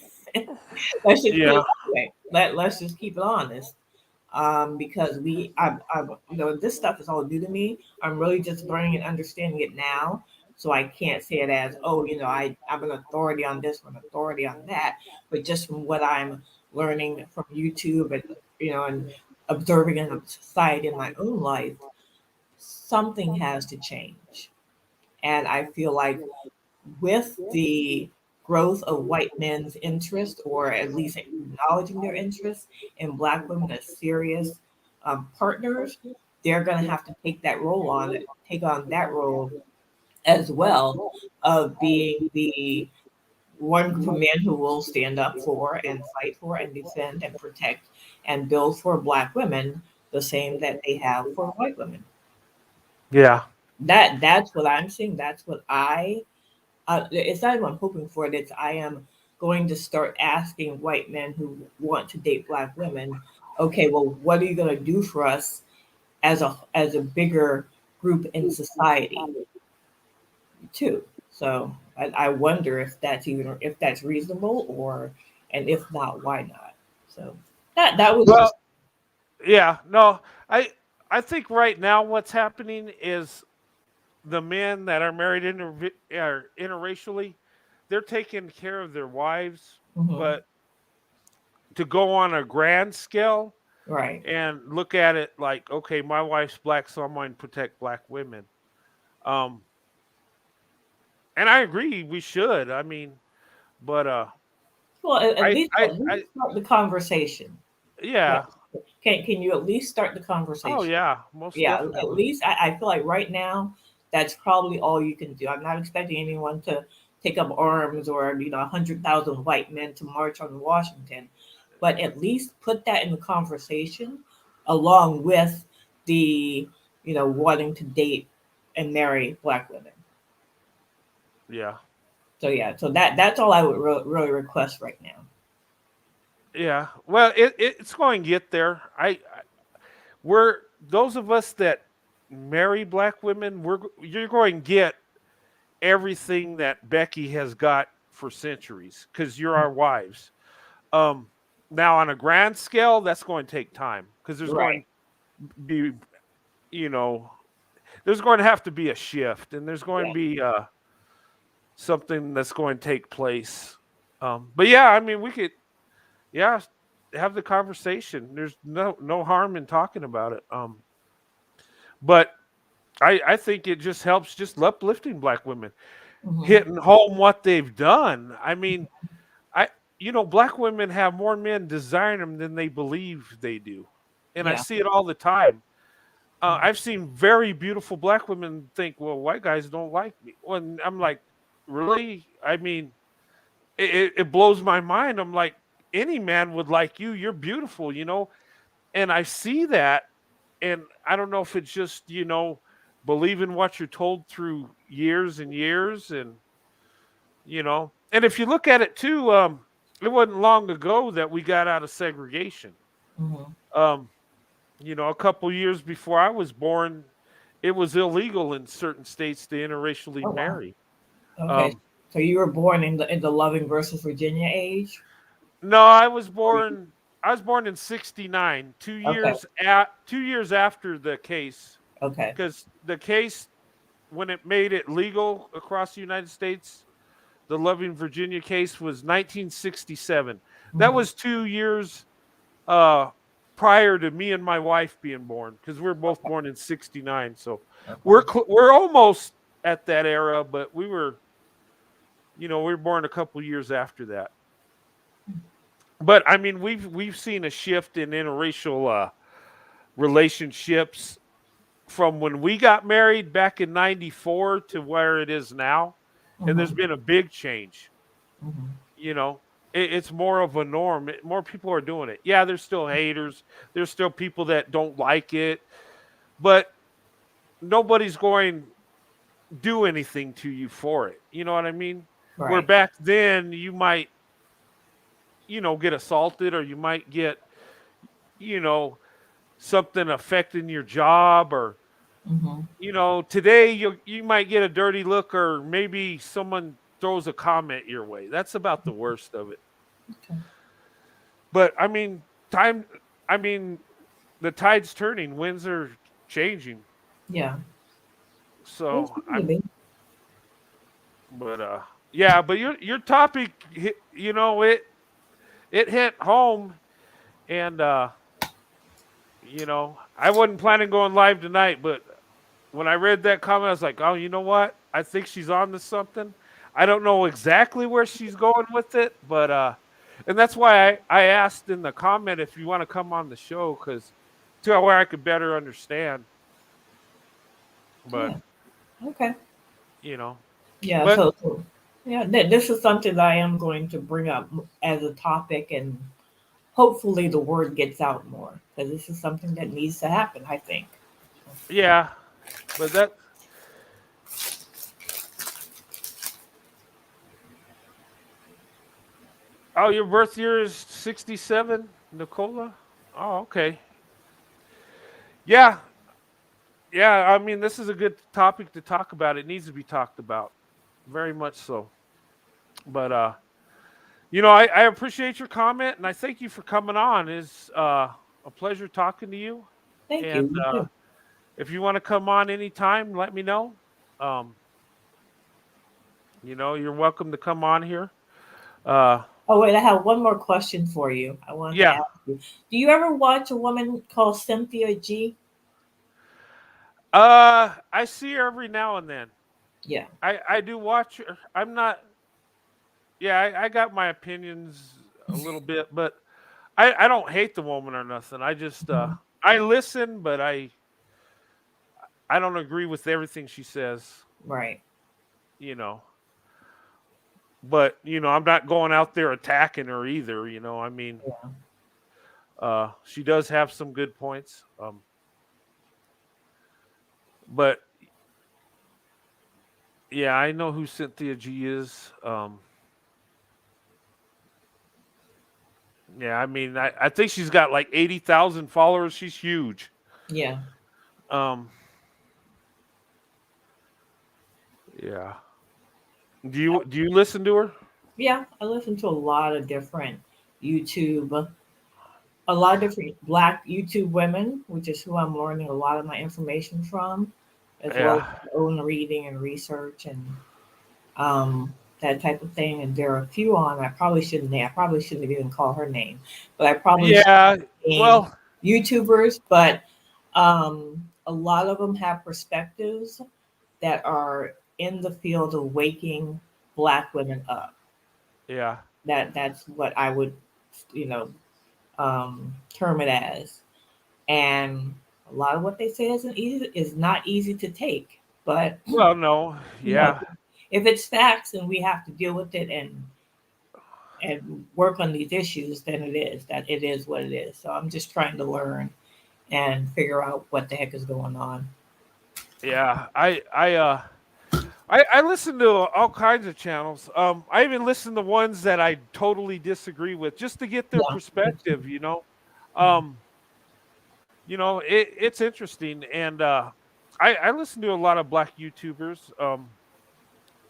D: Let's just put
A: yeah,
D: it that way. Let's just keep it honest. Because this stuff is all new to me. I'm really just learning and understanding it now. So I can't say it as, oh, I'm an authority on this or an authority on that. But just from what I'm learning from YouTube and observing in society in my own life, something has to change. And I feel like with the growth of white men's interest, or at least acknowledging their interest in Black women as serious partners, they're going to have to take on that role as well of being the one group of men who will stand up for and fight for and defend and protect and build for Black women the same that they have for white women.
A: Yeah.
D: That's what I'm seeing. That's what it's not even I'm hoping for it. It's I am going to start asking white men who want to date Black women, okay, well, what are you going to do for us as a bigger group in society too? So I wonder if that's reasonable, or and if not, why not? So that was
A: Well,
D: just
A: yeah. No, I think right now what's happening is the men that are married interracially, they're taking care of their wives,
D: mhm,
A: but to go on a grand scale
D: right.
A: and look at it like, okay, my wife's black, so I'm going to protect black women. Um, and I agree, we should. I mean, but
D: Well,
A: I, I,
D: at least
A: I,
D: start the conversation. Right.
A: yeah.
D: Can you at least start the
A: Oh
D: conversation?
A: yeah, most
D: Yeah, at
A: definitely.
D: least I feel like right now that's probably all you can do. I'm not expecting anyone to take up arms, or 100,000 white men to march on Washington, but at least put that in the conversation along with the wanting to date and marry Black women.
A: Yeah,
D: So yeah, so that's all I would really request right now.
A: yeah. Well, it's going to get there. We're those of us that marry black women. You're going to get everything that Becky has got for centuries because you're our wives. Um, Now on a grand scale, that's going to take time because there's going
D: Right.
A: to be, you know, there's going to have to be a shift, and there's going to
D: Yeah.
A: be something that's going to take place. But yeah, I mean, we could, yeah, have the conversation. There's no harm in talking about it. But I think it just helps just uplifting black women,
D: Hmm.
A: hitting home what they've done. I mean, I black women have more men desiring them than they believe they do, and I
D: Yeah.
A: see it all the time. I've seen very beautiful black women think, "Well, white guys don't like me." When I'm like, "Really?" I mean, it blows my mind. I'm like, any man would like you. You're beautiful. And I see that, and I don't know if it's just believing what you're told through years and years, and if you look at it too, it wasn't long ago that we got out of segregation.
D: Hmm.
A: um a couple years before I was born, it was illegal in certain states to interracially
D: Oh wow.
A: marry.
D: Okay.
A: um
D: So you were born in the Loving versus Virginia age?
A: no, I was
D: Or
A: born in 69,
D: okay.
A: 2 years after the case,
D: Okay.
A: because the case, when it made it legal across the United States, the Loving Virginia case was 1967. That
D: Hmm.
A: was 2 years uh, prior to me and my wife being born, because we were both born in 69. So
D: Okay.
A: we're almost at that era, but we were born a couple years after that. But I mean, we've seen a shift in interracial relationships from when we got married back in 94 to where it is now. And there's
D: Hmm.
A: been a big change.
D: Hmm.
A: you know it's more of a norm. More people are doing it. Yeah, there's still haters, there's still people that don't like it, but nobody's going do anything to you for it. You know what I mean? Where
D: Right.
A: back then you might get assaulted, or you might get you know something affecting your job, or
D: Hmm.
A: today you might get a dirty look, or maybe someone throws a comment your way. That's about the worst of it.
D: Okay.
A: But I mean, time. I mean, the tide's turning. Winds are changing.
D: Yeah. It's
A: So
D: going to be.
A: but yeah. But your topic, it hit home, and I wasn't planning going live tonight, but when I read that comment, I was like, oh, you know what? I think she's on to something. I don't know exactly where she's going with it, but and that's why I asked in the comment if you want to come on the show, because to where I could better understand. But
D: Yeah. Okay.
A: you know,
D: Yeah.
A: but
D: So yeah, this is something that I am going to bring up as a topic, and hopefully the word gets out more, because this is something that needs to happen, I think.
A: yeah, but that. Oh, your birth year is 67, Nicola? Oh, okay. Yeah, yeah. I mean, this is a good topic to talk about. It needs to be talked about, very much so. But I appreciate your comment, and I thank you for coming on. It's a pleasure talking to you.
D: Thank
A: And
D: you. You too.
A: if you want to come on anytime, let me know. Um, you're welcome to come on here. Uh,
D: Oh, wait, I have one more question for you. I wanted to
A: yeah.
D: ask you. Do you ever watch a woman called Cynthia G?
A: I see her every now and then.
D: Yeah.
A: I do watch her. I'm not. Yeah, I got my opinions a little bit, but I don't hate the woman or nothing. I just
D: Mhm.
A: I listen, but I don't agree with everything she says.
D: Right.
A: You know, but I'm not going out there attacking her either. I mean,
D: Yeah.
A: she does have some good points. But yeah, I know who Cynthia G is. Yeah, I mean, I think she's got like 80,000 followers. She's huge.
D: Yeah.
A: Um, yeah. Do you listen to her?
D: Yeah. I listen to a lot of different YouTube, a lot of different Black YouTube women, which is who I'm learning a lot of my information from, as well as
A: Yeah.
D: my own reading and research and that type of thing. And there are a few on I probably shouldn't name. I probably shouldn't have even called her name, but I probably should
A: Yeah.
D: name
A: Well,
D: YouTubers. But a lot of them have perspectives that are in the field of waking Black women up.
A: yeah.
D: That's what I would, you know, term it as. And a lot of what they say is not easy to take, but
A: Well, no.
D: you know,
A: Yeah.
D: if it's facts and we have to deal with it and work on these issues, then it is what it is. So I'm just trying to learn and figure out what the heck is going on.
A: Yeah. I listen to all kinds of channels. I even listen to ones that I totally disagree with just to get their
D: Yeah.
A: perspective. Um, it's interesting, and I listen to a lot of Black YouTubers.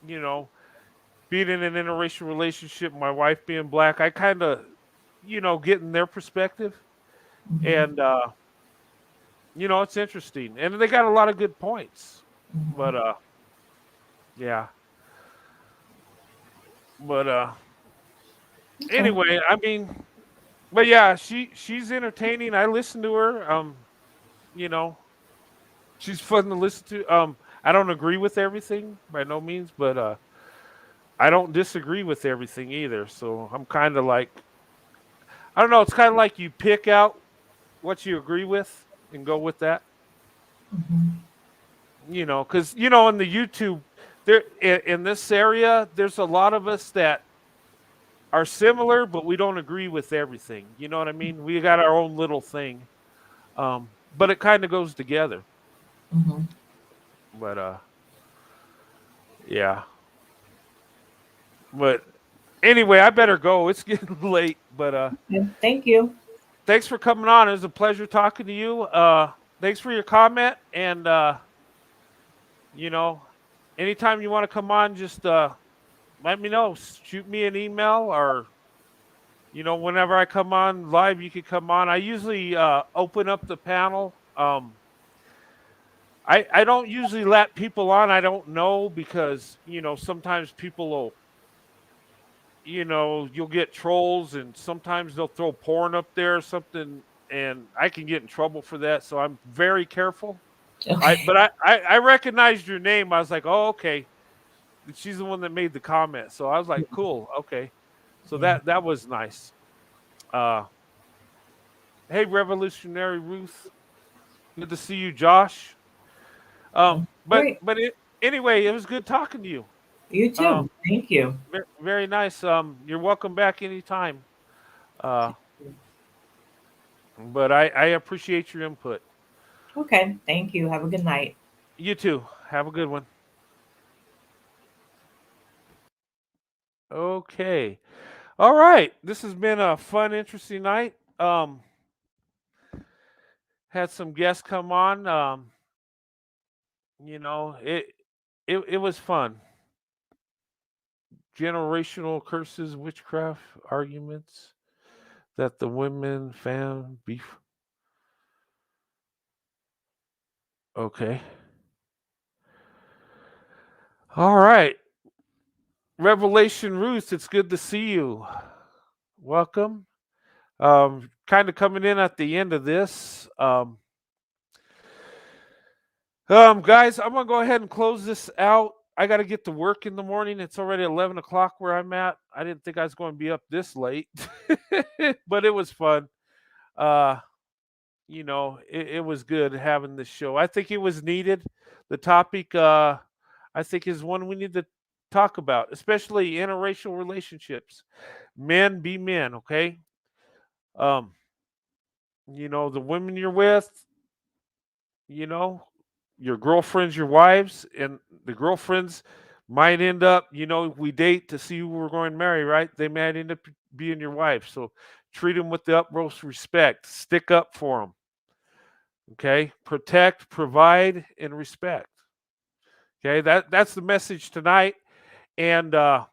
A: You know, being in an interracial relationship, my wife being Black, I kind of, getting their perspective,
D: Mhm.
A: and it's interesting, and they got a lot of good points. But
D: Mhm.
A: yeah, but
D: Okay.
A: anyway, I mean, but yeah, she's entertaining. I listen to her. You know, she's fun to listen to. I don't agree with everything by no means, but I don't disagree with everything either. So I'm kind of like, I don't know. It's kind of like you pick out what you agree with and go with that.
D: Mhm.
A: Because in the YouTube, there in this area, there's a lot of us that are similar, but we don't agree with everything. You know what I mean? We got our own little thing, but it kind of goes together.
D: Mhm.
A: But yeah. But anyway, I better go. It's getting late. But
D: Yeah, thank you.
A: thanks for coming on. It was a pleasure talking to you. Thanks for your comment. And you know, anytime you want to come on, just let me know. Shoot me an email, or whenever I come on live, you can come on. I usually open up the panel. I don't usually let people on I don't know, because sometimes people will, you'll get trolls, and sometimes they'll throw porn up there or something, and I can get in trouble for that, so I'm very careful.
D: Okay.
A: I recognized your name. I was like, oh, okay. She's the one that made the comment. So I was like, cool, okay. So
D: Yeah.
A: that was nice. Uh hey, Revolutionary Ruth. Good to see you, Josh.
D: Great.
A: Anyway, it was good talking to you.
D: You too. Thank you.
A: Very nice. You're welcome back anytime. Uh but I appreciate your input.
D: Okay. Thank you. Have a good night.
A: You too. Have a good one. Okay. All right. This has been a fun, interesting night. Had some guests come on. You know, it was fun. Generational curses, witchcraft arguments that the women found beef. Okay. All right. Revelation Ruth, it's good to see you. Welcome. Kind of coming in at the end of this. Guys, I'm gonna go ahead and close this out. I got to get to work in the morning. It's already 11 o'clock where I'm at. I didn't think I was going to be up this late, but it was fun. Uh, it was good having this show. I think it was needed. The topic, I think, is one we need to talk about, especially interracial relationships. Men be men, okay? Um, the women you're with, you know, your girlfriends, your wives, and the girlfriends might end up, we date to see who we're going to marry, right? They might end up being your wife. So treat them with the utmost respect. Stick up for them. Okay? Protect, provide, and respect. Okay? That's the message tonight. And like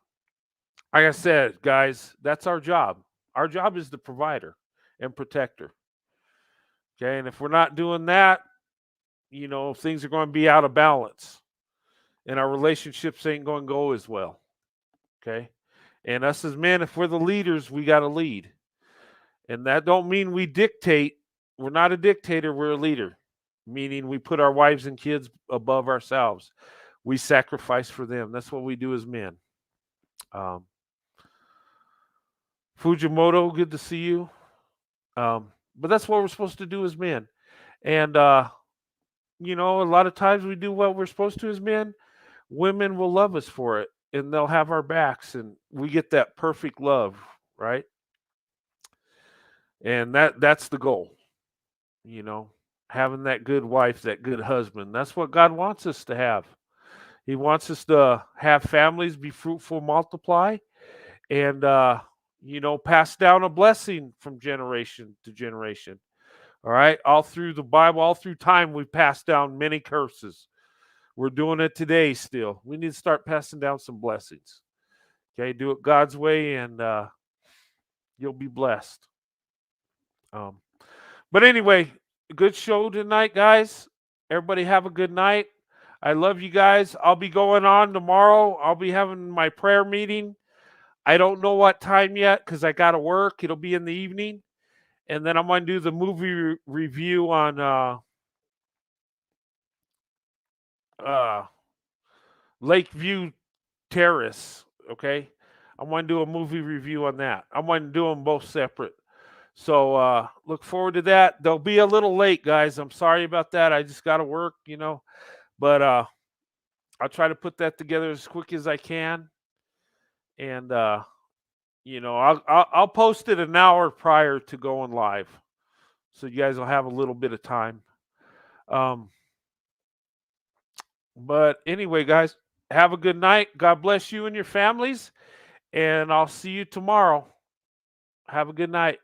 A: I said, guys, that's our job. Our job is the provider and protector. Okay? And if we're not doing that, things are going to be out of balance and our relationships ain't going to go as well. Okay. And us as men, if we're the leaders, we got to lead. And that don't mean we dictate. We're not a dictator. We're a leader, meaning we put our wives and kids above ourselves. We sacrifice for them. That's what we do as men. Fujimoto, good to see you. But that's what we're supposed to do as men. And, a lot of times we do what we're supposed to as men. Women will love us for it and they'll have our backs and we get that perfect love, right? And that's the goal. Having that good wife, that good husband. That's what God wants us to have. He wants us to have families, be fruitful, multiply, and pass down a blessing from generation to generation. All right, all through the Bible, all through time, we've passed down many curses. We're doing it today still. We need to start passing down some blessings. Okay, do it God's way and you'll be blessed. But anyway, good show tonight, guys. Everybody have a good night. I love you guys. I'll be going on tomorrow. I'll be having my prayer meeting. I don't know what time yet because I got to work. It'll be in the evening. And then I'm going to do the movie review on Lakeview Terrace. Okay. I'm going to do a movie review on that. I'm going to do them both separate. So look forward to that. They'll be a little late, guys. I'm sorry about that. I just got to work, but I'll try to put that together as quick as I can. And I'll post it an hour prior to going live, so you guys will have a little bit of time. But anyway, guys, have a good night. God bless you and your families, and I'll see you tomorrow. Have a good night.